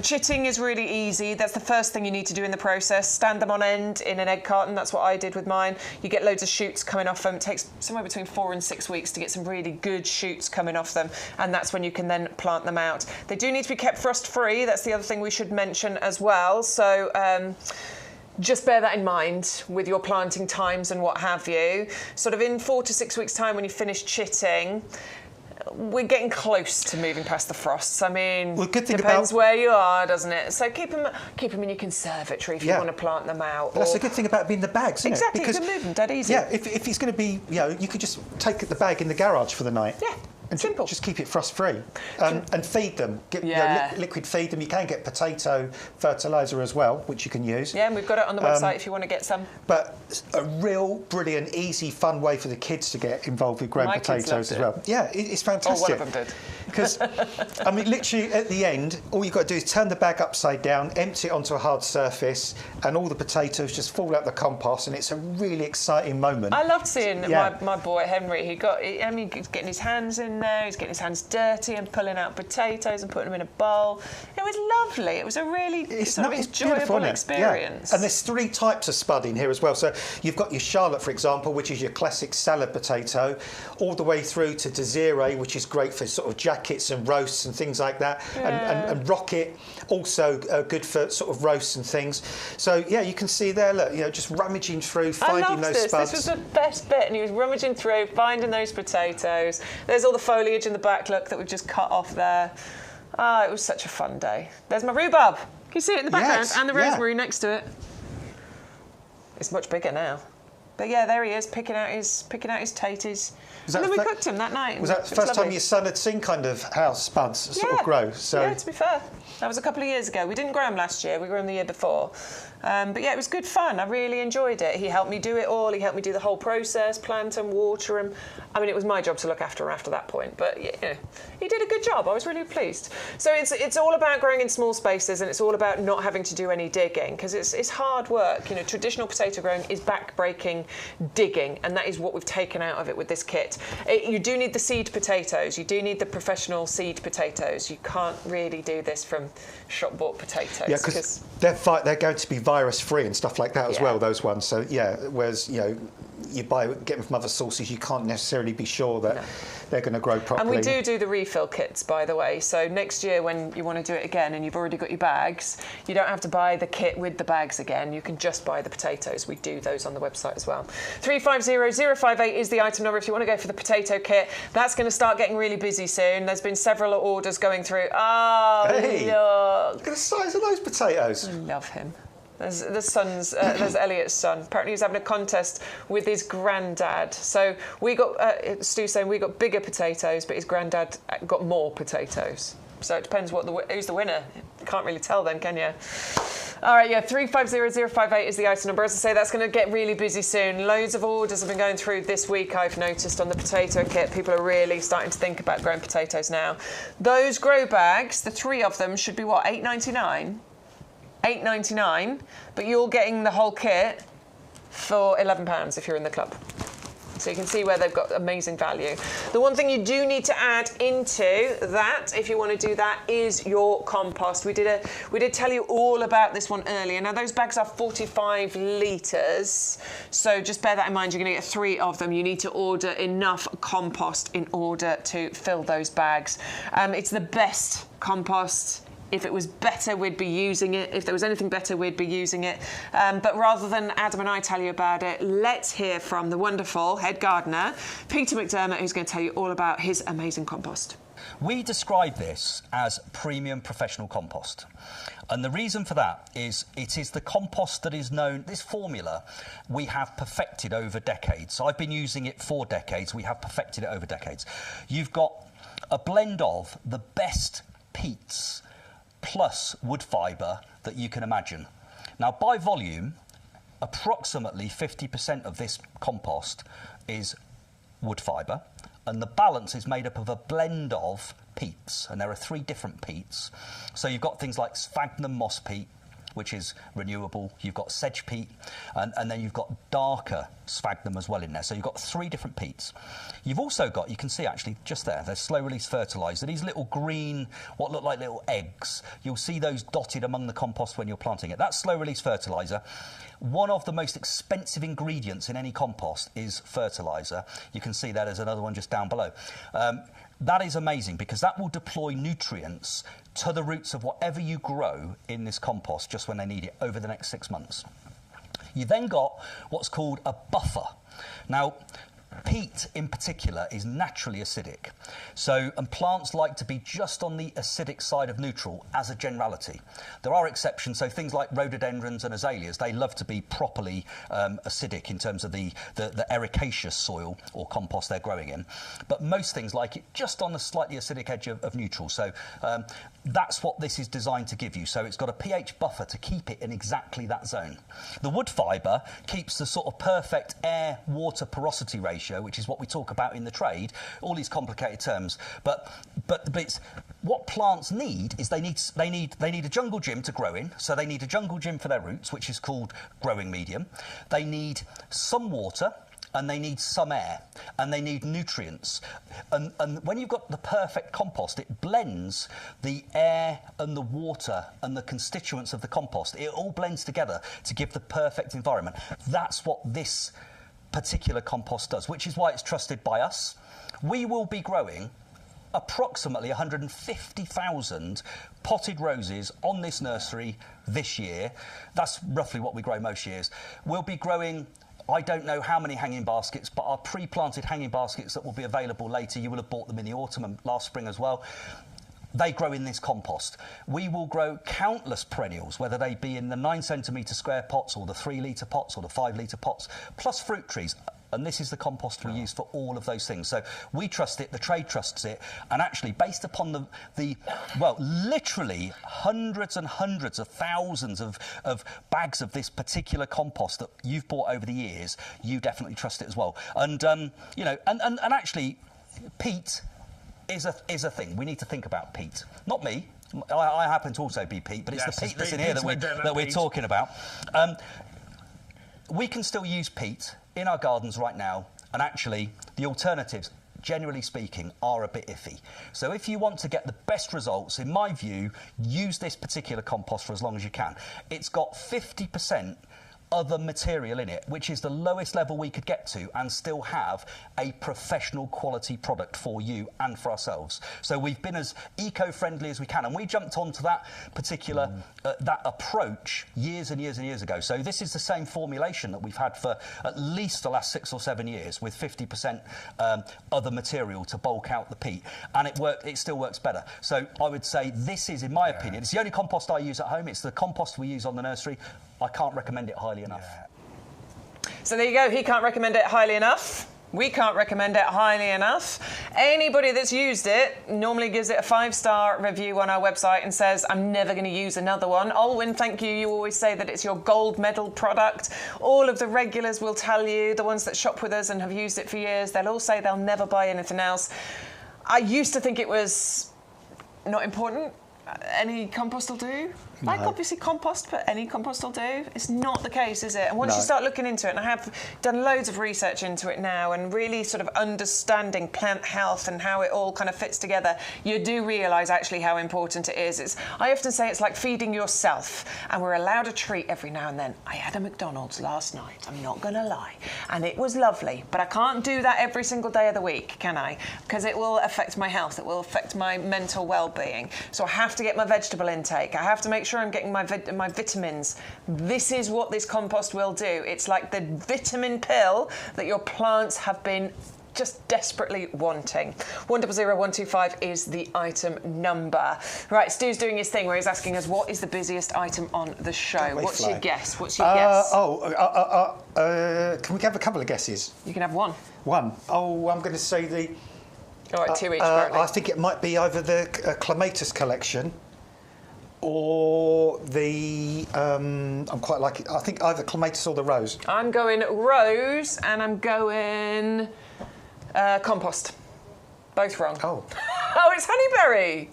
Chitting is really easy. That's the first thing you need to do in the process. Stand them on end in an egg carton. That's what I did with mine. You get loads of shoots coming off them. It takes somewhere between 4 and 6 weeks to get some really good shoots coming off them, and that's when you can then plant them out. They do need to be kept frost-free. That's the other thing we should mention as well. So just bear that in mind with your planting times and what have you. Sort of in 4 to 6 weeks' time, when you finish chitting, we're getting close to moving past the frosts. I mean, depends where you are, doesn't it? So keep them in your conservatory if you want to plant them out. That's the good thing about being the bags, isn't it? Because you can move them dead easy. Yeah, if it's going to be, you could just take the bag in the garage for the night. Yeah. And simple. Just keep it frost-free. And feed them. Liquid feed them. You can get potato fertiliser as well, which you can use. Yeah, and we've got it on the website if you want to get some. But a real brilliant, easy, fun way for the kids to get involved with growing potatoes as well. Yeah, it's fantastic. Oh, one of them did. Because, I mean, literally at the end, all you've got to do is turn the bag upside down, empty it onto a hard surface, and all the potatoes just fall out the compost, and it's a really exciting moment. I loved seeing my boy Henry. He's getting his hands in there, he's getting his hands dirty and pulling out potatoes and putting them in a bowl. It was lovely. It was a really sort of enjoyable experience. Yeah. And there's 3 types of spud in here as well. So you've got your Charlotte, for example, which is your classic salad potato, all the way through to Desiree, which is great for sort of jackets and roasts and things like that. Yeah. And Rocket, also good for sort of roasts and things. So yeah, you can see there, look, just rummaging through, finding those spuds. This was the best bit, and he was rummaging through, finding those potatoes. There's all the foliage in the back, look, that we've just cut off there. It was such a fun day. There's my rhubarb. Can you see it in the background? Yes, and the rosemary next to it. It's much bigger now. But yeah, there he is, picking out his taties. And then we cooked him that night. Was that the first time your son had seen kind of how spuds sort of grow? So. Yeah, to be fair. That was a couple of years ago. We didn't grow them last year, we grew them the year before. But yeah, it was good fun. I really enjoyed it. He helped me do it all. He helped me do the whole process, plant them, water them. I mean, it was my job to look after him after that point. But yeah, he did a good job. I was really pleased. So it's all about growing in small spaces, and it's all about not having to do any digging, because it's hard work. Traditional potato growing is back-breaking digging, and that is what we've taken out of it with this kit. You do need the seed potatoes. You do need the professional seed potatoes. You can't really do this from shop-bought potatoes. Yeah, because they're going to be virus-free and stuff like that as well, those ones. So yeah, whereas, you get them from other sources, you can't necessarily be sure that they're going to grow properly. And we do the refill kits, by the way. So next year, when you want to do it again and you've already got your bags, you don't have to buy the kit with the bags again. You can just buy the potatoes. We do those on the website as well. 350058 is the item number if you want to go for the potato kit. That's going to start getting really busy soon. There's been several orders going through. Oh, hey, look at the size of those potatoes. I love him. There's there's Elliot's son. Apparently he's having a contest with his granddad. So we got, Stu's saying we got bigger potatoes, but his granddad got more potatoes. So it depends who's the winner. You can't really tell then, can you? All right, yeah, 350058 is the item number. As I say, that's going to get really busy soon. Loads of orders have been going through this week, I've noticed, on the potato kit. People are really starting to think about growing potatoes now. Those grow bags, the 3 of them, should be what, $8.99? $8.99, but you're getting the whole kit for £11 if you're in the club. So you can see where they've got amazing value. The one thing you do need to add into that, if you want to do that, is your compost. We did tell you all about this one earlier. Now those bags are 45 litres, so just bear that in mind. You're going to get 3 of them. You need to order enough compost in order to fill those bags. It's the best compost. If it was better, we'd be using it. If there was anything better, we'd be using it. But rather than Adam and I tell you about it, let's hear from the wonderful head gardener, Peter McDermott, who's going to tell you all about his amazing compost. We describe this as premium professional compost. And the reason for that is it is the compost that is known, this formula we have perfected over decades. So I've been using it for decades. We have perfected it over decades. You've got a blend of the best peats plus wood fibre that you can imagine. Now, by volume, approximately 50% of this compost is wood fibre, and the balance is made up of a blend of peats, and there are 3 different peats. So you've got things like sphagnum moss peat, which is renewable. You've got sedge peat, and then you've got darker sphagnum as well in there. So you've got 3 different peats. You've also got, you can see actually just there, there's slow-release fertiliser. These little green, what look like little eggs, you'll see those dotted among the compost when you're planting it. That's slow-release fertiliser. One of the most expensive ingredients in any compost is fertiliser. You can see that there's another one just down below. That is amazing because that will deploy nutrients to the roots of whatever you grow in this compost just when they need it over the next 6 months. You then got what's called a buffer. Now, peat in particular is naturally acidic. And plants like to be just on the acidic side of neutral as a generality. There are exceptions, so things like rhododendrons and azaleas, they love to be properly acidic in terms of the ericaceous soil or compost they're growing in. But most things like it just on the slightly acidic edge of neutral. So that's what this is designed to give you. So it's got a pH buffer to keep it in exactly that zone. The wood fibre keeps the sort of perfect air-water porosity ratio, which is what we talk about in the trade, all these complicated terms. But it's, what plants need is they need a jungle gym to grow in, so they need a jungle gym for their roots, which is called growing medium. They need some water, and they need some air, and they need nutrients. And when you've got the perfect compost, it blends the air and the water and the constituents of the compost. It all blends together to give the perfect environment. That's what this particular compost does, which is why it's trusted by us. We will be growing approximately 150,000 potted roses on this nursery this year. That's roughly what we grow most years. We'll be growing, I don't know how many hanging baskets, but our pre-planted hanging baskets that will be available later, you will have bought them in the autumn and last spring as well. They grow in this compost. We will grow countless perennials, whether they be in the 9 centimetre square pots or the 3 litre pots or the 5 litre pots, plus fruit trees. And this is the compost we use for all of those things. So we trust it, the trade trusts it, and actually based upon the well, literally hundreds and hundreds of thousands of bags of this particular compost that you've bought over the years, you definitely trust it as well. And, you know, and actually, peat is a thing. We need to think about peat. Not me. I happen to also be peat, but it's the peat that's in here that we're talking about. We can still use peat in our gardens right now, and actually the alternatives, generally speaking, are a bit iffy. So if you want to get the best results, in my view, use this particular compost for as long as you can. It's got 50% other material in it, which is the lowest level we could get to and still have a professional quality product for you and for ourselves. So we've been as eco-friendly as we can, and we jumped onto that particular that approach years and years and years ago. So this is the same formulation that we've had for at least the last 6 or 7 years, with 50% other material to bulk out the peat, and it still works better. So I would say this is, in my opinion, it's the only compost I use at home. It's the compost we use on the nursery. I can't recommend it highly enough. So there you go. He can't recommend it highly enough. We can't recommend it highly enough. Anybody that's used it normally gives it a 5-star review on our website and says, I'm never going to use another one. Olwyn, thank you. You always say that it's your gold medal product. All of the regulars will tell you, the ones that shop with us and have used it for years, they'll all say they'll never buy anything else. I used to think it was not important. Any compost will do. No. Like, obviously, compost, but any compost will do. It's not the case, is it? And once you start looking into it, and I have done loads of research into it now, and really sort of understanding plant health and how it all kind of fits together, you do realise actually how important it is. I often say it's like feeding yourself, and we're allowed a treat every now and then. I had a McDonald's last night, I'm not going to lie, and it was lovely, but I can't do that every single day of the week, can I? Because it will affect my health, it will affect my mental well-being. So I have to get my vegetable intake, I have to make sure I'm getting my vitamins. This is what this compost will do. It's like the vitamin pill that your plants have been just desperately wanting. 100125 is the item number. Right, Stu's doing his thing where he's asking us what is the busiest item on the show. What's your guess? What's your guess? Can we have a couple of guesses? You can have one. One. Oh, I'm going to say the... All right, 2 each, apparently. I think it might be either the clematis collection or the, I'm quite like it, I think either clematis or the rose. I'm going rose and I'm going compost. Both wrong. Oh. Oh, it's honeyberry.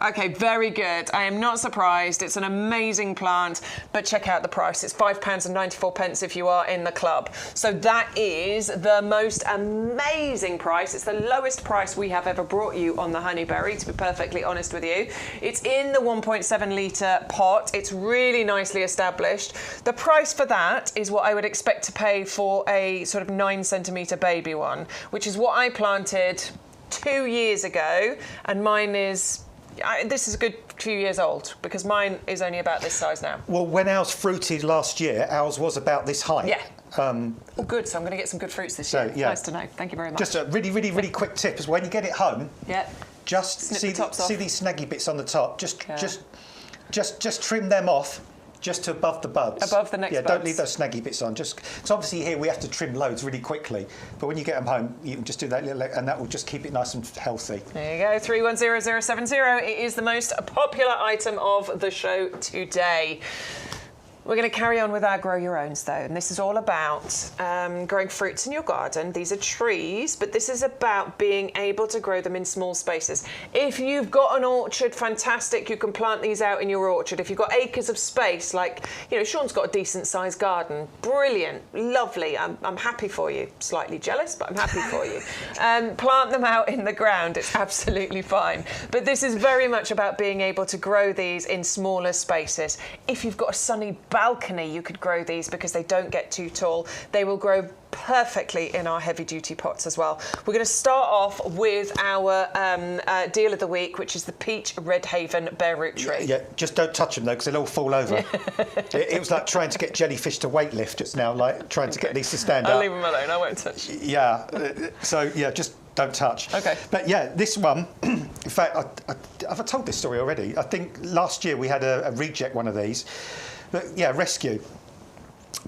Okay, very good. I am not surprised. It's an amazing plant, but check out the price. It's £5.94 if you are in the club. So that is the most amazing price. It's the lowest price we have ever brought you on the honeyberry, to be perfectly honest with you. It's in the 1.7 litre pot. It's really nicely established. The price for that is what I would expect to pay for a sort of 9 centimetre baby one, which is what I planted 2 years ago, and mine is, this is a good few years old, because mine is only about this size now. Well, when ours fruited last year, ours was about this height. Yeah. Oh, good, so I'm going to get some good fruits this year. Yeah. Nice to know. Thank you very much. Just a really, really, really quick tip is when you get it home, just see these snaggy bits on the top, just trim them off. Just to above the buds. Above the next buds. Yeah, don't leave those snaggy bits on. So obviously here we have to trim loads really quickly, but when you get them home, you can just do that little, and that will just keep it nice and healthy. There you go, 310070. It is the most popular item of the show today. We're going to carry on with our grow your owns though, and this is all about growing fruits in your garden. These are trees, but this is about being able to grow them in small spaces. If you've got an orchard, fantastic, you can plant these out in your orchard. If you've got acres of space, like, you know, Sean's got a decent sized garden, brilliant, lovely, I'm happy for you. Slightly jealous, but I'm happy for you. Plant them out in the ground, it's absolutely fine. But this is very much about being able to grow these in smaller spaces. If you've got a sunny balcony, you could grow these because they don't get too tall. They will grow perfectly in our heavy duty pots as well. We're going to start off with our deal of the week, which is the Peach Redhaven bare root tree. Yeah, just don't touch them though, because they'll all fall over. It was like trying to get jellyfish to weightlift just now, like trying to get these to stand up. I'll leave them alone, I won't touch. Yeah, so yeah, just don't touch. Okay. But yeah, this one, in fact, have I told this story already? I think last year we had a reject one of these. But yeah, rescue.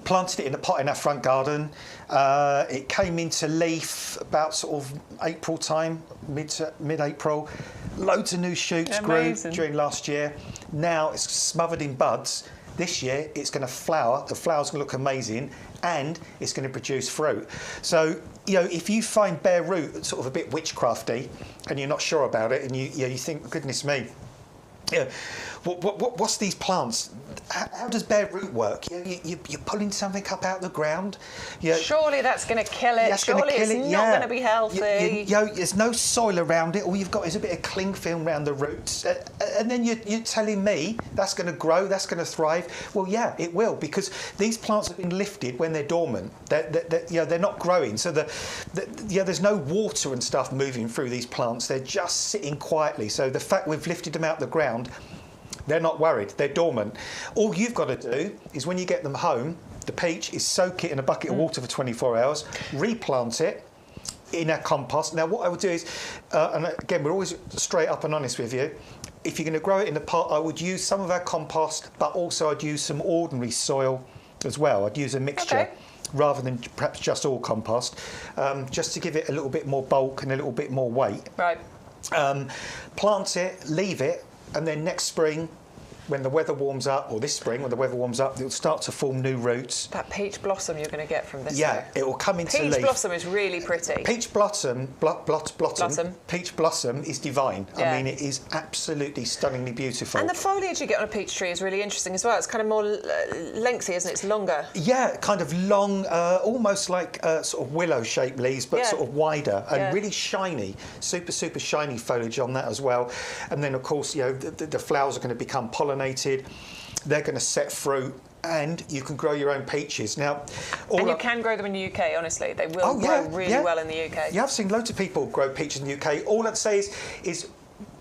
Planted it in a pot in our front garden. It came into leaf about sort of April time, mid-April. Loads of new shoots grew during last year. Now it's smothered in buds. This year it's going to flower. The flower's going to look amazing, and it's going to produce fruit. So, you know, if you find bare root sort of a bit witchcrafty, and you're not sure about it, and you think, goodness me, yeah, what's these plants? How does bare root work? You're pulling something up out of the ground. Surely that's going to kill it. Surely it's not going to be healthy. There's no soil around it. All you've got is a bit of cling film around the roots. And then you're telling me that's going to grow, that's going to thrive. Well, yeah, it will, because these plants have been lifted when they're dormant. They're not growing. So there's no water and stuff moving through these plants. They're just sitting quietly. So the fact we've lifted them out the ground, they're not worried, they're dormant. All you've got to do is when you get them home, the peach is soak it in a bucket of water for 24 hours, replant it in our compost. Now what I would do is, and again, we're always straight up and honest with you, if you're going to grow it in a pot, I would use some of our compost, but also I'd use some ordinary soil as well. I'd use a mixture. Rather than perhaps just all compost, just to give it a little bit more bulk and a little bit more weight. Right. Plant it, leave it, and then next spring, when the weather warms up, or this spring when the weather warms up, it'll start to form new roots. That peach blossom you're going to get from this. Yeah, it will come into leaf. Peach blossom is really pretty. Peach blossom, peach blossom is divine. Yeah. I mean, it is absolutely stunningly beautiful. And the foliage you get on a peach tree is really interesting as well. It's kind of more lengthy, isn't it? It's longer. Yeah, kind of long, almost like sort of willow-shaped leaves, but sort of wider and really shiny. Super, super shiny foliage on that as well. And then, of course, you know, the flowers are going to become pollinated. They're going to set fruit, and you can grow your own peaches. Now, you can grow them in the UK, honestly. They will grow really well in the UK. Yeah, I've seen loads of people grow peaches in the UK. All I'd say is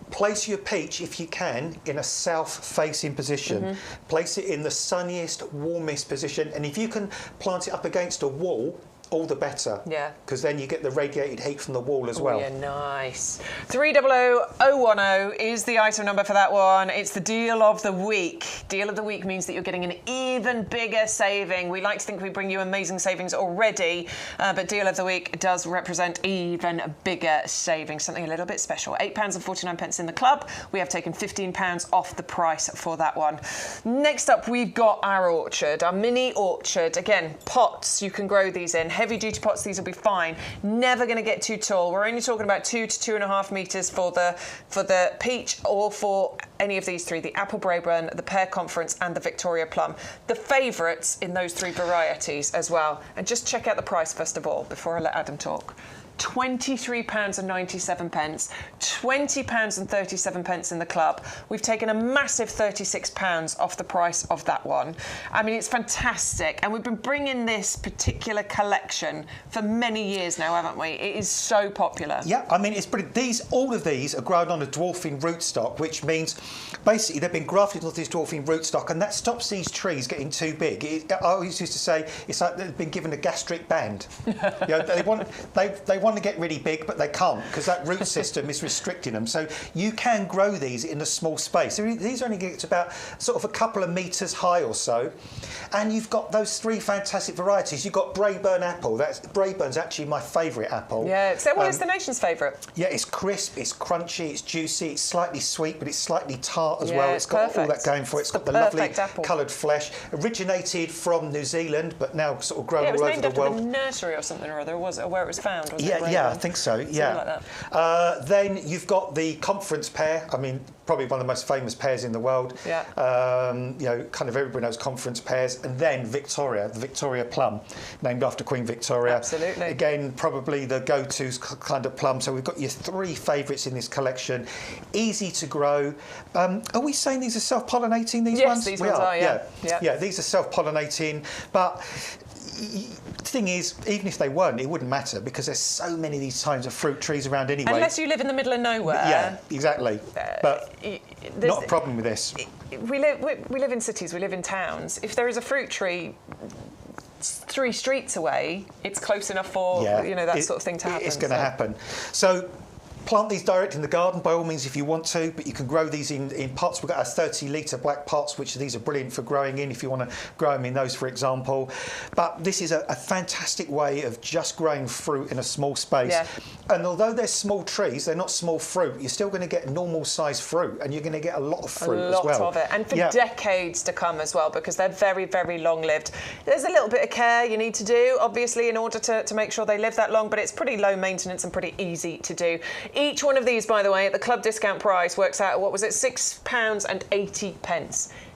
place your peach, if you can, in a south-facing position. Place it in the sunniest, warmest position, and if you can plant it up against a wall, all the better. Yeah. Because then you get the radiated heat from the wall as well. Yeah, nice. 300010 is the item number for that one. It's the deal of the week. Deal of the week means that you're getting an even bigger saving. We like to think we bring you amazing savings already, but deal of the week does represent even bigger savings, something a little bit special. £8.49 in the club. We have taken £15 off the price for that one. Next up, we've got our orchard, our mini orchard. Again, pots you can grow these in. Heavy duty pots, these will be fine. Never going to get too tall. We're only talking about 2 to 2.5 metres for the peach, or for any of these three, the Apple Braeburn, the Pear Conference and the Victoria Plum. The favourites in those three varieties as well. And just check out the price first of all before I let Adam talk. £23.97, £20.37 in the club. We've taken a massive £36 off the price of that one. I mean, it's fantastic, and we've been bringing this particular collection for many years now, haven't we? It is so popular. Yeah, I mean, it's pretty. All of these are grown on a dwarfing rootstock, which means basically they've been grafted onto this dwarfing rootstock, and that stops these trees getting too big. I always used to say it's like they've been given a gastric band. You know, they want want to get really big, but they can't because that root system is restricting them. So you can grow these in a small space. These only get to about sort of a couple of metres high or so. And you've got those 3 fantastic varieties. You've got Braeburn apple. Braeburn's actually my favourite apple. Yeah, so what is the nation's favourite? Yeah, it's crisp, it's crunchy, it's juicy, it's slightly sweet, but it's slightly tart as Yeah, well. it's It's got all perfect. that going for it. It's got the lovely coloured flesh. Originated from New Zealand, but now sort of grown all over the world. It was named after the nursery or something or other, was it? Or where it was found, wasn't it? Yeah, I think so, yeah. Something like that. Then you've got the conference pear. I mean, probably one of the most famous pears in the world. Yeah. You know, kind of everybody knows conference pears. And then Victoria, the Victoria plum, named after Queen Victoria. Absolutely. Again, probably the go-to kind of plum. So we've got your 3 favourites in this collection. Easy to grow. Are we saying these are self-pollinating, these ones? Yes, these ones are, yeah. Yeah, these are self-pollinating. But the thing is, even if they weren't, it wouldn't matter because there's so many of these types of fruit trees around anyway. Unless you live in the middle of nowhere. Yeah, exactly. But not a problem with this. We live in cities, we live in towns. If there is a fruit tree 3 streets away, it's close enough for that sort of thing to happen. It's going to happen. So plant these direct in the garden by all means if you want to, but you can grow these in pots. We've got our 30-litre black pots, which these are brilliant for growing in if you want to grow them in those, for example. But this is a fantastic way of just growing fruit in a small space. Yeah. And although they're small trees, they're not small fruit, you're still going to get normal-sized fruit, and you're going to get a lot of fruit as well. A lot of it, and for decades to come as well, because they're very, very long-lived. There's a little bit of care you need to do, obviously, in order to make sure they live that long, but it's pretty low maintenance and pretty easy to do. Each one of these, by the way, at the club discount price works out at, what was it, £6.80.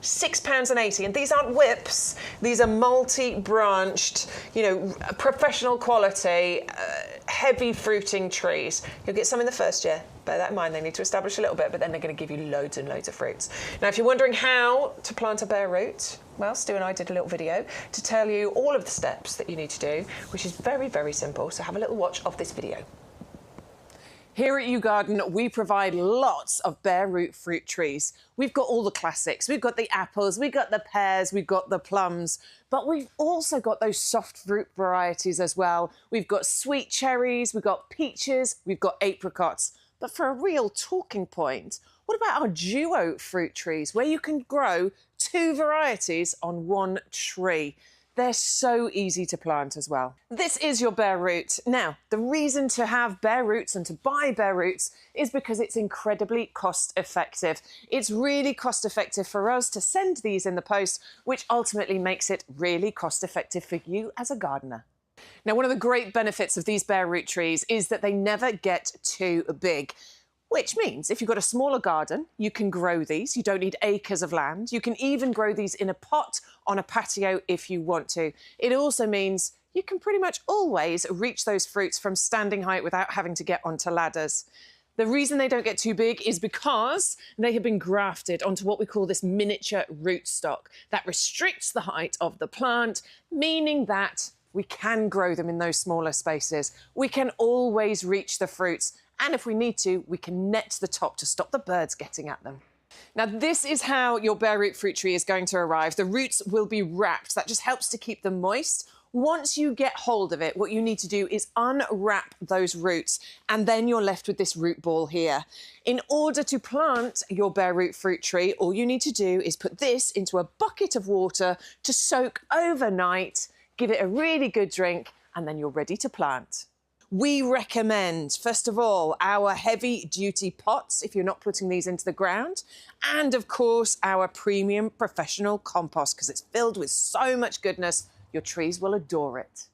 £6.80, and these aren't whips. These are multi-branched, professional quality, heavy fruiting trees. You'll get some in the first year. Bear that in mind. They need to establish a little bit, but then they're going to give you loads and loads of fruits. Now, if you're wondering how to plant a bare root, well, Stu and I did a little video to tell you all of the steps that you need to do, which is very, very simple. So have a little watch of this video. Here at YouGarden, we provide lots of bare root fruit trees. We've got all the classics. We've got the apples, we've got the pears, we've got the plums, but we've also got those soft fruit varieties as well. We've got sweet cherries, we've got peaches, we've got apricots. But for a real talking point, what about our duo fruit trees, where you can grow 2 varieties on 1 tree? They're so easy to plant as well. This is your bare root. Now, the reason to have bare roots and to buy bare roots is because it's incredibly cost effective. It's really cost effective for us to send these in the post, which ultimately makes it really cost effective for you as a gardener. Now, one of the great benefits of these bare root trees is that they never get too big. Which means if you've got a smaller garden, you can grow these. You don't need acres of land. You can even grow these in a pot on a patio if you want to. It also means you can pretty much always reach those fruits from standing height without having to get onto ladders. The reason they don't get too big is because they have been grafted onto what we call this miniature rootstock. That restricts the height of the plant, meaning that we can grow them in those smaller spaces. We can always reach the fruits. And if we need to, we can net the top to stop the birds getting at them. Now, this is how your bare root fruit tree is going to arrive. The roots will be wrapped. That just helps to keep them moist. Once you get hold of it, what you need to do is unwrap those roots, and then you're left with this root ball here. In order to plant your bare root fruit tree, all you need to do is put this into a bucket of water to soak overnight, give it a really good drink, and then you're ready to plant. We recommend, first of all, our heavy-duty pots, if you're not putting these into the ground, and, of course, our premium professional compost, because it's filled with so much goodness, your trees will adore it.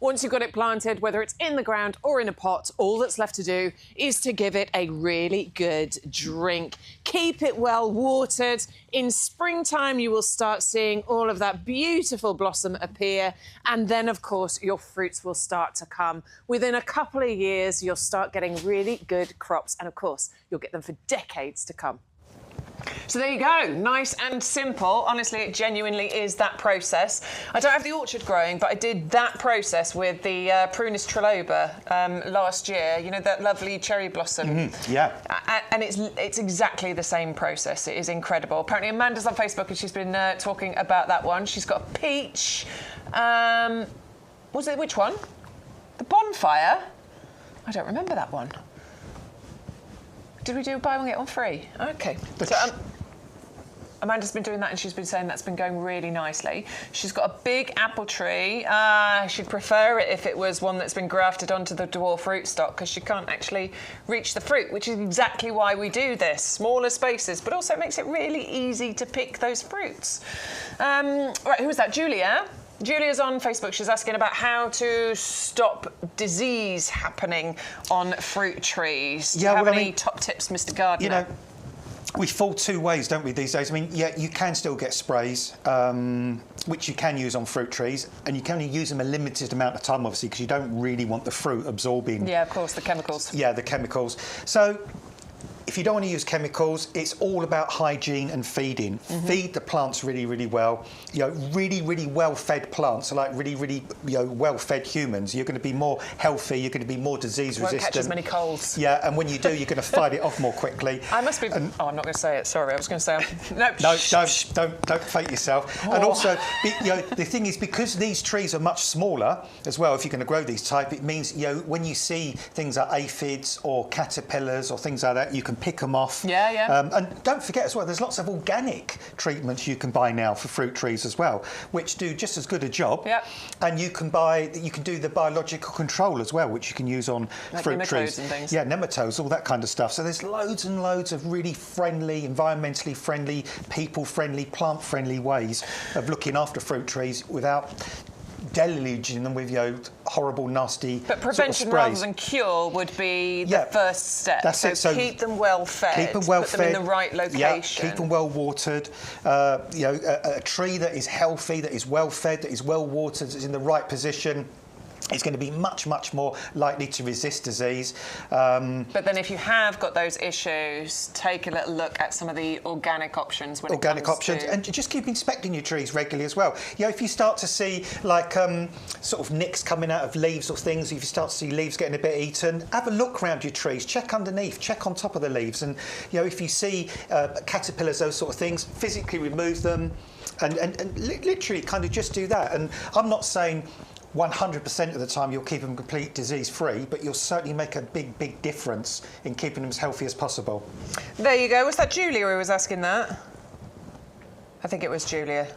Once you've got it planted, whether it's in the ground or in a pot, all that's left to do is to give it a really good drink. Keep it well watered. In springtime, you will start seeing all of that beautiful blossom appear. And then, of course, your fruits will start to come. Within a couple of years, you'll start getting really good crops. And, of course, you'll get them for decades to come. So there you go, nice and simple. Honestly, it genuinely is that process. I don't have the orchard growing, but I did that process with the Prunus triloba last year. You know, that lovely cherry blossom. Yeah. And it's exactly the same process. It is incredible. Apparently Amanda's on Facebook and she's been talking about that one. She's got a peach. Was it, which one? The bonfire? I don't remember that one. Did we do buy one get one free? Okay. So Amanda's been doing that and she's been saying that's been going really nicely. She's got a big apple tree. She'd prefer it if it was one that's been grafted onto the dwarf rootstock because she can't actually reach the fruit, which is exactly why we do this. Smaller spaces, but also it makes it really easy to pick those fruits. Right, who was that? Julia? Julia's on Facebook. She's asking about how to stop disease happening on fruit trees. Do you have any top tips, Mr. Gardener? You know, we fall two ways, don't we, these days? I mean, yeah, you can still get sprays, which you can use on fruit trees, and you can only use them a limited amount of time, obviously, because you don't really want the fruit absorbing. Yeah, of course, the chemicals. Yeah, the chemicals. So if you don't want to use chemicals, it's all about hygiene and feeding. Feed the plants really, really well. You know, really, really well-fed plants are like really, really, well-fed humans. You're going to be more healthy. You're going to be more disease resistant. Won't catch as many colds. Yeah, and when you do, you're going to fight it off more quickly. I must be. I'm not going to say it. Sorry, I was going to say. No, don't fake yourself. Oh. And also, the thing is, because these trees are much smaller as well. If you're going to grow these type, it means when you see things like aphids or caterpillars or things like that, you can pick them off. Yeah. And don't forget as well, there's lots of organic treatments you can buy now for fruit trees as well, which do just as good a job. Yeah. And you can do the biological control as well, which you can use on like fruit nematodes trees. And things. Yeah, nematodes, all that kind of stuff. So there's loads and loads of really friendly, environmentally friendly, people-friendly, plant-friendly ways of looking after fruit trees without deluging them with horrible, nasty But prevention sort of rather than cure would be the first step. That's it. So keep them well fed. Keep them well put fed. them in the right location. Yeah, keep them well watered. A tree that is healthy, that is well fed, that is well watered, that's in the right position, is going to be much, much more likely to resist disease. But then if you have got those issues, take a little look at some of the organic options. And just keep inspecting your trees regularly as well. If you start to see like sort of nicks coming out of leaves or things, if you start to see leaves getting a bit eaten, have a look around your trees, check underneath, check on top of the leaves, and if you see caterpillars, those sort of things, physically remove them, and literally kind of just do that. And I'm not saying 100% of the time you'll keep them complete disease-free, but you'll certainly make a big, big difference in keeping them as healthy as possible. There you go. Was that Julia who was asking that? I think it was Julia.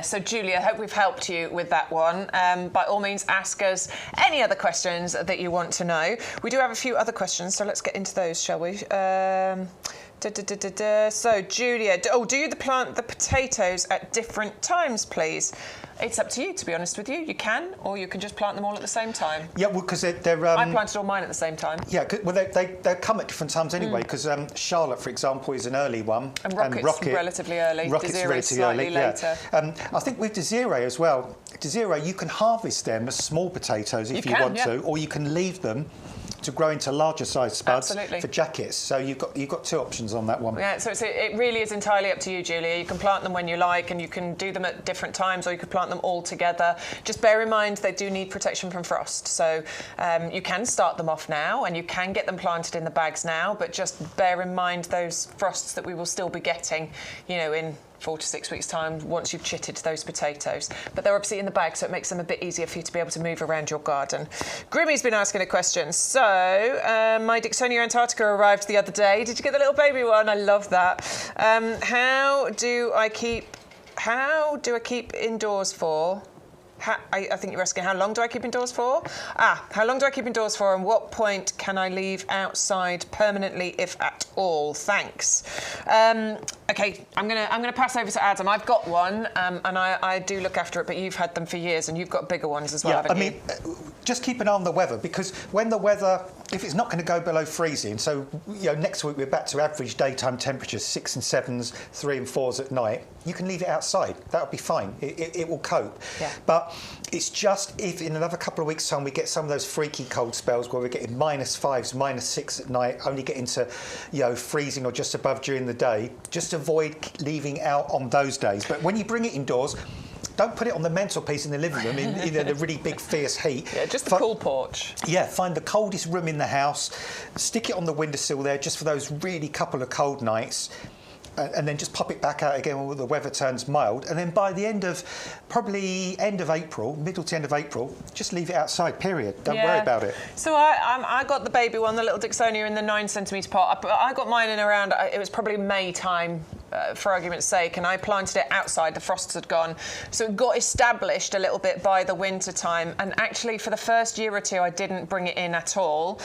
So Julia, I hope we've helped you with that one. By all means, ask us any other questions that you want to know. We do have a few other questions, so let's get into those, shall we? So, Julia, do you plant the potatoes at different times, please? It's up to you, to be honest with you. You can, or you can just plant them all at the same time. Yeah, well, because they're I planted all mine at the same time. Yeah, well, they come at different times anyway, because Charlotte, for example, is an early one. And Rocket relatively early. Rocket's Desiree slightly later. Yeah. I think with Desiree as well, you can harvest them as small potatoes if you want to, or you can leave them to grow into larger sized spuds for jackets. So you've got two options on that one. Yeah, so it really is entirely up to you, Julia. You can plant them when you like, and you can do them at different times, or you could plant them all together. Just bear in mind they do need protection from frost. So you can start them off now, and you can get them planted in the bags now, but just bear in mind those frosts that we will still be getting, in 4 to 6 weeks' time once you've chitted those potatoes. But they're obviously in the bag, so it makes them a bit easier for you to be able to move around your garden. Grimmy's been asking a question. So, my Dixonia antarctica arrived the other day. Did you get the little baby one? I love that. How do I keep indoors for? I think you're asking, how long do I keep indoors for? How long do I keep indoors for, and what point can I leave outside permanently, if at all? Thanks. Okay, I'm gonna pass over to Adam. I've got one, and I do look after it, but you've had them for years, and you've got bigger ones as well, haven't you? just keep an eye on the weather, because when the weather, if it's not going to go below freezing, so next week we're back to average daytime temperatures, 6 and 7s, 3 and 4s at night, you can leave it outside. That'll be fine. It will cope. Yeah. But it's just if in another couple of weeks' time we get some of those freaky cold spells where we're getting -5s, -6 at night, only getting to freezing or just above during the day, just avoid leaving out on those days. But when you bring it indoors, don't put it on the mantelpiece in the living room in the really big fierce heat. Yeah, just the cool porch. Yeah, find the coldest room in the house, stick it on the windowsill there just for those really couple of cold nights. And then just pop it back out again when the weather turns mild. And then by the end of, probably end of April, middle to end of April, just leave it outside, period. Don't worry about it. So I got the baby one, the little Dixonia in the 9cm pot. I got mine in around, it was probably May time, for argument's sake, and I planted it outside. The frosts had gone. So it got established a little bit by the winter time. And actually, for the first year or two, I didn't bring it in at all,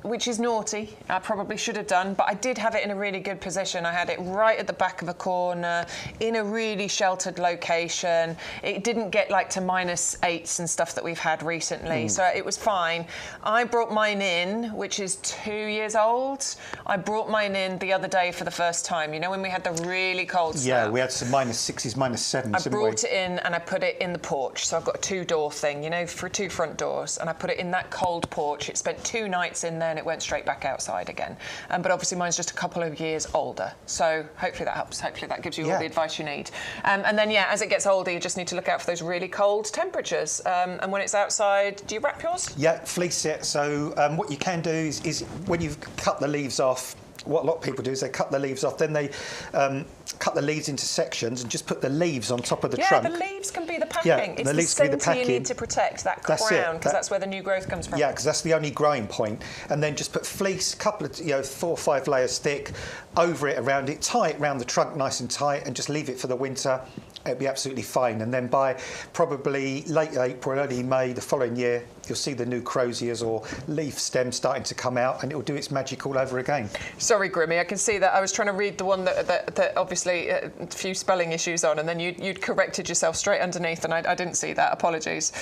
which is naughty. I probably should have done, but I did have it in a really good position. I had it right at the back of a corner, in a really sheltered location. It didn't get like to -8s and stuff that we've had recently, so it was fine. I brought mine in, which is 2 years old. I brought mine in the other day for the first time. You know, when we had the really cold snap. Yeah, we had some -6s, -7s. I brought it in and I put it in the porch. So I've got a 2-door thing, you know, for 2 front doors, and I put it in that cold porch. It spent 2 nights in there and it went straight back outside again. But obviously mine's just a couple of years older. So hopefully that helps. Hopefully that gives you all the advice you need. And then, as it gets older, you just need to look out for those really cold temperatures. And when it's outside, do you wrap yours? Yeah, fleece it. So what you can do is when you've cut the leaves off, what a lot of people do is they cut the leaves off, then they cut the leaves into sections and just put the leaves on top of the trunk. Yeah, the leaves can be the packing. Yeah, it's the the leaves can be the centre you packing. need to protect, that That's crown, it. because that's where the new growth comes from. Yeah, because that's the only growing point. And then just put fleece, couple of 4 or 5 layers thick, over it, around it, tie it around the trunk nice and tight, and just leave it for the winter. It'll be absolutely fine. And then by probably late April, early May the following year, you'll see the new croziers or leaf stems starting to come out, and it'll do its magic all over again. Sorry, Grimmy, I can see that I was trying to read the one that obviously a few spelling issues on, and then you'd corrected yourself straight underneath, and I didn't see that. Apologies.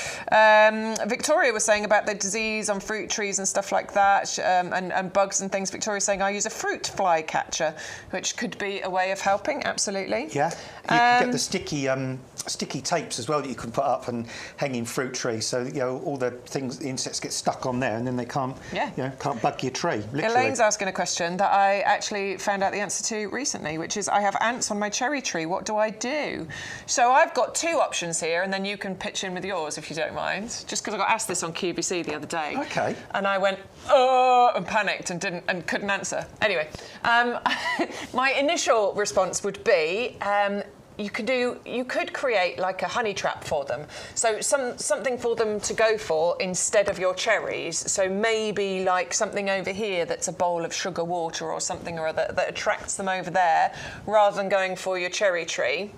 Victoria was saying about the disease on fruit trees and stuff like that, and bugs and things. Victoria's saying I use a fruit fly catcher, which could be a way of helping. Absolutely. Yeah, you can get the sticky tapes as well that you can put up and hang in fruit trees, so all the insects get stuck on there, and then they can't bug your tree. Literally. Elaine's asking a question that I actually found out the answer to recently, which is I have ants on my cherry tree. What do I do? So I've got 2 options here, and then you can pitch in with yours if you don't mind. Just because I got asked this on QVC the other day. Okay. And I went, oh, and panicked and couldn't answer. Anyway, my initial response would be. You could create like a honey trap for them. So something for them to go for instead of your cherries. So maybe like something over here that's a bowl of sugar water or something or other that attracts them over there rather than going for your cherry tree.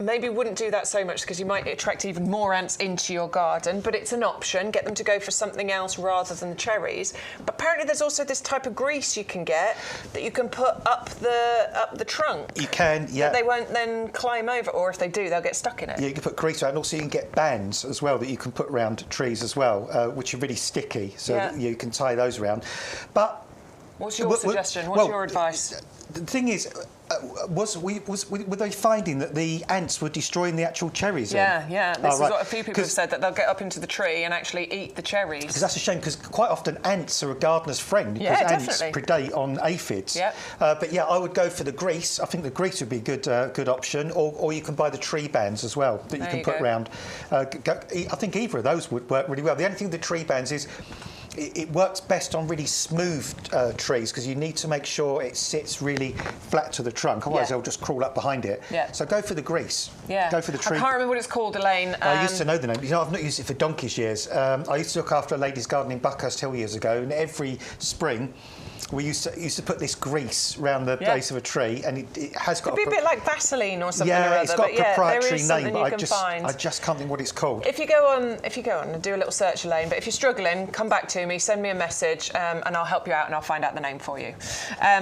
Maybe wouldn't do that so much because you might attract even more ants into your garden, but it's an option. Get them to go for something else rather than the cherries. But apparently there's also this type of grease you can get that you can put up the trunk. You can, yeah. They won't then climb over, or if they do, they'll get stuck in it. Yeah, you can put grease around, and also you can get bands as well that you can put around trees as well, which are really sticky, so that you can tie those around. But what's your suggestion? What's your advice? The thing is, were they finding that the ants were destroying the actual cherries? Yeah. This is what a few people have said, that they'll get up into the tree and actually eat the cherries. Because that's a shame, because quite often ants are a gardener's friend, because ants predate on aphids. Yeah. But yeah, I would go for the grease. I think the grease would be a good option, or you can buy the tree bands as well that you can put around. I think either of those would work really well. The only thing with the tree bands is it works best on really smooth trees, because you need to make sure it sits really flat to the trunk, otherwise they'll just crawl up behind it. Yeah. So go for the grease. Yeah. Go for the tree. I can't remember what it's called, Elaine. I used to know the name. I've not used it for donkey's years. I used to look after a lady's garden in Buckhurst Hill years ago, and every spring we used to put this grease around the base of a tree, and it has got. It'd be a bit like Vaseline or something or other. Yeah, it's got a proprietary name, but I just can't think what it's called. If you go on and do a little search, Elaine, but if you're struggling, come back to me, send me a message, and I'll help you out and I'll find out the name for you.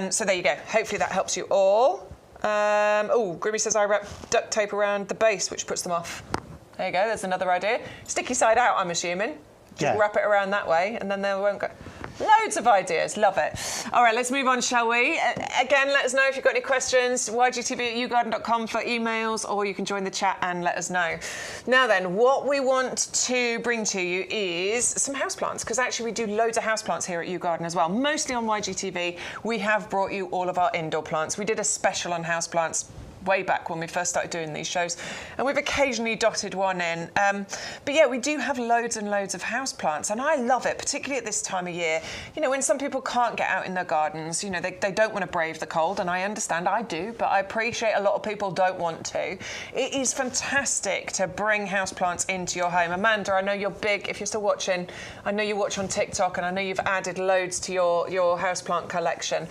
So there you go. Hopefully that helps you all. Grimmy says I wrap duct tape around the base, which puts them off. There you go. There's another idea. Sticky side out, I'm assuming. Just wrap it around that way, and then they won't go. Loads of ideas, love it. All right, let's move on, shall we? Again, let us know if you've got any questions. ygtv@yougarden.com for emails, or you can join the chat and let us know. Now then, what we want to bring to you is some houseplants, because actually we do loads of houseplants here at YouGarden as well. Mostly on YGTV, we have brought you all of our indoor plants. We did a special on houseplants way back when we first started doing these shows, and we've occasionally dotted one in. But yeah, we do have loads and loads of houseplants, and I love it, particularly at this time of year. You know, when some people can't get out in their gardens, you know, they don't want to brave the cold, and I understand, I do, but I appreciate a lot of people don't want to. It is fantastic to bring houseplants into your home. Amanda, I know you're big, if you're still watching, I know you watch on TikTok, and I know you've added loads to your houseplant collection.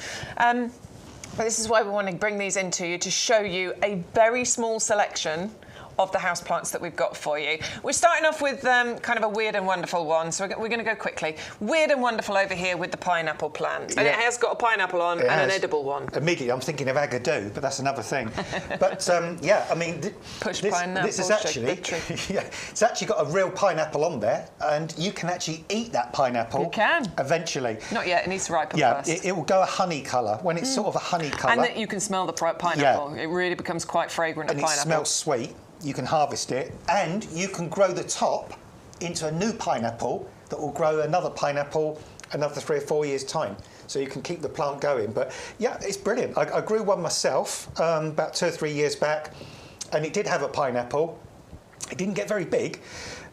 But this is why we want to bring these into you, to show you a very small selection of the houseplants that we've got for you. We're starting off with kind of a weird and wonderful one, so we're going to go quickly. Weird and wonderful over here with the pineapple plant. And it has got a pineapple on and an edible one. Immediately, I'm thinking of agadoo, but that's another thing. But yeah, I mean, this is actually, it's actually got a real pineapple on there, and you can actually eat that pineapple. You can. Eventually. Not yet, it needs to ripen first. Yeah, it will go a honey colour. When it's sort of a honey colour. And that you can smell the pineapple. It really becomes quite fragrant, and pineapple. It smells sweet. You can harvest it, and you can grow the top into a new pineapple that will grow another pineapple another 3 or 4 years' time. So you can keep the plant going. But yeah, it's brilliant. I grew one myself about 2 or 3 years back, and it did have a pineapple. It didn't get very big.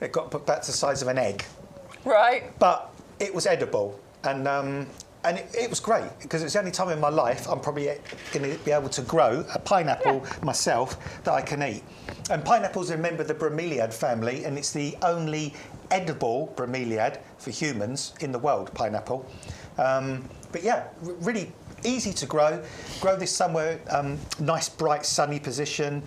It got put back to the size of an egg. Right. But it was edible, and it was great, because it's the only time in my life I'm probably going to be able to grow a pineapple myself that I can eat. And pineapples are a member of the bromeliad family, and it's the only edible bromeliad for humans in the world, pineapple. But yeah, really easy to grow. Grow this somewhere, nice, bright, sunny position.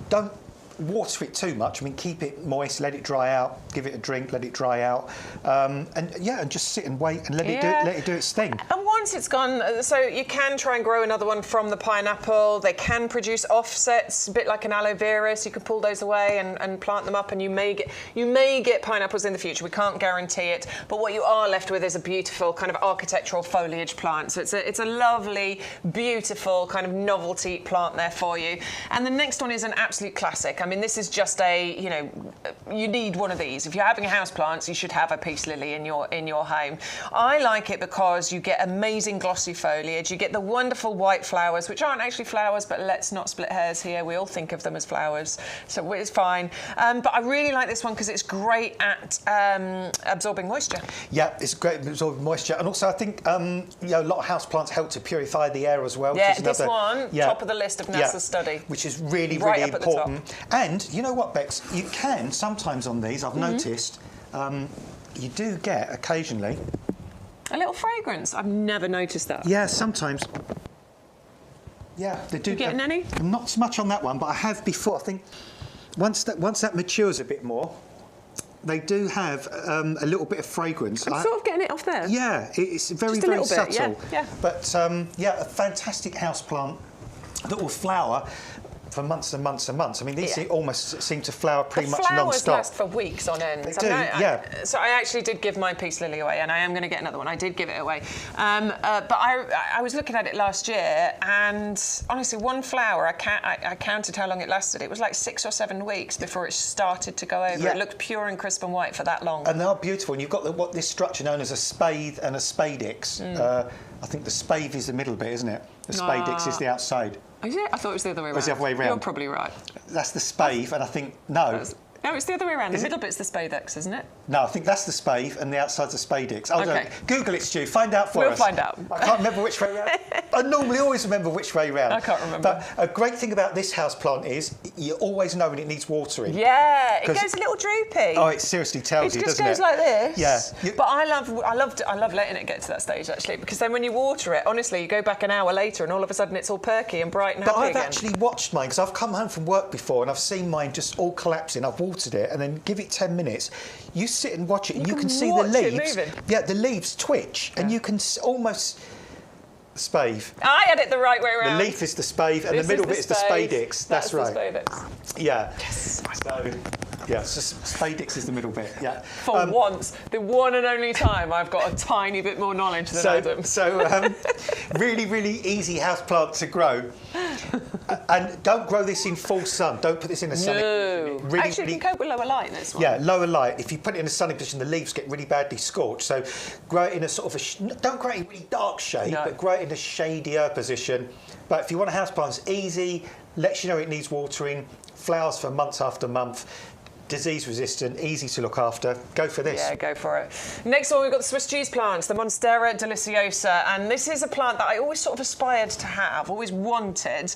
Don't water it too much. I mean, keep it moist, let it dry out, give it a drink, let it dry out, and just sit and wait and let it do its thing. And once it's gone, so you can try and grow another one from the pineapple. They can produce offsets, a bit like an aloe vera, so you can pull those away and plant them up, and you may get pineapples in the future. We can't guarantee it, but what you are left with is a beautiful kind of architectural foliage plant. So it's a lovely, beautiful kind of novelty plant there for you. And the next one is an absolute classic. I mean, this is just you need one of these. If you're having houseplants, you should have a peace lily in your home. I like it because you get amazing glossy foliage. You get the wonderful white flowers, which aren't actually flowers, but let's not split hairs here. We all think of them as flowers, so it's fine. But I really like this one because it's great at absorbing moisture. Yeah, it's great at absorbing moisture, and also I think a lot of houseplants help to purify the air as well. Yeah, this one, top of the list of NASA's study, which is really important. And you know what, Bex? You can sometimes on these, I've noticed, you do get occasionally a little fragrance. I've never noticed that. Yeah, sometimes. Yeah, they do. You getting any? Not so much on that one, but I have before. I think once that matures a bit more, they do have a little bit of fragrance. I'm sort of getting it off there. Yeah, it's very, very subtle. Yeah. But a fantastic houseplant that will flower for months and months and months. I mean, these almost seem to flower pretty much non-stop. The flowers last for weeks on end. They do, yeah. So I actually did give my peace lily away, and I am going to get another one. I did give it away. But I was looking at it last year, and honestly, one flower, I counted how long it lasted. It was like 6 or 7 weeks before it started to go over. Yeah. It looked pure and crisp and white for that long. And they are beautiful. And you've got this structure known as a spathe and a spadix. I think the spathe is the middle bit, isn't it? The spadix is the outside. Is it? I thought it was the other way around. It's the other way around. You're probably right. That's the spathe, and I think, no. No, it's the other way around. The middle bit's the spadix, isn't it? No, I think that's the spathe and the outside's the spadix. Okay. Google it, Stu. Find out for us. We'll find out. I can't remember which way round. I normally always remember which way round. I can't remember. But a great thing about this houseplant is you always know when it needs watering. Yeah, it goes a little droopy. Oh, it seriously tells you, doesn't it? It just goes like this. Yeah. But I love letting it get to that stage, actually, because then when you water it, honestly, you go back an hour later and all of a sudden it's all perky and bright and happy again. But I've actually watched mine, because I've come home from work before and I've seen mine just all collapsing. I've watered it, and then give it 10 minutes. You sit and watch it, and you can see the leaves. Yeah, the leaves twitch, and you can almost spathe. I had it the right way around. The leaf is the spathe, and the middle bit is the spadix. That's right. The spadix. Yeah. Yes. So Yeah, so spadix is the middle bit. Yeah. For once, the one and only time I've got a tiny bit more knowledge than Adam. Really, really easy houseplant to grow. And don't grow this in full sun. Don't put this in a sunny. No. Actually, you can cope with lower light, this one. Yeah, lower light. If you put it in a sunny position, the leaves get really badly scorched. So grow it in a sort of don't grow it in really dark shade, but grow it in a shadier position. But if you want a houseplant, it's easy, lets you know it needs watering, flowers for months after month, disease resistant, easy to look after. Go for this. Yeah, go for it. Next one, we've got the Swiss cheese plants, the Monstera deliciosa, and this is a plant that I always sort of aspired to have, always wanted.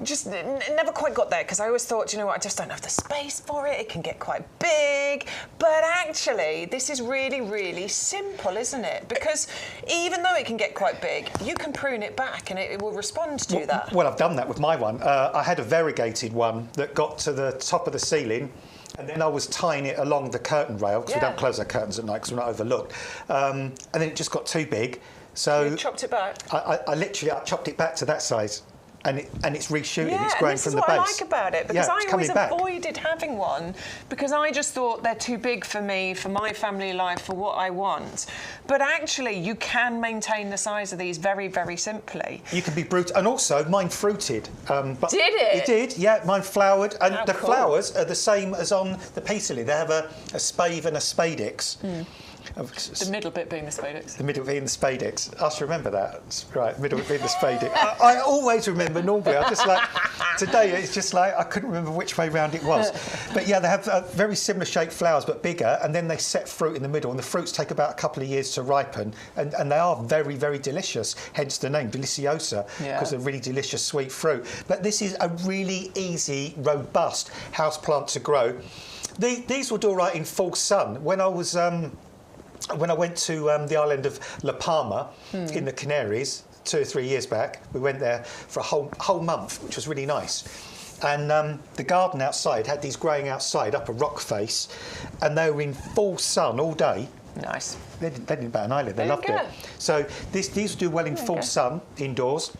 Just never quite got there because I always thought, you know what, I just don't have the space for it. It can get quite big. But actually, this is really, really simple, isn't it? Because even though it can get quite big, you can prune it back and it will respond to that. Well, I've done that with my one. I had a variegated one that got to the top of the ceiling. And then I was tying it along the curtain rail, because we don't close our curtains at night because we're not overlooked. And then it just got too big. So you chopped it back? I literally chopped it back to that size. And it's reshooting, it's growing from the base. Yeah, this is what I like about it, because I always back. avoided having one because I just thought they're too big for me, for my family life, for what I want. But actually, you can maintain the size of these very, very simply. You can be brutal. And also, mine fruited. Did it? It did, yeah. Mine flowered. And the flowers are the same as on the peace lily. They have a spave and a spadix. The middle bit being the spadix. The middle being the spadix. I should remember that. Right, middle bit being the spadix. I always remember normally. I just like, today it's just like, I couldn't remember which way round it was. But yeah, they have very similar shaped flowers, but bigger, and then they set fruit in the middle, and the fruits take about a couple of years to ripen, and they are very, very delicious, hence the name, deliciosa, because they're really delicious sweet fruit. But this is a really easy, robust houseplant to grow. These will do all right in full sun. When I went to the island of La Palma in the Canaries 2 or 3 years back, we went there for a whole month, which was really nice. And the garden outside had these growing outside up a rock face, and they were in full sun all day. Nice. They didn't bat an eyelid. They loved it. So these do well in full sun indoors.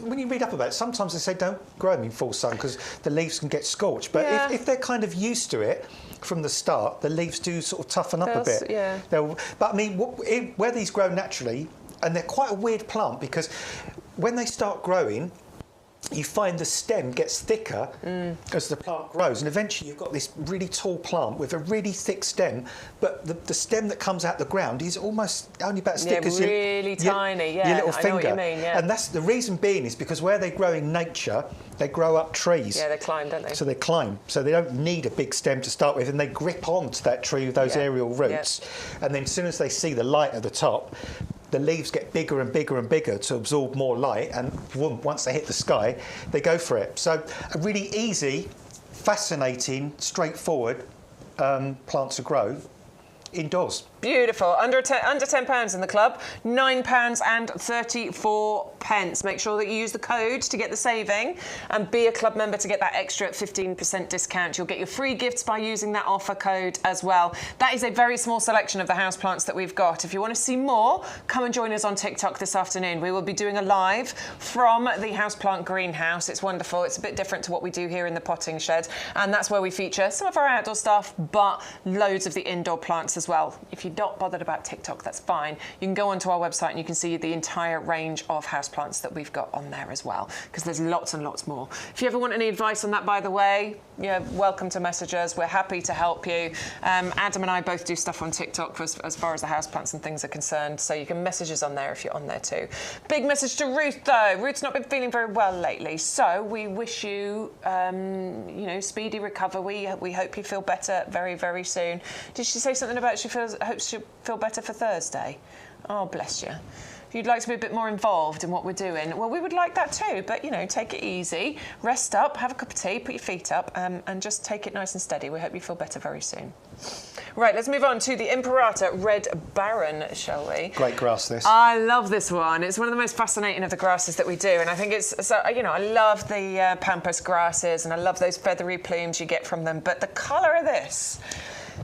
When you read up about it, sometimes they say don't grow them in full sun because the leaves can get scorched. But if they're kind of used to it from the start, the leaves do sort of toughen up a bit. Yeah. But I mean, where these grow naturally, and they're quite a weird plant because when they start growing, you find the stem gets thicker as the plant grows, and eventually you've got this really tall plant with a really thick stem, but the stem that comes out the ground is almost only about as thick as really tiny, your little finger. I know what you mean, And that's the reason being is because where they grow in nature, they grow up trees. Yeah, they climb, don't they? So they climb. So they don't need a big stem to start with, and they grip onto that tree with those aerial roots. And then as soon as they see the light at the top, the leaves get bigger and bigger and bigger to absorb more light, and once they hit the sky, they go for it. So a really easy, fascinating, straightforward plant to grow indoors. Beautiful. Under £10 in the club, £9.34. Make sure that you use the code to get the saving and be a club member to get that extra 15% discount. You'll get your free gifts by using that offer code as well. That is a very small selection of the houseplants that we've got. If you want to see more, come and join us on TikTok this afternoon. We will be doing a live from the houseplant greenhouse. It's wonderful. It's a bit different to what we do here in the potting shed, and that's where we feature some of our outdoor stuff, but loads of the indoor plants as well. If you're not bothered about TikTok, that's fine. You can go onto our website and you can see the entire range of houseplants that we've got on there as well, because there's lots and lots more. If you ever want any advice on that, by the way, you're welcome to message us. We're happy to help you. Adam and I both do stuff on TikTok as far as the houseplants and things are concerned, so you can message us on there if you're on there too. Big message to Ruth, though. Ruth's not been feeling very well lately, so we wish you, speedy recovery. We hope you feel better very, very soon. Did she say something about hopes she'll feel better for Thursday? Oh, bless you. If you'd like to be a bit more involved in what we're doing, well, we would like that too, but, take it easy, rest up, have a cup of tea, put your feet up, and just take it nice and steady. We hope you feel better very soon. Right, let's move on to the Imperator Red Baron, shall we? Great grass, this. I love this one. It's one of the most fascinating of the grasses that we do, and I think I love the pampas grasses, and I love those feathery plumes you get from them, but the colour of this,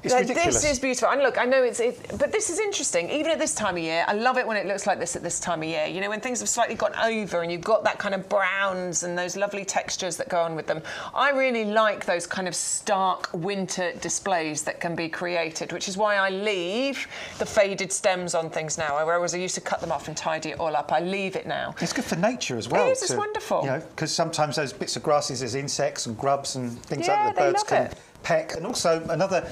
It's ridiculous. This is beautiful. And look, I know but this is interesting. Even at this time of year, I love it when it looks like this at this time of year. You know, when things have slightly gone over and you've got that kind of browns and those lovely textures that go on with them. I really like those kind of stark winter displays that can be created, which is why I leave the faded stems on things now. Whereas I used to cut them off and tidy it all up. I leave it now. It's good for nature as well. It is, it's wonderful. You know, because sometimes those bits of grasses, there's insects and grubs and things like that the birds can peck. And also another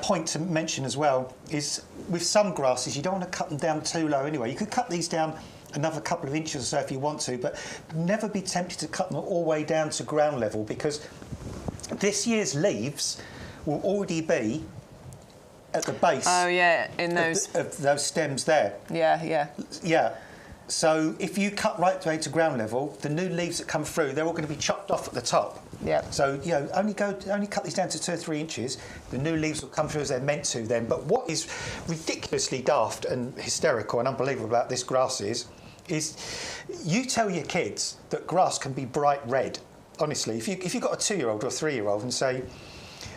point to mention as well is with some grasses, you don't want to cut them down too low anyway. You could cut these down another couple of inches or so if you want to, but never be tempted to cut them all the way down to ground level, because this year's leaves will already be at the base. Oh yeah, in those of those stems there. Yeah. So if you cut right away to ground level, the new leaves that come through, they're all going to be chopped off at the top. Yeah. So you know, only cut these down to 2 or 3 inches. The new leaves will come through as they're meant to then. But what is ridiculously daft and hysterical and unbelievable about this grass is you tell your kids that grass can be bright red. Honestly, if you've got a 2-year-old or a 3-year-old and say,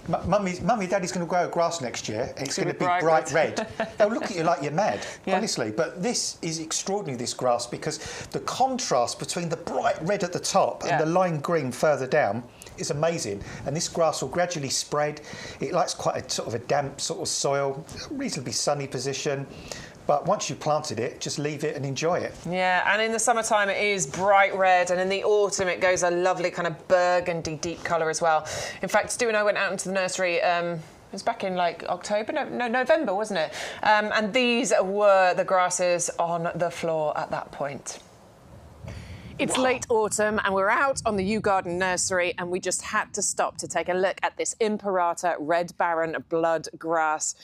Mummy, Daddy's going to grow grass next year, and it's going to be bright red. They'll look at you like you're mad, honestly. But this is extraordinary, this grass, because the contrast between the bright red at the top and the lime green further down is amazing. And this grass will gradually spread. It likes quite a sort of a damp sort of soil, reasonably sunny position. But once you've planted it, just leave it and enjoy it. Yeah, and in the summertime it is bright red, and in the autumn it goes a lovely kind of burgundy deep colour as well. In fact, Stu and I went out into the nursery, it was back in like October, no, November, wasn't it? And these were the grasses on the floor at that point. It's late autumn and we're out on the YouGarden nursery, and we just had to stop to take a look at this Imperator Red Baron blood grass.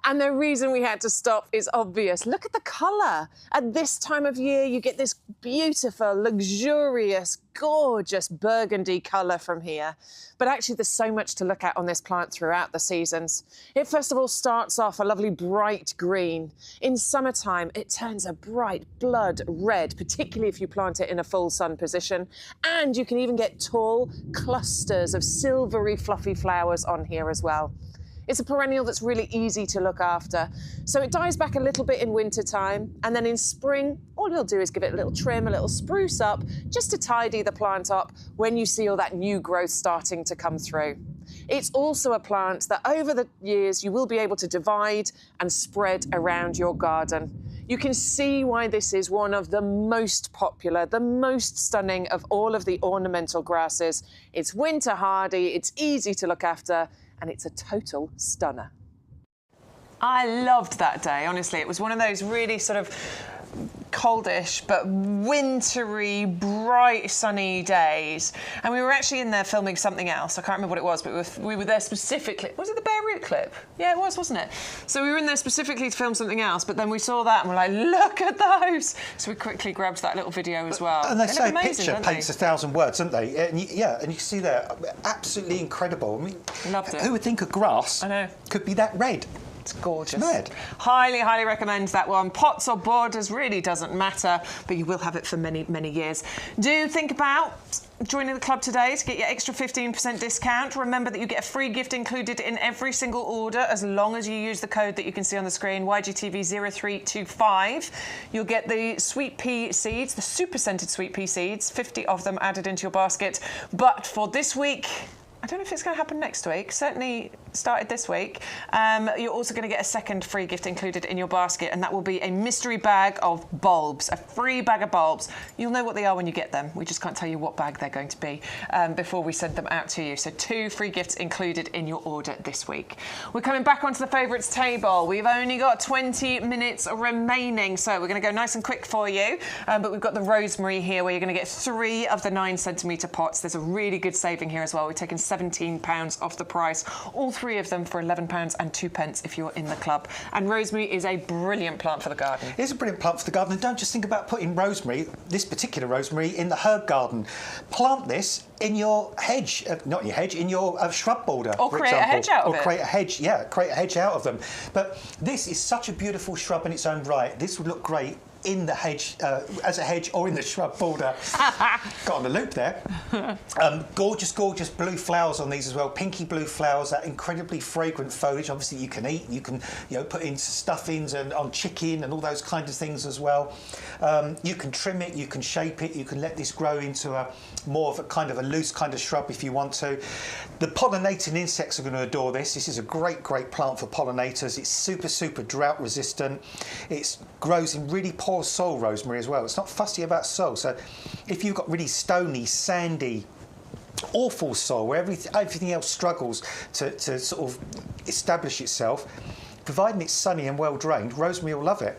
And the reason we had to stop is obvious. Look at the colour. At this time of year, you get this beautiful, luxurious, gorgeous burgundy colour from here. But actually, there's so much to look at on this plant throughout the seasons. It first of all starts off a lovely bright green. In summertime, it turns a bright blood red, particularly if you plant it in a full sun position. And you can even get tall clusters of silvery, fluffy flowers on here as well. It's a perennial that's really easy to look after. So it dies back a little bit in winter time, and then in spring, all you'll do is give it a little trim, a little spruce up, just to tidy the plant up when you see all that new growth starting to come through. It's also a plant that over the years you will be able to divide and spread around your garden. You can see why this is one of the most popular, the most stunning of all of the ornamental grasses. It's winter hardy, it's easy to look after, and it's a total stunner. I loved that day, honestly. It was one of those really sort of coldish but wintry, bright, sunny days. And we were actually in there filming something else. I can't remember what it was, but we were there specifically. Was it the Bear Root clip? Yeah, it was, wasn't it? So we were in there specifically to film something else, but then we saw that and we're like, look at those! So we quickly grabbed that little video as well. And they say a picture paints 1,000 words, don't they? And you can see there, absolutely incredible. I mean, loved it. Who would think a grass could be that red? It's gorgeous. Mad. Highly, highly recommend that one. Pots or borders really doesn't matter, but you will have it for many, many years. Do think about joining the club today to get your extra 15% discount. Remember that you get a free gift included in every single order as long as you use the code that you can see on the screen, YGTV0325. You'll get the sweet pea seeds, the super scented sweet pea seeds, 50 of them added into your basket. But for this week, I don't know if it's going to happen next week, certainly started this week. You're also going to get a second free gift included in your basket, and that will be a mystery bag of bulbs, a free bag of bulbs. You'll know what they are when you get them. We just can't tell you what bag they're going to be before we send them out to you. So 2 free gifts included in your order this week. We're coming back onto the favourites table. We've only got 20 minutes remaining, so we're going to go nice and quick for you. But we've got the rosemary here, where you're going to get 3 of the 9cm pots. There's a really good saving here as well. We're taking £17 off the price. All 3 of them for £11 and 2 pence if you're in the club. And rosemary is a brilliant plant for the garden. It is a brilliant plant for the garden. And don't just think about putting rosemary, this particular rosemary, in the herb garden. Plant this in your hedge, not in your hedge, in your shrub border, or for create example. A hedge out of it. Or create a hedge, create a hedge out of them. But this is such a beautiful shrub in its own right. This would look great in the hedge, as a hedge or in the shrub border. Got on the loop there. Gorgeous, gorgeous blue flowers on these as well. Pinky blue flowers, that incredibly fragrant foliage. Obviously, you can eat. You can, put in stuffings and on chicken and all those kinds of things as well. You can trim it. You can shape it. You can let this grow into a more of a kind of a loose kind of shrub if you want to. The pollinating insects are going to adore this. This is a great, great plant for pollinators. It's super, super drought resistant. It grows in really poor soil, rosemary, as well. It's not fussy about soil. So if you've got really stony, sandy, awful soil where everything else struggles to sort of establish itself, providing it's sunny and well drained, rosemary will love it.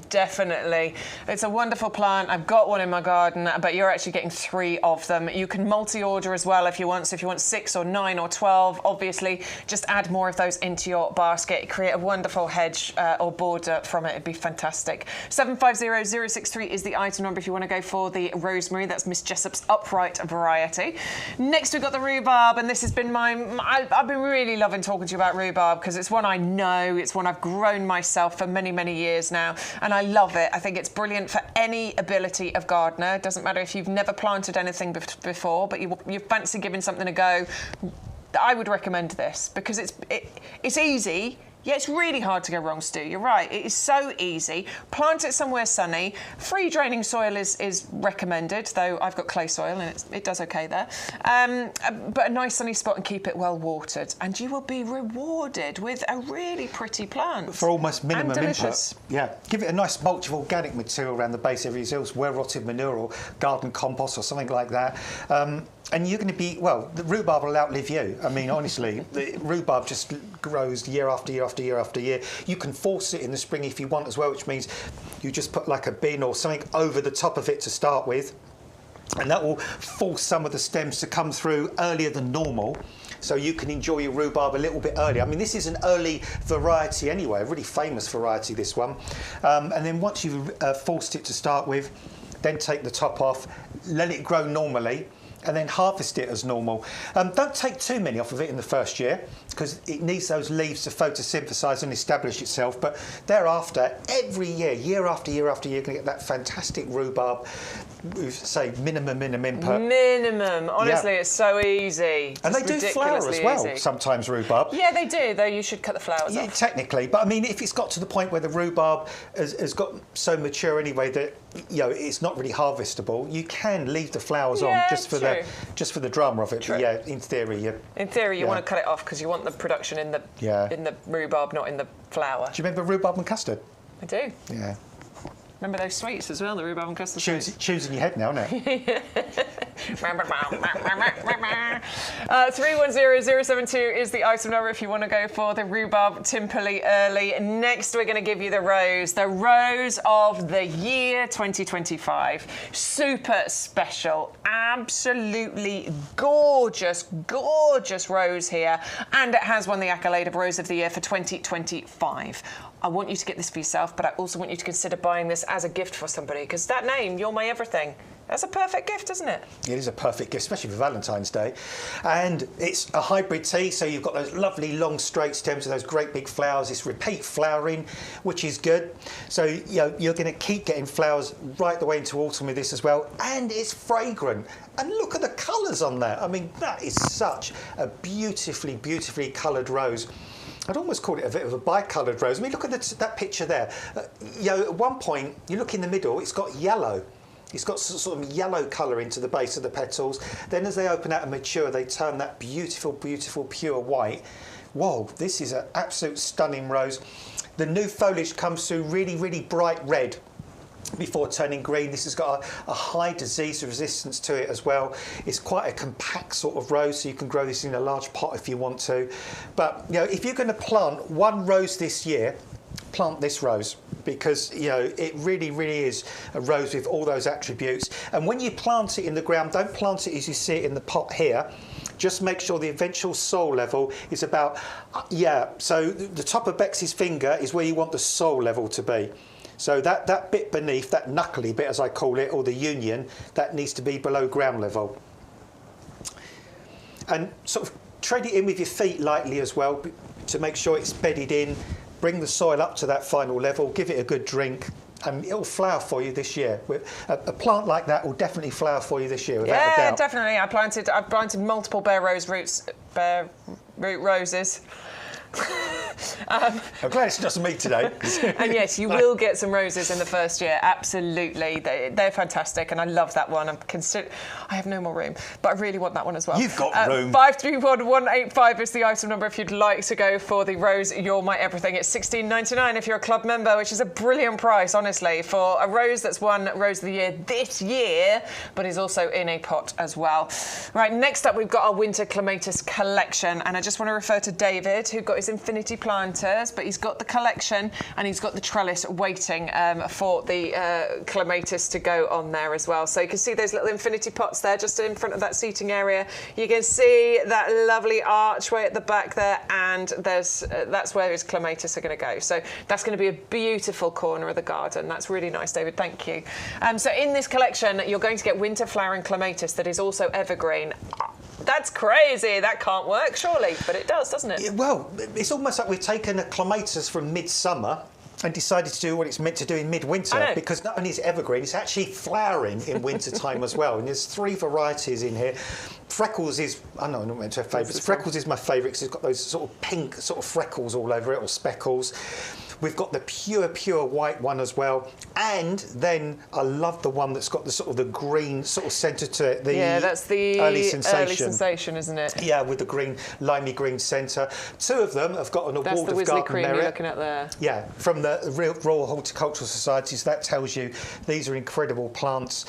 Definitely. It's a wonderful plant. I've got one in my garden, but you're actually getting 3 of them. You can multi-order as well if you want. So if you want 6 or 9 or 12, obviously, just add more of those into your basket. Create a wonderful hedge or border from it. It'd be fantastic. 750063 is the item number if you want to go for the rosemary. That's Miss Jessup's upright variety. Next, we've got the rhubarb, and this has been I've been really loving talking to you about rhubarb because it's one I know. It's one I've grown myself for many, many years now, and I love it. I think it's brilliant for any ability of gardener. It doesn't matter if you've never planted anything before, but you fancy giving something a go. I would recommend this because it's easy. Yeah, it's really hard to go wrong, Stu. You're right. It is so easy. Plant it somewhere sunny. Free draining soil is recommended, though I've got clay soil and it does okay there. But a nice sunny spot and keep it well watered, and you will be rewarded with a really pretty plant. For almost minimum and input. Yeah, give it a nice mulch of organic material around the base of your hills, well-rotted manure or garden compost or something like that. And you're going to be, well, the rhubarb will outlive you. I mean, honestly, the rhubarb just grows year after year after year after year. You can force it in the spring if you want as well, which means you just put like a bin or something over the top of it to start with. And that will force some of the stems to come through earlier than normal. So you can enjoy your rhubarb a little bit earlier. I mean, this is an early variety anyway, a really famous variety, this one. And then once you've forced it to start with, then take the top off, let it grow normally, and then harvest it as normal. Don't take too many off of it in the first year because it needs those leaves to photosynthesize and establish itself. But thereafter, every year, year after year after year, you're going to get that fantastic rhubarb with, say, minimum input. Minimum. Honestly, Yeah. It's so easy. And they do flower as well, easy. sometimes, rhubarb. Yeah, they do, though you should cut the flowers Yeah, off. technically. But I mean, if it's got to the point where the rhubarb has got so mature anyway that it's not really harvestable, you can leave the flowers on just for the drama of it. True. But yeah, in theory, you want to cut it off because you want the production in the rhubarb, not in the flower. Do you remember rhubarb and custard? I do. Yeah. Remember those sweets as well, the rhubarb and custard sweets? Choosing your head now, isn't it? 310072 is the item number if you want to go for the rhubarb Timperley early. Next, we're going to give you the rose of the year 2025. Super special, absolutely gorgeous, gorgeous rose here, and it has won the accolade of Rose of the Year for 2025. I want you to get this for yourself, but I also want you to consider buying this as a gift for somebody, because that name, You're My Everything, that's a perfect gift, isn't it? It is a perfect gift, especially for Valentine's Day. And it's a hybrid tea, so you've got those lovely long straight stems with those great big flowers. It's repeat flowering, which is good. So you're going to keep getting flowers right the way into autumn with this as well. And it's fragrant. And look at the colours on that. I mean, that is such a beautifully, beautifully coloured rose. I'd almost call it a bit of a bicoloured rose. I mean, look at that picture there. At one point, you look in the middle, it's got yellow. It's got sort of yellow colour into the base of the petals. Then as they open out and mature, they turn that beautiful, beautiful, pure white. Whoa, this is an absolute stunning rose. The new foliage comes through really, really bright red before turning green. This has got a high disease resistance to it as well. It's quite a compact sort of rose, so you can grow this in a large pot if you want to. But if you're going to plant one rose this year, plant this rose, because it really, really is a rose with all those attributes. And when you plant it in the ground, don't plant it as you see it in the pot here. Just make sure the eventual soil level is about, so the top of Bex's finger is where you want the soil level to be. So that bit beneath, that knuckly bit as I call it, or the union, that needs to be below ground level. And sort of tread it in with your feet lightly as well to make sure it's bedded in bring the soil up to that final level, give it a good drink, and it'll flower for you this year. A plant like that will definitely flower for you this year, without a doubt. Yeah, definitely. I've planted multiple bare root roses. I'm glad it's just me today. And yes, you will get some roses in the first year. Absolutely, they're fantastic, and I love that one. I have no more room, but I really want that one as well. You've got room. 531185 is the item number if you'd like to go for the rose. You're my everything. It's $16.99 if you're a club member, which is a brilliant price, honestly, for a rose that's won Rose of the Year this year, but is also in a pot as well. Right, next up we've got our winter clematis collection, and I just want to refer to David, who got his infinity planters, but he's got the collection and he's got the trellis waiting for the clematis to go on there as well. So you can see those little infinity pots there just in front of that seating area. You can see that lovely archway at the back there, and that's where his clematis are going to go. So that's going to be a beautiful corner of the garden. That's really nice, David. Thank you. So in this collection, you're going to get winter flowering clematis that is also evergreen. That's crazy. That can't work, surely, but it does, doesn't it? Well, it's almost like we've taken a clematis from midsummer and decided to do what it's meant to do in midwinter, because not only is it evergreen, it's actually flowering in winter time as well. And there's 3 varieties in here. Freckles is, I know I'm not meant to have favourites. Freckles is my favourite because it's got those sort of pink sort of freckles all over it, or speckles. We've got the pure white one as well, and then I love the one that's got the sort of the green sort of centre to it. That's the early sensation. Early sensation, isn't it? Yeah, with the green, limey green centre. 2 of them have got an award of garden merit. That's the Wisley cream you're looking at there. Yeah, from the Royal Horticultural Society. So that tells you these are incredible plants.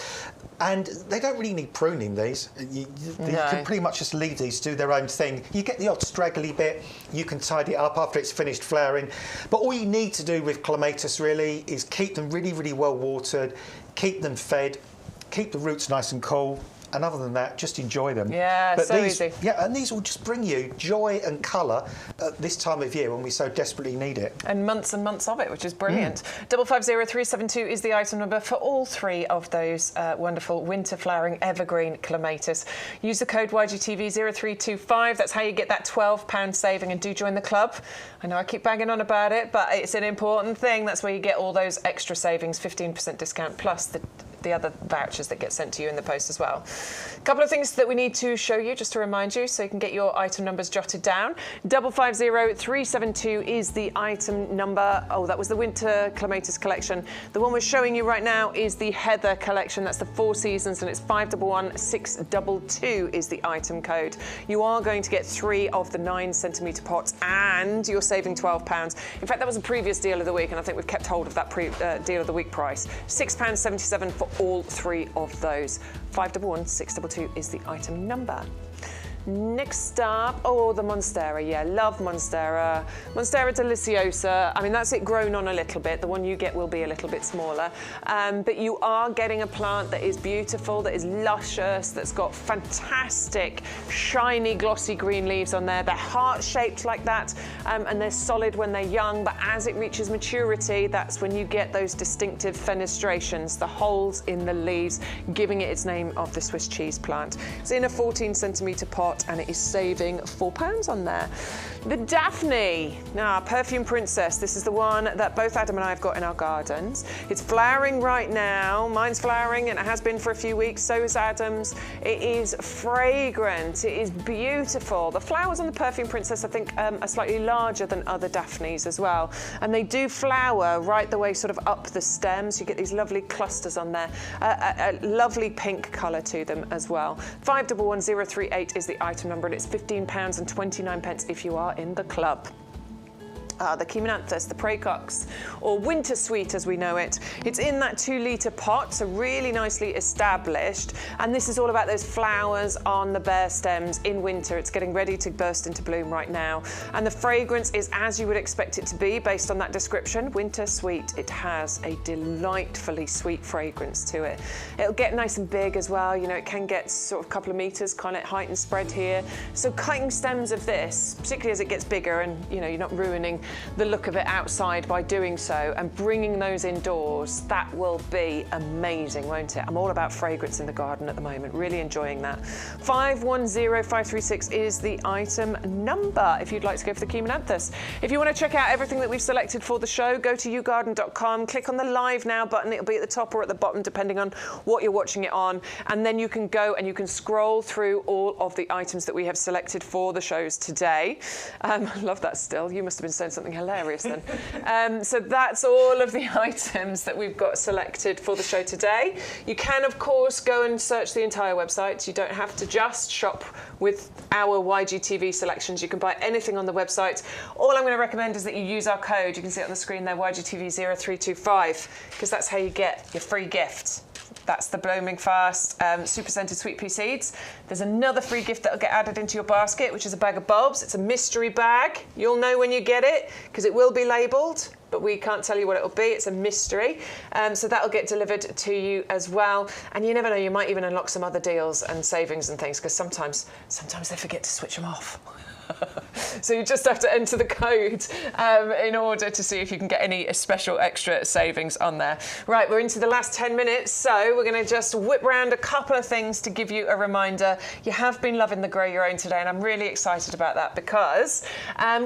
And they don't really need pruning, these. You can pretty much just leave these to do their own thing. You get the odd straggly bit, you can tidy it up after it's finished flowering. But all you need to do with clematis really is keep them really well watered, keep them fed, keep the roots nice and cool. And other than that, just enjoy them. Yeah, but so easy. Yeah, and these will just bring you joy and colour at this time of year when we so desperately need it. And months of it, which is brilliant. 550372 is the item number for all 3 of those wonderful winter flowering evergreen clematis. Use the code YGTV0325. That's how you get that £12 saving, and do join the club. I know I keep banging on about it, but it's an important thing. That's where you get all those extra savings, 15% discount, plus the other vouchers that get sent to you in the post as well. A couple of things that we need to show you, just to remind you, so you can get your item numbers jotted down. 550372 is the item number. Oh, that was the winter clematis collection. The one we're showing you right now is the heather collection. That's the 4 seasons, and it's 511622 is the item code. You are going to get 3 of the 9cm pots, and you're saving £12. In fact, that was a previous deal of the week, and I think we've kept hold of that deal of the week price. £6.77 for all 3 of those. 511622 is the item number. Next up, the Monstera. Yeah, love Monstera. Monstera deliciosa. I mean, that's it grown on a little bit. The one you get will be a little bit smaller. But you are getting a plant that is beautiful, that is luscious, that's got fantastic, shiny, glossy green leaves on there. They're heart-shaped like that, and they're solid when they're young. But as it reaches maturity, that's when you get those distinctive fenestrations, the holes in the leaves, giving it its name of the Swiss cheese plant. It's in a 14cm pot, and it is saving £4 on there. The Daphne, Perfume Princess. This is the one that both Adam and I have got in our gardens. It's flowering right now. Mine's flowering, and it has been for a few weeks. So is Adam's. It is fragrant. It is beautiful. The flowers on the Perfume Princess, I think, are slightly larger than other Daphnes as well. And they do flower right the way sort of up the stems. You get these lovely clusters on there. A lovely pink colour to them as well. 511038 is the item number, and it's £15.29 if you are in the club. The Chimonanthus, the praecox, or winter sweet as we know it. It's in that 2-litre pot, so really nicely established. And this is all about those flowers on the bare stems in winter. It's getting ready to burst into bloom right now. And the fragrance is as you would expect it to be based on that description, winter sweet. It has a delightfully sweet fragrance to it. It'll get nice and big as well. You know, it can get sort of a couple of metres kind of height and spread here. So cutting stems of this, particularly as it gets bigger and, you know, you're not ruining the look of it outside by doing so and bringing those indoors, that will be amazing, won't it? I'm all about fragrance in the garden at the moment, really enjoying that. 510536 is the item number if you'd like to go for the Chimonanthus. If you want to check out everything that we've selected for the show, go to YouGarden.com, click on the Live Now button. It'll be at the top or at the bottom, depending on what you're watching it on. And then you can go and you can scroll through all of the items that we have selected for the shows today. I love that still. You must have been saying something hilarious then. So that's all of the items that we've got selected for the show today. You can, of course, go and search the entire website. You don't have to just shop with our YGTV selections. You can buy anything on the website. All I'm going to recommend is that you use our code. You can see it on the screen there, YGTV0325, because that's how you get your free gift. That's the Blooming Fast Super Scented Sweet Pea Seeds. There's another free gift that'll get added into your basket, which is a bag of bulbs. It's a mystery bag. You'll know when you get it, because it will be labelled, but we can't tell you what it'll be. It's a mystery. So that'll get delivered to you as well. And you never know, you might even unlock some other deals and savings and things, because sometimes they forget to switch them off. So you just have to enter the code in order to see if you can get any special extra savings on there. Right, we're into the last 10 minutes, so we're going to just whip round a couple of things to give you a reminder. You have been loving the Grow Your Own today, and I'm really excited about that because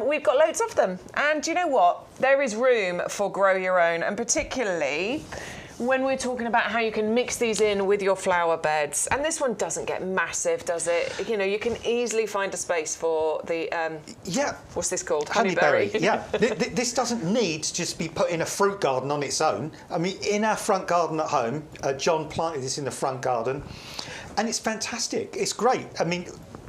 we've got loads of them. And do you know what? There is room for Grow Your Own, and particularly when we're talking about how you can mix these in with your flower beds. And this one doesn't get massive, does it? You know, you can easily find a space for the, what's this called? Honeyberry. Yeah. This doesn't need to just be put in a fruit garden on its own. I mean, in our front garden at home, John planted this in the front garden, and it's fantastic. It's great. I mean,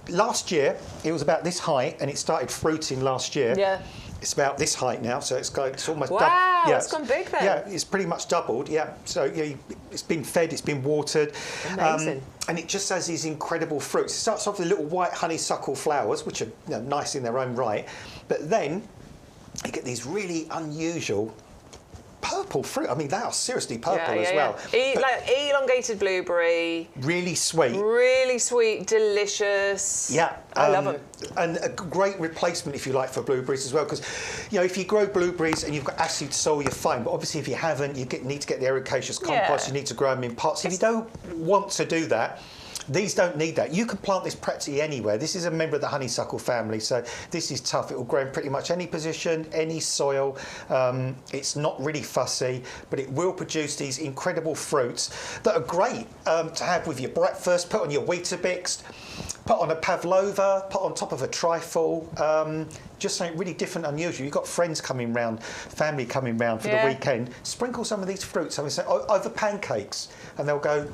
last year, it was about this height, and it started fruiting last year. Yeah. It's about this height now, so it's almost doubled. Wow, it's gone big then. Yeah, it's pretty much doubled, yeah. So yeah, it's been fed, it's been watered. Amazing. And it just has these incredible fruits. It starts off with little white honeysuckle flowers, which are nice in their own right. But then you get these really unusual purple fruit. I mean, they are seriously purple as well. Like elongated blueberry. Really sweet. Really sweet, delicious. Yeah. I love them. And a great replacement, if you like, for blueberries as well. Because, if you grow blueberries and you've got acid soil, you're fine. But obviously, if you haven't, you need to get the ericaceous compost. You need to grow them in pots. If you don't want to do that, these don't need that. You can plant this practically anywhere. This is a member of the honeysuckle family, so this is tough. It will grow in pretty much any position, any soil. It's not really fussy, but it will produce these incredible fruits that are great to have with your breakfast, put on your Weetabix, put on a pavlova, put on top of a trifle. Just something really different, unusual. You've got friends coming round, family coming round for the weekend. Sprinkle some of these fruits over pancakes, and they'll go,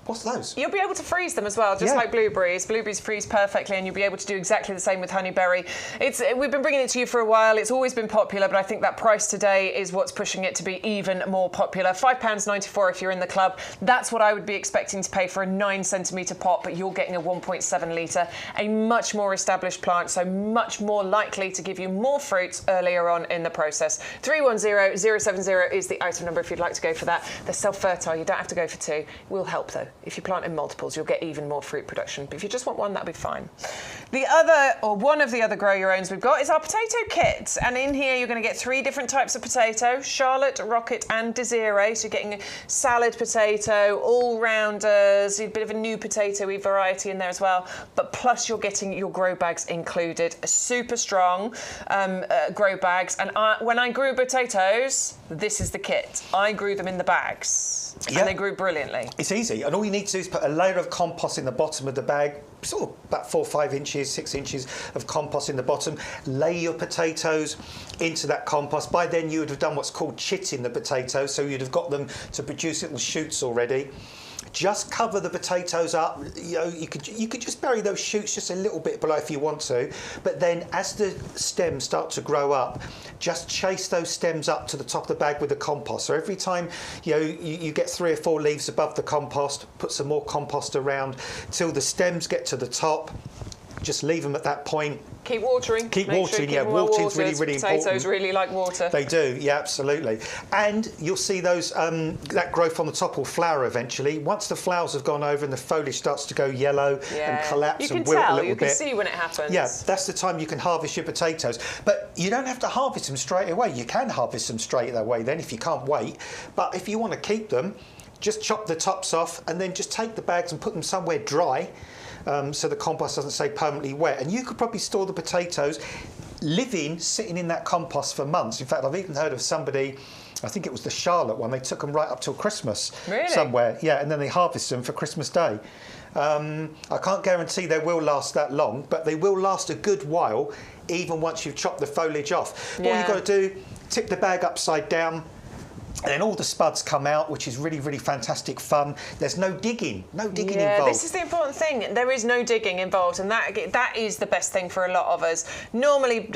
what's those? You'll be able to freeze them as well, just like blueberries. Blueberries freeze perfectly, and you'll be able to do exactly the same with honeyberry. We've been bringing it to you for a while. It's always been popular, but I think that price today is what's pushing it to be even more popular. £5.94 if you're in the club. That's what I would be expecting to pay for a 9-centimetre pot, but you're getting a 1.7 litre, a much more established plant, so much more likely to give you more fruits earlier on in the process. 310070 is the item number if you'd like to go for that. They're self-fertile. You don't have to go for two. It will help though. If you plant in multiples, you'll get even more fruit production. But if you just want one, that'll be fine. One of the other Grow Your Owns we've got is our potato kit. And in here, you're going to get 3 different types of potato: Charlotte, Rocket, and Desiree. So you're getting a salad potato, all-rounders, a bit of a new potato-y variety in there as well. But plus, you're getting your grow bags included. Super strong grow bags. And when I grew potatoes, this is the kit. I grew them in the bags. And they grew brilliantly. It's easy, and all you need to do is put a layer of compost in the bottom of the bag, sort of about 4 or 5 inches, 6 inches of compost in the bottom. Lay your potatoes into that compost. By then you would have done what's called chitting the potatoes, so you'd have got them to produce little shoots already. Just cover the potatoes up. You could just bury those shoots just a little bit below if you want to. But then, as the stems start to grow up, just chase those stems up to the top of the bag with the compost. So every time you get 3 or 4 leaves above the compost, put some more compost around till the stems get to the top. Just leave them at that point. Keep watering. Keep Make watering, sure you yeah. keep them well Watering's really, watered. really important. Potatoes really like water. They do, yeah, absolutely. And you'll see those that growth on the top will flower eventually. Once the flowers have gone over and the foliage starts to go yellow and collapse and wilt a little bit. You can see when it happens. Yeah, that's the time you can harvest your potatoes. But you don't have to harvest them straight away. You can harvest them straight away then if you can't wait. But if you want to keep them, just chop the tops off and then just take the bags and put them somewhere dry. So the compost doesn't stay permanently wet. And you could probably store the potatoes sitting in that compost for months. In fact, I've even heard of somebody, I think it was the Charlotte one, they took them right up till Christmas somewhere. Yeah, and then they harvest them for Christmas Day. I can't guarantee they will last that long, but they will last a good while, even once you've chopped the foliage off. All you've got to do, tip the bag upside down, and then all the spuds come out, which is really, really fantastic fun. There's no digging involved. This is the important thing. There is no digging involved, and that is the best thing for a lot of us. Normally,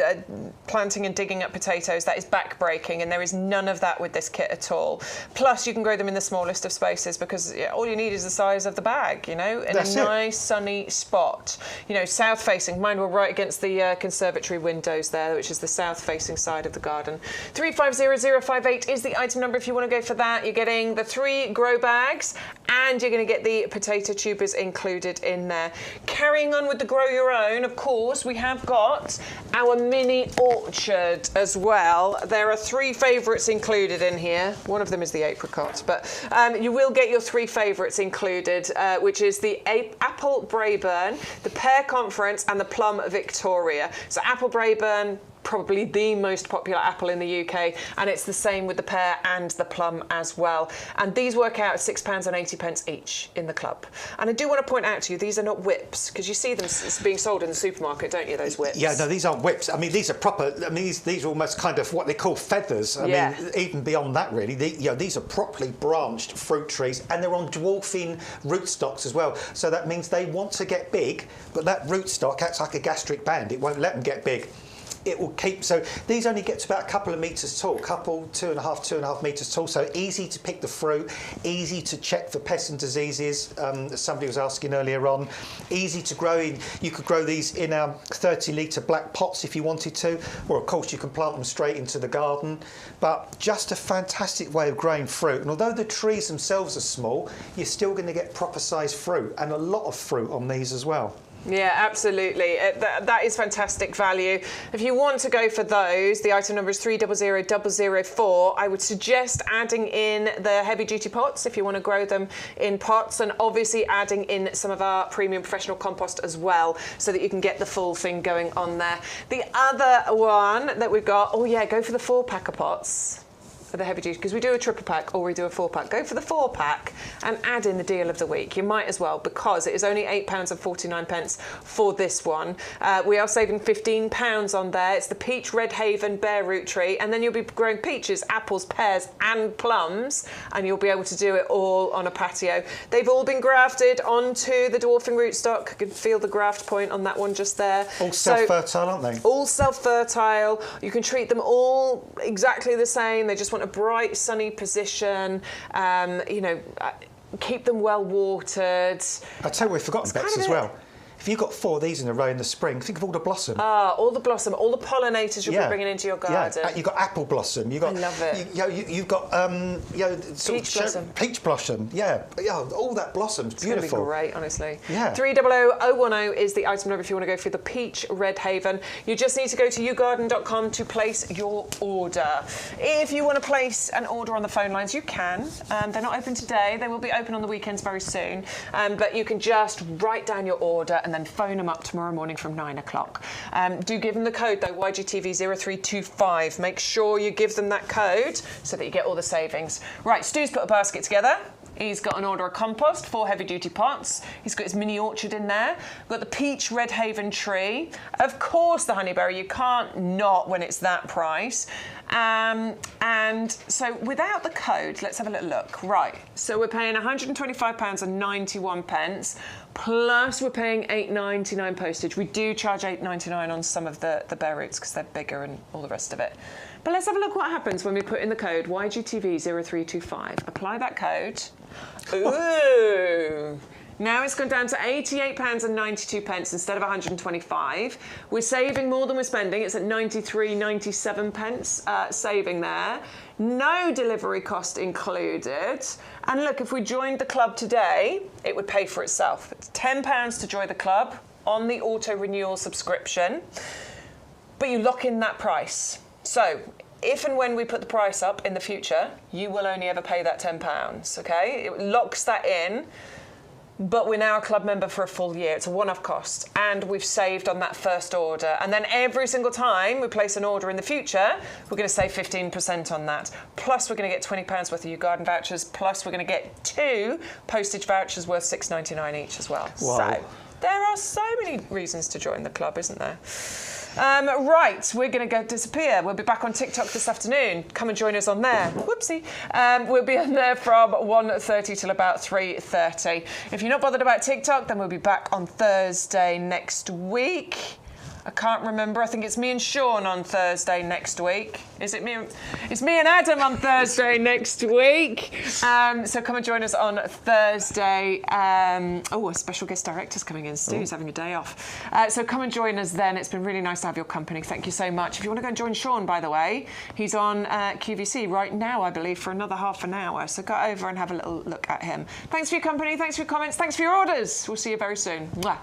planting and digging up potatoes, that is back-breaking, and there is none of that with this kit at all. Plus, you can grow them in the smallest of spaces because all you need is the size of the bag, you know, in a nice, sunny spot. You know, south-facing. Mine were right against the conservatory windows there, which is the south-facing side of the garden. 350058 is the item number if you want to go for that. You're getting the 3 grow bags and you're going to get the potato tubers included in there. Carrying on with the grow your own, of course, we have got our mini orchard as well. There are 3 favourites included in here. One of them is the apricot, but you will get your 3 favourites included, which is the apple Braeburn, the pear conference and the plum Victoria. So apple Braeburn, probably the most popular apple in the UK, and it's the same with the pear and the plum as well. And these work out at £6.80 each in the club. And I do want to point out to you, these are not whips, because you see them being sold in the supermarket, don't you, those whips? Yeah, no, these aren't whips. I mean, these are proper, I mean, these are almost kind of what they call feathers. I mean, even beyond that, really. These are properly branched fruit trees, and they're on dwarfing rootstocks as well. So that means they want to get big, but that rootstock acts like a gastric band. It won't let them get big. It will keep, so these only get to about a couple of metres tall, 2.5 metres tall, so easy to pick the fruit, easy to check for pests and diseases, as somebody was asking earlier on, easy to grow in. You could grow these in our 30-litre black pots if you wanted to, or of course you can plant them straight into the garden, but just a fantastic way of growing fruit. And although the trees themselves are small, you're still going to get proper sized fruit, and a lot of fruit on these as well. Yeah, absolutely. That is fantastic value. If you want to go for those, the item number is 300004. I would suggest adding in the heavy-duty pots if you want to grow them in pots, and obviously adding in some of our premium professional compost as well, so that you can get the full thing going on there. The other one that we've got, go for the 4-pack of pots. For the heavy duty, because we do a triple pack or we do a 4-pack. Go for the 4-pack and add in the deal of the week. You might as well, because it is only £8.49 for this one. We are saving £15 on there. It's the Peach Red Haven Bare Root Tree, and then you'll be growing peaches, apples, pears and plums, and you'll be able to do it all on a patio. They've all been grafted onto the dwarfing rootstock. You can feel the graft point on that one just there. All self-fertile, aren't they? All self-fertile. You can treat them all exactly the same. They just want a bright, sunny position, keep them well watered. I'll tell you what we've forgotten, Bex, as well. If you've got 4 of these in a row in the spring, think of all the blossom. All the blossom, all the pollinators you'll be bringing into your garden. Yeah, you've got apple blossom. You've got, I love it. You've got peach blossom. Peach blossom, all that blossom's beautiful. It's going to be great, honestly. Yeah. 300010 is the item number if you want to go for the Peach Red Haven. You just need to go to YouGarden.com to place your order. If you want to place an order on the phone lines, you can. They're not open today. They will be open on the weekends very soon. But you can just write down your order and then phone them up tomorrow morning from 9 o'clock. Do give them the code though, YGTV0325. Make sure you give them that code so that you get all the savings. Right, Stu's put a basket together. He's got an order of compost, 4 heavy-duty pots. He's got his mini orchard in there. We've got the Peach Red Haven tree. Of course, the honeyberry. You can't not when it's that price. And so without the code, let's have a little look. Right, so we're paying £125.91, plus we're paying £8.99 postage. We do charge £8.99 on some of the bare roots because they're bigger and all the rest of it. But let's have a look what happens when we put in the code YGTV0325. Apply that code. Ooh! Now it's gone down to £88.92 instead of 125. We're saving more than we're spending. It's at 93.97 pence saving there. No delivery cost included. And look, if we joined the club today, it would pay for itself. It's £10 to join the club on the auto renewal subscription, but you lock in that price. So if and when we put the price up in the future, you will only ever pay that £10, okay? It locks that in. But we're now a club member for a full year. It's a one-off cost, and we've saved on that first order. And then every single time we place an order in the future, we're going to save 15% on that. Plus, we're going to get £20 worth of YouGarden vouchers. Plus, we're going to get 2 postage vouchers worth £6.99 each as well. Wow. So there are so many reasons to join the club, isn't there? Right, we're going to go disappear. We'll be back on TikTok this afternoon. Come and join us on there. Whoopsie. We'll be on there from 1:30 till about 3:30. If you're not bothered about TikTok, then we'll be back on Thursday next week. I can't remember. I think it's me and Sean on Thursday next week. Is it me? It's me and Adam on Thursday next week. So come and join us on Thursday. A special guest director's coming in. Stu's having a day off. So come and join us then. It's been really nice to have your company. Thank you so much. If you want to go and join Sean, by the way, he's on QVC right now, I believe, for another half an hour. So go over and have a little look at him. Thanks for your company. Thanks for your comments. Thanks for your orders. We'll see you very soon. Mwah.